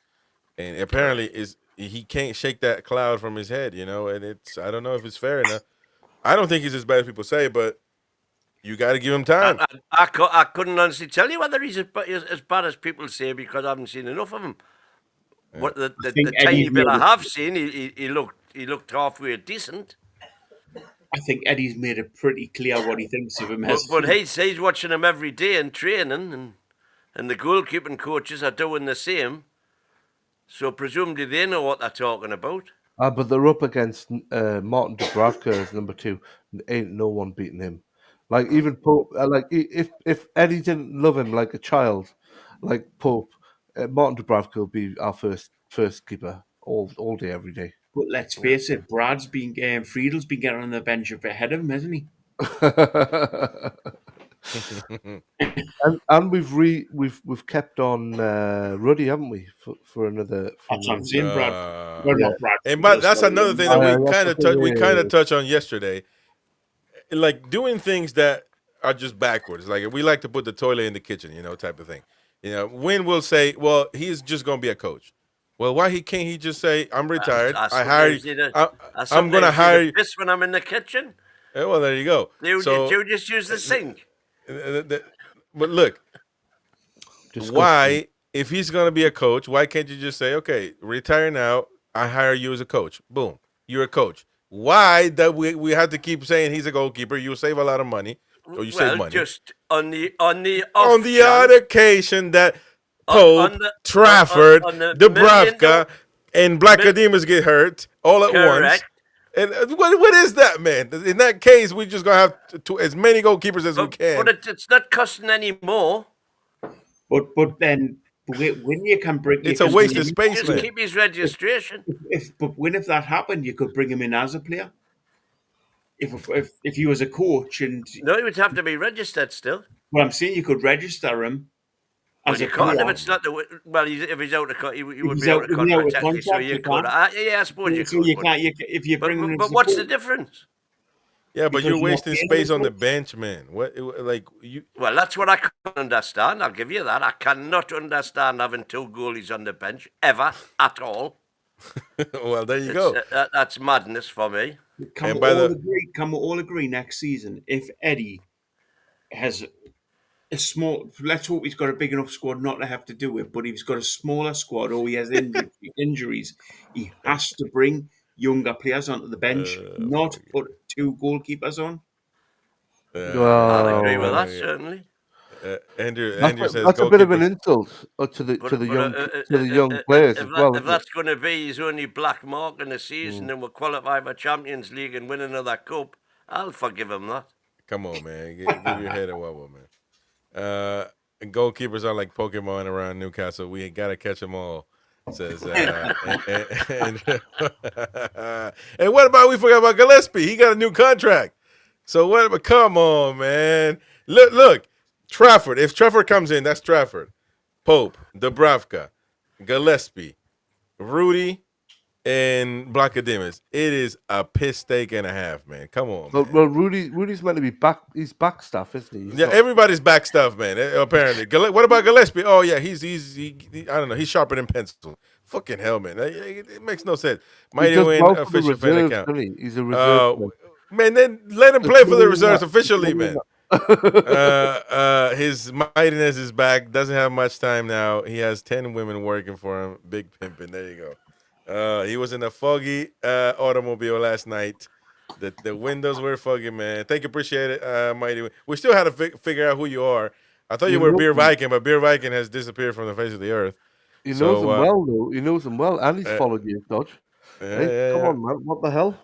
Speaker 1: And apparently he can't shake that cloud from his head, and I don't know if it's fair enough. I don't think he's as bad as people say, but you got to give him time.
Speaker 2: I couldn't honestly tell you whether he's as bad as people say because I haven't seen enough of him. Yeah. What the tiny bit I have seen, he looked halfway decent.
Speaker 3: I think Eddie's made it pretty clear what he thinks of him.
Speaker 2: But he's watching him every day in training, and the goalkeeping coaches are doing the same. So presumably they know what they're talking about.
Speaker 4: But they're up against Martin Dubravka as number 2. Ain't no one beating him. Like even Pope. If Eddie didn't love him like a child, like Pope, Martin Dubravka will be our first keeper all day, every day.
Speaker 3: But let's face it, Friedel's been getting on the bench ahead of him, hasn't he?
Speaker 4: and we've kept on Ruddy, haven't we? For another.
Speaker 3: That's what I'm saying, Brad.
Speaker 1: And that's another thing that we kind of touched on yesterday. Like doing things that are just backwards. Like we like to put the toilet in the kitchen, type of thing. When we'll say, well, he's just going to be a coach. Well, why can't he just say, I'm retired. I hired you. I'm going to hire you.
Speaker 2: Piss when I'm in the kitchen.
Speaker 1: Yeah, well, there you go.
Speaker 2: You just use the sink.
Speaker 1: But look, why, if he's going to be a coach, why can't you just say, okay, retire now. I hire you as a coach. Boom. You're a coach. Why that we have to keep saying he's a goalkeeper? You'll save a lot of money. Or you save money.
Speaker 2: Just on the
Speaker 1: odd occasion that Pope, Trafford, Dubravka, and Black Ademas get hurt all at once. And what is that, man? In that case, we just gonna have as many goalkeepers as we can.
Speaker 2: But it's not costing any more.
Speaker 3: But when you can bring,
Speaker 1: It's a waste of space,
Speaker 2: Just
Speaker 1: man.
Speaker 2: keep his registration.
Speaker 3: If that happened, you could bring him in as a player. If he was a coach, and
Speaker 2: No, he would have to be registered still.
Speaker 3: well, I'm saying you could register him
Speaker 2: Well,
Speaker 3: as
Speaker 2: you
Speaker 3: a
Speaker 2: can't
Speaker 3: player.
Speaker 2: if it's not the. Well, if he's out of he would
Speaker 3: he's
Speaker 2: be out
Speaker 3: out-
Speaker 2: of
Speaker 3: if he's out
Speaker 2: contract
Speaker 3: of
Speaker 2: technically, so
Speaker 3: contract,
Speaker 2: you
Speaker 3: you
Speaker 2: could.
Speaker 3: can't.
Speaker 2: Yeah, I suppose you
Speaker 3: So
Speaker 2: could.
Speaker 3: you
Speaker 2: but-
Speaker 3: can't. If you bring him,
Speaker 2: But what's the difference?
Speaker 1: Yeah, but
Speaker 3: Because
Speaker 1: you're
Speaker 3: you're not
Speaker 1: wasting
Speaker 3: paying
Speaker 1: space
Speaker 3: him
Speaker 1: on the
Speaker 3: much.
Speaker 1: bench, man. What, like you?
Speaker 2: Well, that's what I can't understand. I'll give you that. I cannot understand having two goalies on the bench ever at all.
Speaker 1: Well, there you go.
Speaker 2: That's madness for me.
Speaker 3: Can
Speaker 1: And
Speaker 3: we
Speaker 1: by
Speaker 3: all
Speaker 1: the-
Speaker 3: agree? Can we all agree next season if Eddie has a small? Let's hope he's got a big enough squad not to have to do it. But if he's got a smaller squad or he has injuries, he has to bring younger players onto the bench, not put two goalkeepers on.
Speaker 2: I'll agree with
Speaker 1: uh,
Speaker 2: that certainly.
Speaker 1: Andrew
Speaker 4: That's,
Speaker 1: says
Speaker 4: that's a bit of an
Speaker 1: goalkeepers-
Speaker 4: insult to the young players as
Speaker 2: If
Speaker 4: well.
Speaker 2: if that's going to be his only black mark in the season and we'll qualify for Champions League and win another cup, I'll forgive him that.
Speaker 1: Come on, man. Give your head a wobble, man. And goalkeepers are like Pokemon around Newcastle. We got to catch them all, says. And what about, we forgot about Gillespie? He got a new contract. So what about, come on, man. Look, Trafford. If Trafford comes in, that's Trafford. Pope, Dubravka, Gillespie, Rudy, and Blackademus. It is a piss steak and a half, man. Come on, man.
Speaker 4: Well, Rudy's meant to be back. He's back staff, isn't he? He's
Speaker 1: Yeah,
Speaker 4: not-
Speaker 1: everybody's back stuff, man. Apparently, what about Gillespie? Oh yeah, he I don't know. He's sharper than pencil. Fucking hell, man. It makes no sense.
Speaker 4: he
Speaker 1: Mighty
Speaker 4: does
Speaker 1: win
Speaker 4: well for the
Speaker 1: official fan
Speaker 4: reserves,
Speaker 1: account.
Speaker 4: doesn't he? He's a reserve. player.
Speaker 1: Man, then let him play for the reserves officially,
Speaker 4: Doing
Speaker 1: man. His mightiness is back. Doesn't have much time now. He has 10 women working for him. Big pimping. There you go. He was in a foggy automobile last night. The windows were foggy, man. Thank you, appreciate it, Mighty. We still had to figure out who you are. I thought you were Beer Viking, but Beer Viking has disappeared from the face of the earth.
Speaker 4: He
Speaker 1: So,
Speaker 4: knows him well, though. He knows him well, and he's followed you, Dodge. Hey, come on, man. What the hell?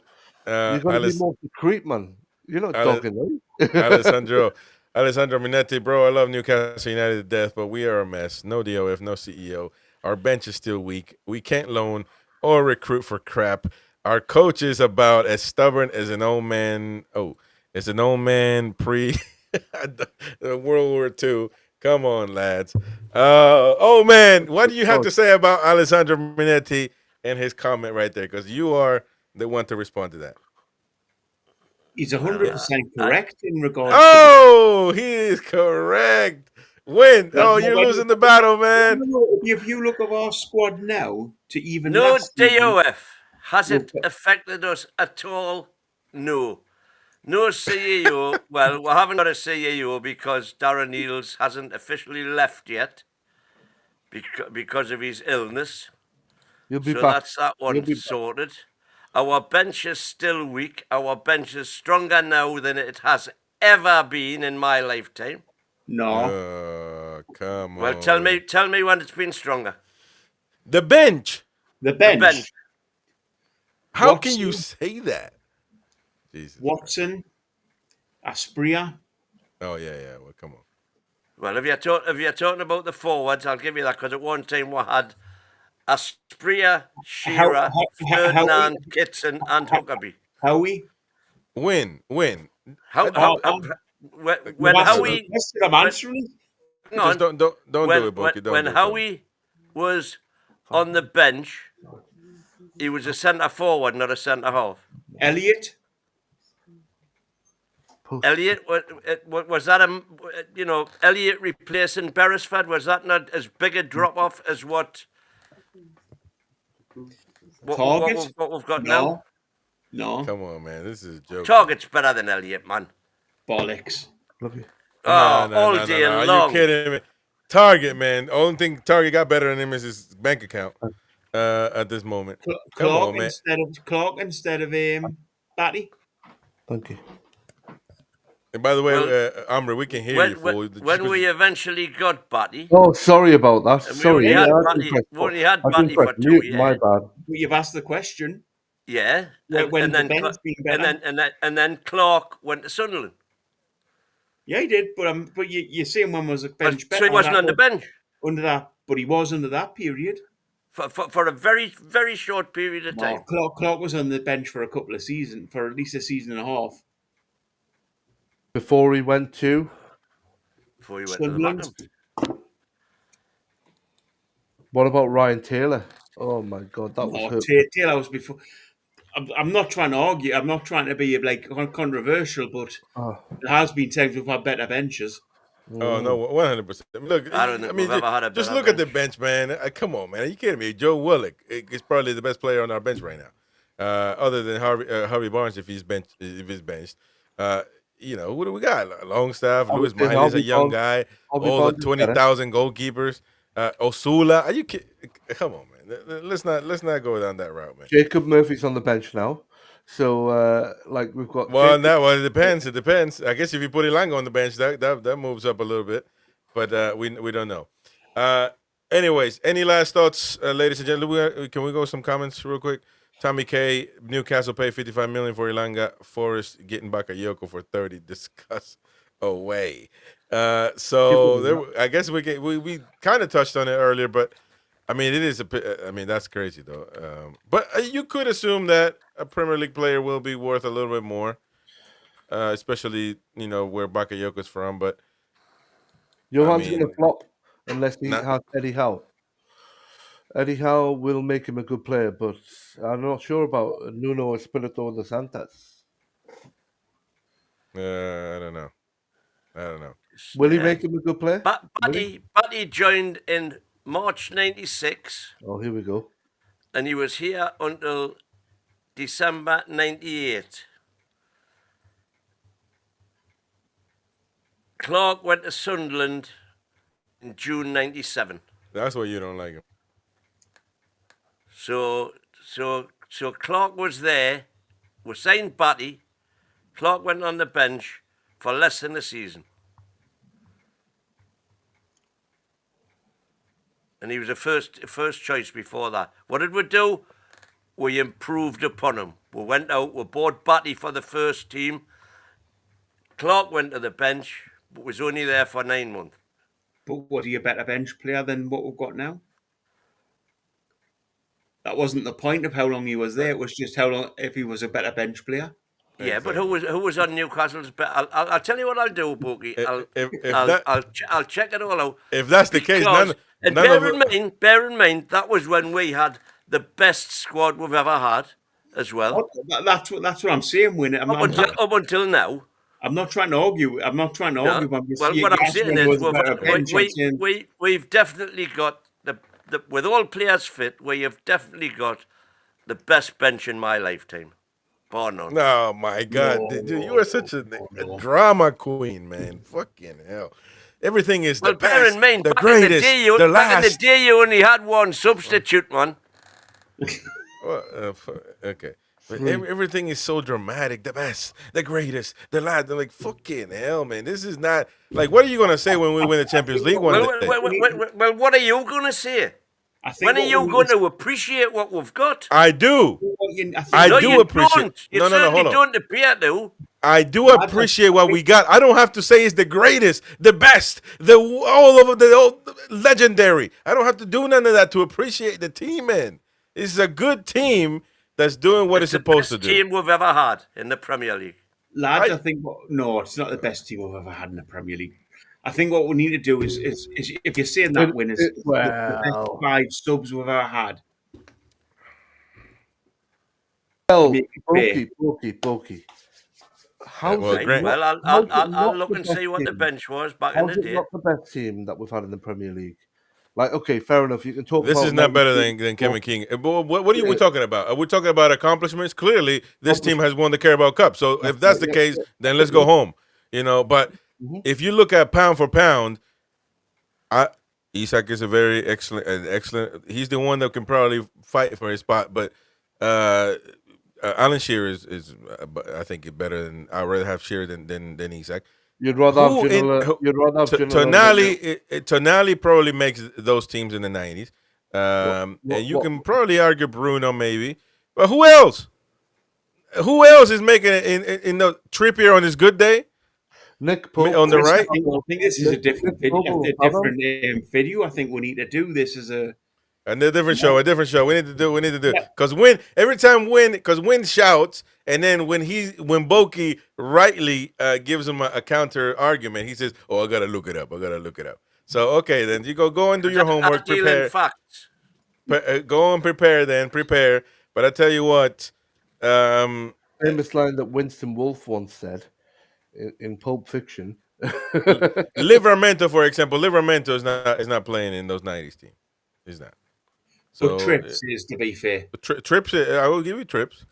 Speaker 4: You've got to be more discreet, man. You're not talking, right?
Speaker 1: Alessandro Minetti, bro, I love Newcastle United to death, but we are a mess. No DOF, no CEO. Our bench is still weak. We can't loan or recruit for crap. Our coach is about as stubborn as an old man. Oh, it's an old man pre World War II. Come on, lads. Oh, man, what do you have to say about Alessandro Minetti and his comment right there? Because you are the one to respond to that.
Speaker 3: He's 100% correct in regards.
Speaker 1: Oh, he is correct. Win. Oh, you're losing the battle, man.
Speaker 3: If you look at our squad now, to even
Speaker 2: No
Speaker 3: last season,
Speaker 2: DOF. Has it affected us at all? No. No CEO. Well, we haven't got a CEO because Darren Neals hasn't officially left yet because of his illness.
Speaker 4: You'll be
Speaker 2: So
Speaker 4: back.
Speaker 2: that's that one sorted. Our bench is still weak. Our bench is stronger now than it has ever been in my lifetime.
Speaker 3: No,
Speaker 1: Come on.
Speaker 2: Well, tell me when it's been stronger.
Speaker 1: The bench.
Speaker 3: the bench.
Speaker 2: The bench.
Speaker 1: How can you say that? Jesus.
Speaker 3: Watson, Aspria.
Speaker 1: Oh yeah. Well, come on.
Speaker 2: Well, if you're talking about the forwards, I'll give you that because at one time we had Aspria, Shearer, Ferdinand, Kitson, and Huckabee.
Speaker 3: Howie.
Speaker 1: Win.
Speaker 2: When
Speaker 3: That's
Speaker 2: Howie,
Speaker 3: what I'm answering.
Speaker 2: hang on,
Speaker 1: Just don't do it, Bunky. Don't
Speaker 2: when
Speaker 1: do it,
Speaker 2: Howie was on the bench, he was a centre forward, not a centre half.
Speaker 3: Elliot.
Speaker 2: Elliot, was that Elliot replacing Beresford? Was that not as big a drop off as what
Speaker 3: Target?
Speaker 2: what we've got now?
Speaker 3: No.
Speaker 1: Come on, man. This is a joke.
Speaker 2: Target's better than Elliot, man.
Speaker 3: Bollocks.
Speaker 4: Love you.
Speaker 2: All day
Speaker 1: Are
Speaker 2: long.
Speaker 1: you kidding me? Target, man. Only thing Target got better than him is his bank account at this moment. Come
Speaker 3: Clark
Speaker 1: on, man.
Speaker 3: instead of Batty.
Speaker 4: Thank you.
Speaker 1: And by the way,
Speaker 2: Well,
Speaker 1: Amri, we can hear you. Fool.
Speaker 2: When we eventually got Batty,
Speaker 4: Oh, sorry about that.
Speaker 2: and
Speaker 4: Sorry.
Speaker 2: we only had
Speaker 4: I
Speaker 2: Batty,
Speaker 4: didn't
Speaker 2: we only had
Speaker 4: I didn't
Speaker 2: Batty for
Speaker 4: press
Speaker 2: 2
Speaker 4: mute,
Speaker 2: years.
Speaker 4: My bad.
Speaker 3: You've asked the question.
Speaker 2: Yeah,
Speaker 3: When the bench been better.
Speaker 2: and then Clark went to Sunderland.
Speaker 3: Yeah, he did. But you're saying when was the bench better?
Speaker 2: So he wasn't on the bench.
Speaker 3: Under that but he was under that period.
Speaker 2: For a very, very short period of time.
Speaker 3: Clark was on the bench for a couple of seasons, for at least a season and a half.
Speaker 4: Before he went to
Speaker 2: Before he went to the
Speaker 3: Sunderland.
Speaker 2: bottom.
Speaker 4: what about Ryan Taylor? Oh my God, that was hurt.
Speaker 3: Taylor was before. I'm not trying to argue. I'm not trying to be like controversial, but there has been times we've had better benches.
Speaker 1: Oh no, 100%. Look,
Speaker 2: I don't think we've ever had a
Speaker 1: just
Speaker 2: better
Speaker 1: look at the bench, man. Come on, man. Are you kidding me? Joe Willock is probably the best player on our bench right now, other than Harvey Barnes if he's benched. You know, what do we got? Longstaff, Lewis Miley's a young guy. All the 20,000 goalkeepers. Osula, are you kidding? Come on, man. Let's not go down that route, man.
Speaker 4: Jacob Murphy's on the bench now, so like we've got.
Speaker 1: Well, it depends. It depends. I guess if you put Elanga on the bench, that moves up a little bit, but we don't know. Anyways, any last thoughts, ladies and gentlemen? Can we go some comments real quick? Tommy K, Newcastle paid $55 million for Elanga. Forrest getting Bakayoko for 30. Discuss away. So I guess we kind of touched on it earlier, but I mean it is that's crazy though. But you could assume that a Premier League player will be worth a little bit more, especially where Bakayoko's from. But
Speaker 4: Johan's going to flop unless he has Eddie Howe. Eddie Howe will make him a good player, but I'm not sure about Nuno Espirito de Santos.
Speaker 1: I don't know.
Speaker 4: Will he make him a good player?
Speaker 2: Buddy joined in March 96.
Speaker 4: Oh, here we go.
Speaker 2: And he was here until December 98. Clark went to Sunderland in June 97.
Speaker 1: That's why you don't like him.
Speaker 2: So Clark was there. We signed Batty. Clark went on the bench for less than a season. And he was a first choice before that. What did we do? We improved upon him. We went out, we bought Batty for the first team. Clark went to the bench, but was only there for 9 months.
Speaker 3: But was he a better bench player than what we've got now? That wasn't the point of how long he was there. It was just how long if he was a better bench player.
Speaker 2: Yeah, exactly. But who was on Newcastle's? I'll tell you what I'll do, Bookie. I'll check it all out.
Speaker 1: If that's the case,
Speaker 2: bear in mind that was when we had the best squad we've ever had, as well.
Speaker 3: That's what I'm saying. When
Speaker 2: up until now.
Speaker 3: I'm not trying to argue. I'm not trying to argue.
Speaker 2: What I'm saying is we've definitely got the with all players fit, we have definitely got the best bench in my lifetime. Bar none.
Speaker 1: Oh my God, dude, you are such a drama queen, man. Fucking hell. Everything is the best, bear in mind, the greatest, the last.
Speaker 2: Back in the day, you only had one substitute, man.
Speaker 1: Well, okay. But everything is so dramatic. The best, the greatest, the last. They're like, fucking hell, man. This is not like. What are you gonna say when we win the Champions League one day?
Speaker 2: Well, what are you gonna say? When are you going to appreciate what we've got?
Speaker 1: I do. I do appreciate.
Speaker 2: You certainly don't appear to.
Speaker 1: I do appreciate what we got. I don't have to say it's the greatest, the best, all of the legendary. I don't have to do none of that to appreciate the team, man. It's a good team that's doing what it's supposed to do.
Speaker 2: It's the best team we've ever had in the Premier League.
Speaker 3: Lads, I think no, it's not the best team we've ever had in the Premier League. I think what we need to do is if you're saying that win is the best 5 subs we've ever had.
Speaker 4: Well, Bokey.
Speaker 2: I'll look and see what the bench was back in the day.
Speaker 4: Not the best team that we've had in the Premier League. Like, okay, fair enough. You can talk.
Speaker 1: This is not better than Kevin King. What are we talking about? Are we talking about accomplishments? Clearly, this team has won the Carabao Cup. So if that's the case, then let's go home. But if you look at pound for pound, Isak is a very excellent. He's the one that can probably fight for his spot. But Alan Shearer is I think better than. I'd rather have Shearer than Isak.
Speaker 4: You'd rather have
Speaker 1: Tonali probably makes those teams in the 90s. And you can probably argue Bruno maybe. But who else? Who else is making it in the Trippier on his good day?
Speaker 4: Nick Pope
Speaker 1: On the
Speaker 3: Chris,
Speaker 1: right.
Speaker 3: I think this is a
Speaker 4: Nick
Speaker 3: different
Speaker 4: Pope
Speaker 3: video.
Speaker 4: will
Speaker 3: A
Speaker 4: have him.
Speaker 3: different video. I think we need to do this as a.
Speaker 1: And a different show, a different show. We need to do
Speaker 3: Yeah.
Speaker 1: because every time Win shouts, and then when Boki rightly gives him a counter argument, he says, "Oh, I gotta look it up. I gotta look it up." So okay, then you go and do your homework,
Speaker 2: Dealing
Speaker 1: prepare,
Speaker 2: facts.
Speaker 1: go and prepare. But I tell you what,
Speaker 4: Famous line that Winston Wolfe once said in Pulp Fiction.
Speaker 1: Livramento, for example, Livramento is not playing in those '90s team. He's not. So
Speaker 3: But Trips is, to be fair,
Speaker 1: Trips, I will give you Trips.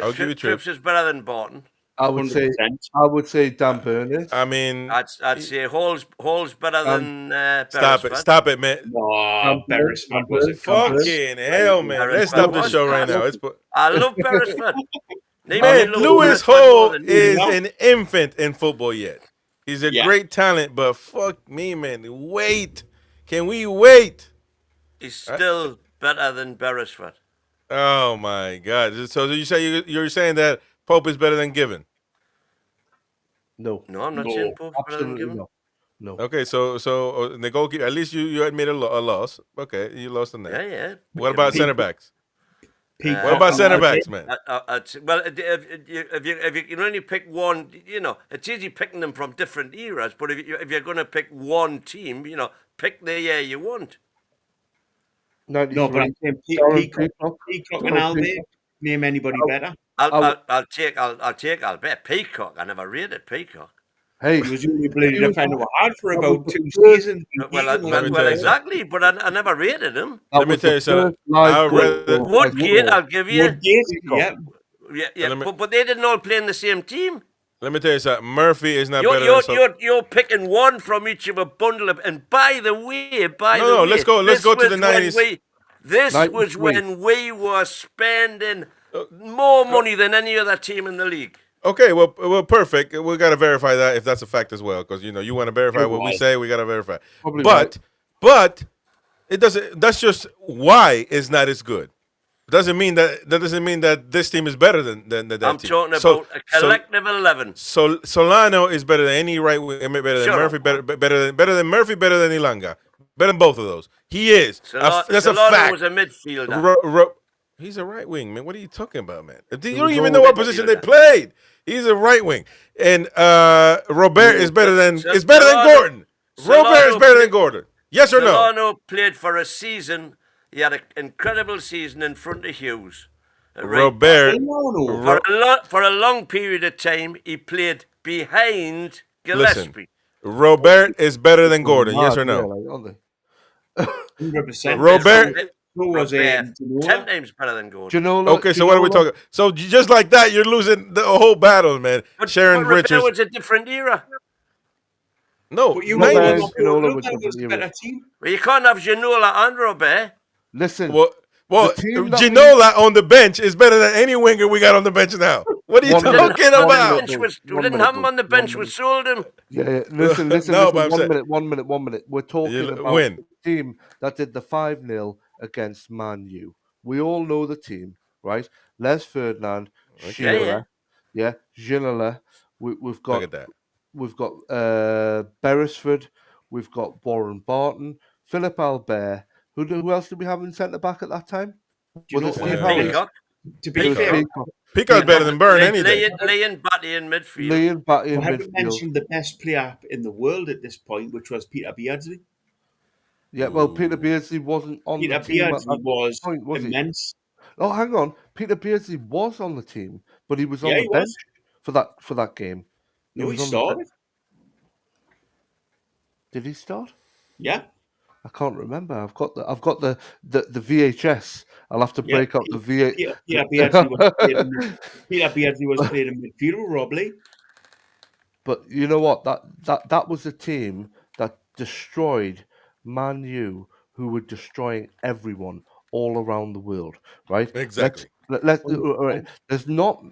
Speaker 1: I'll give you
Speaker 2: Trips is better than Barton.
Speaker 4: I would
Speaker 3: 100%.
Speaker 4: say Dan Burnett.
Speaker 1: I mean,
Speaker 2: I'd say Hall's better than
Speaker 1: stop
Speaker 2: Beresford.
Speaker 1: it, man.
Speaker 3: No, Beresford was a
Speaker 1: Fucking hell, man. Let's stop the show right now.
Speaker 2: I love Beresford.
Speaker 1: Man, Lewis Hall is an infant in football yet. He's a great talent, but fuck me, man. Wait. Can we wait?
Speaker 2: He's still better than Beresford.
Speaker 1: Oh, my God. So you're saying that Pope is better than Given?
Speaker 4: No,
Speaker 2: I'm not saying Pope's better than
Speaker 4: absolutely
Speaker 2: Given.
Speaker 4: no.
Speaker 1: Okay, so the goalkeeper, at least you admit a loss. Okay, you lost on that.
Speaker 2: Yeah.
Speaker 1: What about center backs?
Speaker 3: Peacock.
Speaker 1: What about center backs, man?
Speaker 2: Well, if you can only pick one, it's easy picking them from different eras. But if you're going to pick one team, pick the year you want.
Speaker 3: No, but I'm saying Peacock and Albert. Name anybody better?
Speaker 2: I'll take Albert. Peacock. I never rated Peacock.
Speaker 4: Hey,
Speaker 3: He was only bloody defender hard for about 2 seasons.
Speaker 2: Well, exactly, but I never rated him.
Speaker 1: Let me tell you something.
Speaker 2: Woodgate, I'll give you.
Speaker 3: Yeah.
Speaker 2: Yeah, but they didn't all play in the same team.
Speaker 1: Let me tell you something. Murphy is not better than
Speaker 2: You're picking one from each of a bundle of. And by the way,
Speaker 1: let's go to the 90s.
Speaker 2: This was when we were spending more money than any other team in the league.
Speaker 1: Okay, well, perfect. We got to verify that if that's a fact as well, because you want to verify what we say. We got to verify. But it doesn't. That's just why it's not as good. Doesn't mean that this team is better than that
Speaker 2: I'm
Speaker 1: team.
Speaker 2: talking about a collective 11.
Speaker 1: So Solano is better than any right wing. Better than Murphy. Better than Murphy. Better than Elanga. Better than both of those. He is. That's a fact.
Speaker 2: Was a midfielder.
Speaker 1: He's a right wing, man. What are you talking about, man? You don't even know what position they played. He's a right wing, and Robert is better than Gordon. Robert is better than Gordon. Yes or no?
Speaker 2: Solano played for a season. He had an incredible season in front of Hughes.
Speaker 1: Robert,
Speaker 2: for a long period of time, he played behind Gillespie.
Speaker 1: Listen, Robert is better than Gordon. Yes or no?
Speaker 3: 100%.
Speaker 1: Robert.
Speaker 3: Who was it?
Speaker 2: 10 times better than Gordon.
Speaker 1: Okay, so what are we talking? So just like that, you're losing the whole battle, man. Sharon Richards.
Speaker 2: It was a different era.
Speaker 1: No,
Speaker 3: but you
Speaker 1: 90s.
Speaker 3: was a better team.
Speaker 2: Well, you can't have Ginola and Robert.
Speaker 4: Listen.
Speaker 1: Well, Ginola on the bench is better than any winger we got on the bench now. What are you talking about?
Speaker 2: We didn't have him on the bench. We sold him.
Speaker 4: Yeah. Listen.
Speaker 1: No,
Speaker 4: One minute. We're talking about the team that did the 5-0 against Man U. We all know the team, right? Les Ferdinand, Ginola. We've got.
Speaker 1: Look at that.
Speaker 4: We've got Beresford. We've got Warren Barton, Philip Albert. Who else did we have in centre back at that time?
Speaker 2: Peacock.
Speaker 3: To be fair,
Speaker 1: Peacock's better than Byrne any day.
Speaker 2: Lee and Batty in midfield.
Speaker 3: I haven't mentioned the best player in the world at this point, which was Peter Beardsley.
Speaker 4: Yeah, well, Peter Beardsley wasn't on the team.
Speaker 3: Peter Beardsley was immense.
Speaker 4: Oh, hang on. Peter Beardsley was on the team, but he was on the bench for that game.
Speaker 3: He started.
Speaker 4: Did he start?
Speaker 3: Yeah.
Speaker 4: I can't remember. I've got the VHS. I'll have to break up the VHS.
Speaker 3: Peter Beardsley was playing in midfield, probably.
Speaker 4: But you know what? That was a team that destroyed Man U, who were destroying everyone all around the world. Right?
Speaker 1: Exactly.
Speaker 4: There's not,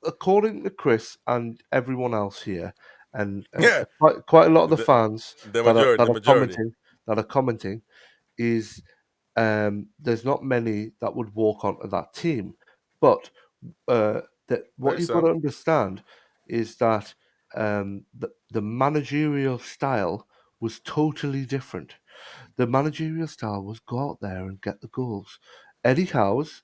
Speaker 4: according to Chris and everyone else here, and quite a lot of the fans that are commenting, is there's not many that would walk onto that team. But what you've got to understand is that the managerial style was totally different. The managerial style was go out there and get the goals. Eddie Howe's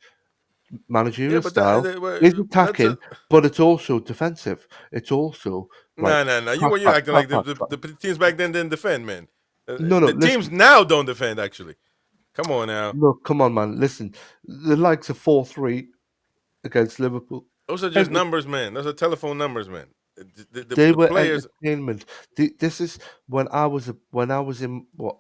Speaker 1: Yeah,
Speaker 4: managerial
Speaker 1: but
Speaker 4: style is
Speaker 1: that's a
Speaker 4: attacking, but it's also defensive. It's also like
Speaker 1: no.
Speaker 4: track
Speaker 1: You
Speaker 4: back,
Speaker 1: acting
Speaker 4: track
Speaker 1: like
Speaker 4: back, track.
Speaker 1: the teams back then didn't defend, man.
Speaker 4: No, no,
Speaker 1: The teams
Speaker 4: listen.
Speaker 1: now don't defend. Actually, come on now.
Speaker 4: No, come on, man. Listen, the likes of 4-3 against Liverpool.
Speaker 1: Those are just
Speaker 4: Every
Speaker 1: numbers, man. Those are telephone numbers, man.
Speaker 4: They
Speaker 1: The
Speaker 4: were
Speaker 1: players.
Speaker 4: entertainment. This is when I was in what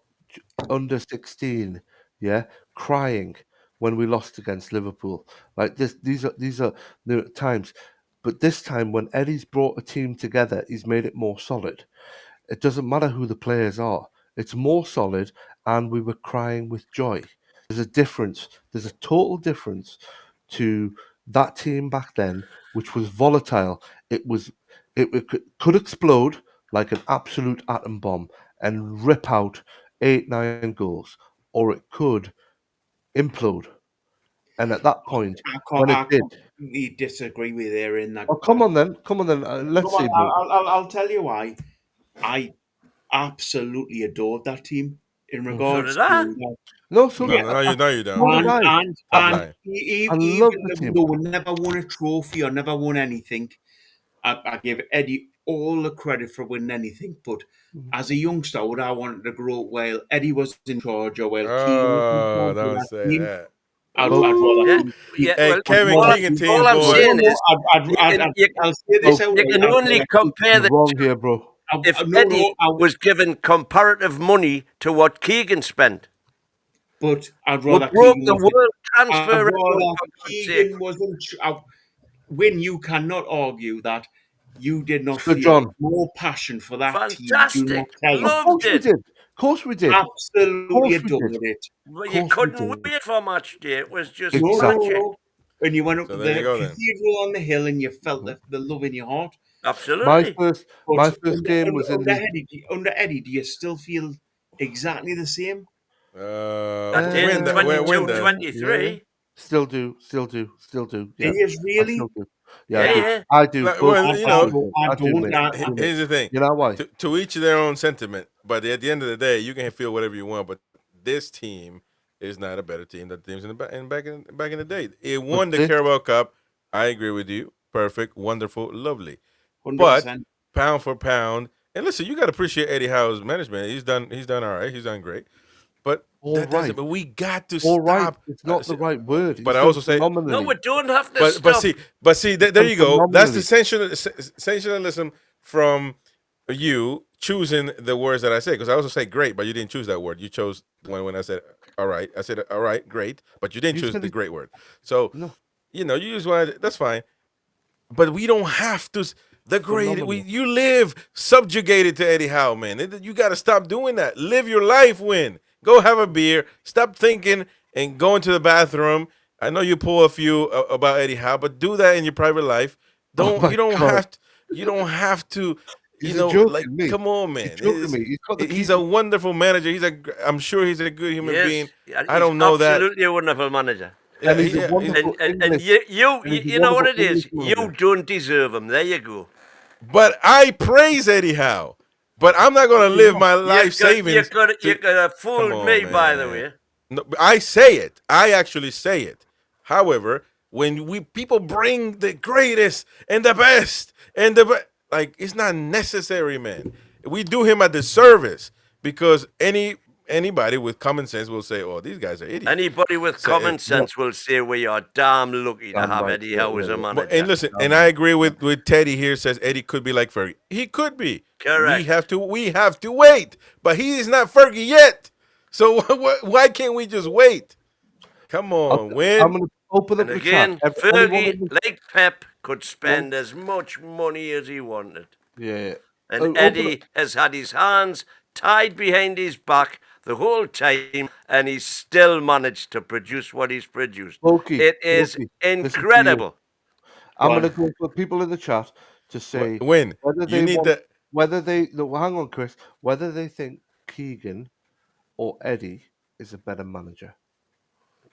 Speaker 4: under 16, yeah, crying when we lost against Liverpool. Like this, these are the times. But this time, when Eddie's brought a team together, he's made it more solid. It doesn't matter who the players are. It's more solid, and we were crying with joy. There's a difference. There's a total difference to that team back then, which was volatile. It could explode like an absolute atom bomb and rip out 8, 9 goals, or it could implode. And at that point, when it
Speaker 3: I
Speaker 4: did,
Speaker 3: completely disagree with you in that.
Speaker 4: oh come on then, let's
Speaker 3: Come on,
Speaker 4: see, bro.
Speaker 3: I'll tell you why. I absolutely adored that team in
Speaker 2: So
Speaker 3: regards
Speaker 2: did I.
Speaker 3: to
Speaker 4: No, so
Speaker 1: No,
Speaker 3: yeah,
Speaker 1: no, no, you don't.
Speaker 4: so did I.
Speaker 1: Stop lying.
Speaker 4: I love
Speaker 3: even
Speaker 4: the team.
Speaker 3: though we never won a trophy or never won anything, I give Eddie all the credit for winning anything. But as a youngster, what I wanted to grow up while Eddie was in charge or while Keegan was in
Speaker 1: Oh,
Speaker 3: charge of
Speaker 1: don't
Speaker 3: that
Speaker 1: say
Speaker 3: team,
Speaker 1: that.
Speaker 3: I'd rather
Speaker 2: Yeah,
Speaker 3: keep.
Speaker 2: yeah.
Speaker 1: Hey,
Speaker 2: Well,
Speaker 3: I'd
Speaker 1: Kevin
Speaker 3: rather
Speaker 2: all,
Speaker 1: Keegan
Speaker 3: keep.
Speaker 1: team
Speaker 2: all I'm
Speaker 1: boy.
Speaker 2: saying is,
Speaker 3: I'll say this out.
Speaker 2: you can only compare
Speaker 4: You're
Speaker 2: the
Speaker 4: wrong
Speaker 2: two
Speaker 4: here, bro.
Speaker 2: if
Speaker 3: No,
Speaker 2: Eddie
Speaker 3: no,
Speaker 2: was given comparative money to what Keegan spent.
Speaker 3: but I'd
Speaker 2: We
Speaker 3: rather
Speaker 2: broke
Speaker 3: Keegan
Speaker 2: the
Speaker 3: was.
Speaker 2: world
Speaker 3: I'd
Speaker 2: transfer record,
Speaker 3: rather
Speaker 2: for God's sake.
Speaker 3: Keegan wasn't. When you cannot argue that you did not
Speaker 4: So,
Speaker 3: feel
Speaker 4: John,
Speaker 3: more passion for that team during that
Speaker 2: Fantastic.
Speaker 3: time.
Speaker 4: of
Speaker 2: Loved
Speaker 4: course we
Speaker 2: it.
Speaker 4: did. Of course we did. Of
Speaker 3: Absolutely
Speaker 4: course we
Speaker 3: adored
Speaker 4: did.
Speaker 3: it.
Speaker 2: Well,
Speaker 4: Of
Speaker 2: you
Speaker 4: course we
Speaker 2: couldn't
Speaker 4: did.
Speaker 2: wait for match day. It was just
Speaker 3: No, no,
Speaker 4: Exactly.
Speaker 2: magic.
Speaker 3: no. And you went up
Speaker 1: So
Speaker 3: to
Speaker 1: there you
Speaker 3: the
Speaker 1: go then.
Speaker 3: cathedral on the hill and you felt
Speaker 4: Mhm.
Speaker 3: the love in your heart.
Speaker 4: My
Speaker 2: Absolutely.
Speaker 4: first
Speaker 3: But
Speaker 4: game was in the
Speaker 3: under Eddie, do you still feel exactly the same?
Speaker 2: That day in
Speaker 1: When does?
Speaker 2: 22-23.
Speaker 4: still do.
Speaker 3: Do
Speaker 4: Yeah,
Speaker 3: you
Speaker 4: I
Speaker 3: really?
Speaker 4: still do. Yeah, I
Speaker 2: Yeah,
Speaker 4: do.
Speaker 2: yeah.
Speaker 4: I do.
Speaker 1: Like,
Speaker 4: Both
Speaker 1: well,
Speaker 4: games,
Speaker 1: you
Speaker 4: I
Speaker 1: know,
Speaker 4: do.
Speaker 3: I
Speaker 4: I do,
Speaker 3: don't.
Speaker 4: mate. I do, mate.
Speaker 1: here's the thing.
Speaker 4: You know why?
Speaker 1: To each their own sentiment. But at the end of the day, you can feel whatever you want. But this team is not a better team than the teams back in the day. It
Speaker 4: But
Speaker 1: won the
Speaker 4: this,
Speaker 1: Carabao Cup. I agree with you. Perfect, wonderful, lovely. But
Speaker 3: 100%.
Speaker 1: pound for pound, and listen, you got to appreciate Eddie Howe's management. He's done all right. He's done great. But
Speaker 4: all
Speaker 1: that doesn't.
Speaker 4: right,
Speaker 1: But we got to
Speaker 4: all right.
Speaker 1: stop.
Speaker 4: It's not the right word.
Speaker 1: But
Speaker 4: He's
Speaker 1: I
Speaker 4: done
Speaker 1: also say,
Speaker 2: No,
Speaker 4: phenomenally.
Speaker 2: we don't have to
Speaker 1: but
Speaker 2: stop.
Speaker 1: see, there
Speaker 4: Done
Speaker 1: you go. That's the
Speaker 4: phenomenally.
Speaker 1: sensationalism from you choosing the words that I say. Because I also say great, but you didn't choose that word. You chose when I said all right. I said all right, great, but you didn't
Speaker 4: You
Speaker 1: choose
Speaker 4: said
Speaker 1: the
Speaker 4: it.
Speaker 1: great word. So
Speaker 4: No,
Speaker 1: you use one. That's fine. But we don't have to. The great,
Speaker 4: phenomenal.
Speaker 1: you live subjugated to Eddie Howe, man. You got to stop doing that. Live your life. Win. Go have a beer. Stop thinking and go into the bathroom. I know you pull a few about Eddie Howe, but do that in your private life.
Speaker 4: Oh
Speaker 1: Don't
Speaker 4: my
Speaker 1: you don't
Speaker 4: god,
Speaker 1: have to. You don't have to.
Speaker 4: he's a joking
Speaker 1: Like
Speaker 4: me.
Speaker 1: come on,
Speaker 4: He's
Speaker 1: man.
Speaker 4: joking me. He's got the
Speaker 1: He's
Speaker 4: keeper.
Speaker 1: a wonderful manager. I'm sure he's a good human being.
Speaker 2: Yes,
Speaker 1: I
Speaker 2: he's
Speaker 1: don't know that.
Speaker 2: absolutely a wonderful manager.
Speaker 4: And he's a
Speaker 1: He's,
Speaker 2: And
Speaker 4: wonderful
Speaker 2: and
Speaker 4: English. And he's a
Speaker 2: you know what
Speaker 4: wonderful
Speaker 2: it is?
Speaker 4: English
Speaker 2: You
Speaker 4: manager.
Speaker 2: don't deserve him. There you go.
Speaker 1: but I praise Eddie Howe. But I'm not gonna live my life savings
Speaker 2: You
Speaker 1: to.
Speaker 2: could have
Speaker 1: Come
Speaker 2: fooled
Speaker 1: on,
Speaker 2: me, by the
Speaker 1: man.
Speaker 2: way.
Speaker 1: No, I say it. I actually say it. However, when people bring the greatest and the best and like it's not necessary, man. We do him a disservice because anybody with common sense will say, "Oh, these guys are idiots."
Speaker 2: Anybody with
Speaker 1: So,
Speaker 2: common
Speaker 4: No,
Speaker 2: sense will say we are damn lucky to
Speaker 4: damn
Speaker 2: have
Speaker 4: right.
Speaker 2: Eddie Howe as a
Speaker 1: and
Speaker 2: manager.
Speaker 1: listen, and I agree with Teddy here. Says Eddie could be like Fergie. He could be.
Speaker 2: Correct.
Speaker 1: We have to wait, but he is not Fergie yet. So why can't we just wait? Come on,
Speaker 4: I'm
Speaker 1: win.
Speaker 4: going to open up
Speaker 2: And
Speaker 4: the chat.
Speaker 2: again,
Speaker 4: Anyone
Speaker 2: Fergie,
Speaker 4: in the
Speaker 2: like Pep, could spend as much money as he wanted.
Speaker 4: yeah.
Speaker 2: And
Speaker 4: Open up.
Speaker 2: Eddie has had his hands tied behind his back the whole time, and he's still managed to produce what he's produced.
Speaker 4: Loki,
Speaker 2: It is
Speaker 4: Loki, listen to you.
Speaker 2: incredible.
Speaker 4: I'm
Speaker 3: Go
Speaker 4: going to
Speaker 3: on.
Speaker 4: go for people in the chat to say
Speaker 1: Win.
Speaker 4: whether
Speaker 1: You
Speaker 4: they
Speaker 1: need
Speaker 4: want,
Speaker 1: to.
Speaker 4: whether they, no, hang on, Chris, whether they think Keegan or Eddie is a better manager.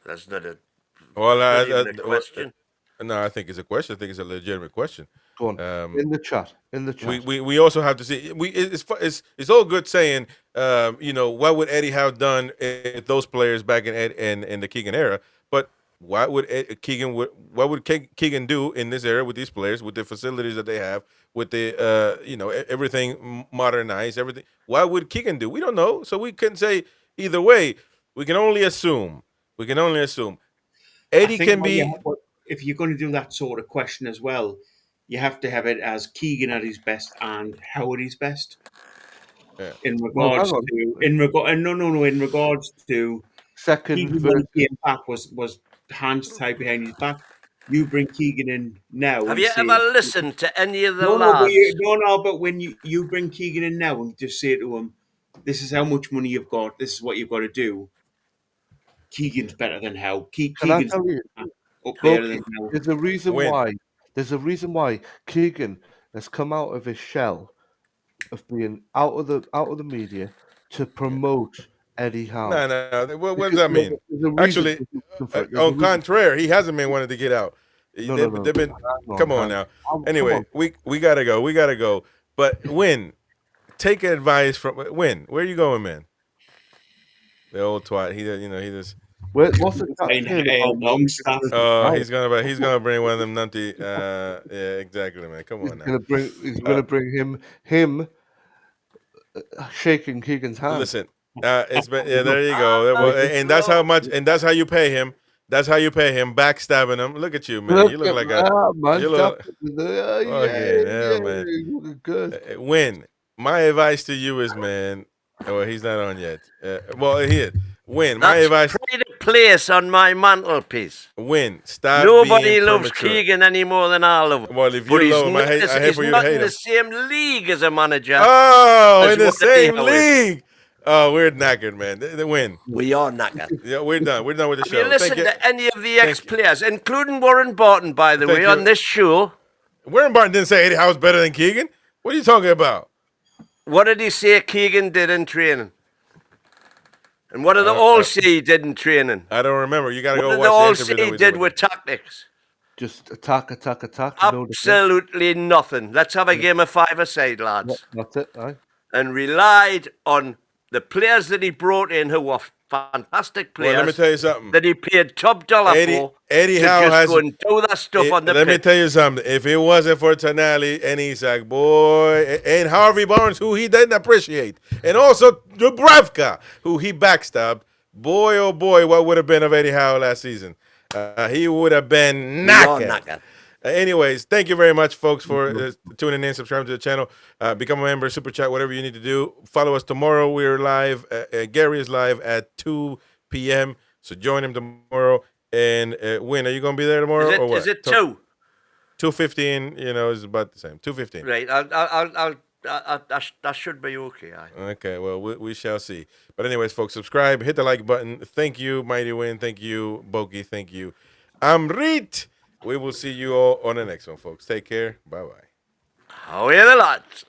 Speaker 2: That's not a
Speaker 1: Well,
Speaker 2: not even a question.
Speaker 1: no, I think it's a question. I think it's a legitimate question.
Speaker 4: Go on. In the chat. In the chat.
Speaker 1: We also have to see. It's all good saying, what would Eddie Howe done if those players back in the Keegan era? But what would Keegan do in this era with these players, with the facilities that they have, with the everything modernized, everything? What would Keegan do? We don't know, so we couldn't say either way. We can only assume. Eddie can be.
Speaker 3: If you're going to do that sort of question as well, you have to have it as Keegan at his best and Howe at his best.
Speaker 1: Yeah.
Speaker 3: In regards to
Speaker 4: Second
Speaker 3: Keegan when he came back was hands tied behind his back. You bring Keegan in now.
Speaker 2: Have you ever listened to any of the
Speaker 3: lads?
Speaker 2: lads?
Speaker 3: But when you bring Keegan in now and just say to him, "This is how much money you've got. This is what you've got to do." Keegan's better than Howe. Keegan's up there than Howe.
Speaker 4: There's a reason why. There's a reason why Keegan has come out of his shell of being out of the media to promote Eddie Howe.
Speaker 1: No. What does that mean? Actually, on contrary, he hasn't been wanting to get out. They've been. Come on now. Anyway, we gotta go. But take advice from Where are you going, man? The old twat. He just.
Speaker 4: What's the
Speaker 3: Longstaff?
Speaker 1: Oh, he's gonna bring one of them nutty. Yeah, exactly, man. Come on now.
Speaker 4: He's gonna bring him shaking Keegan's hand.
Speaker 1: Listen, it's been there you go, and that's how much, and that's how you pay him. That's how you pay him, backstabbing him. Look at you, man. You look like a. Man.
Speaker 4: You look good.
Speaker 1: My advice to you is, man. Oh, he's not on yet. Here. My advice.
Speaker 2: Pride of place on my mantelpiece.
Speaker 1: Stop.
Speaker 2: Nobody loves Keegan any more than I love him.
Speaker 1: Well, if you love him, I hate for you to hate him.
Speaker 2: He's not in the same league as a manager.
Speaker 1: Oh, in the same league. Oh, we're knackered, man. The win.
Speaker 2: We are knackered.
Speaker 1: Yeah, we're done. We're done with the show.
Speaker 2: Have you listened to any of the ex-players, including Warren Barton, by the way, on this show?
Speaker 1: Warren Barton didn't say Eddie Howe's better than Keegan. What are you talking about?
Speaker 2: What did he say Keegan did in training? And what did the all say he did in training?
Speaker 1: I don't remember. You got to go watch
Speaker 2: the all
Speaker 1: the interview.
Speaker 2: say he did with tactics?
Speaker 4: Just attack.
Speaker 2: Absolutely nothing. Let's have a game of five-a-side, lads.
Speaker 4: That's it, aye.
Speaker 2: And relied on the players that he brought in who were fantastic players.
Speaker 1: Well, let me tell you something.
Speaker 2: That he paid top dollar for.
Speaker 1: Eddie Howe has
Speaker 2: go and do that stuff on the
Speaker 1: Let
Speaker 2: pitch.
Speaker 1: me tell you something. If it wasn't for Tonali and Isak, boy, and Harvey Barnes, who he didn't appreciate, and also Dubravka, who he backstabbed, boy, oh boy, what would have been of Eddie Howe last season? He would have been knackered. Anyways, thank you very much, folks, for tuning in, subscribing to the channel. Become a member, super chat, whatever you need to do. Follow us tomorrow. We're live. Gary is live at 2 p.m. So join him tomorrow. And are you going to be there tomorrow or what?
Speaker 2: Is it 2?
Speaker 1: 2:15. Is about the same. 2:15.
Speaker 2: Right. That should be okay.
Speaker 1: Okay. Well, we shall see. But anyways, folks, subscribe. Hit the like button. Thank you, Mighty Win. Thank you, Boki. Thank you, Amrit. We will see you all on the next one, folks. Take care. Bye-bye.
Speaker 2: How are the lads?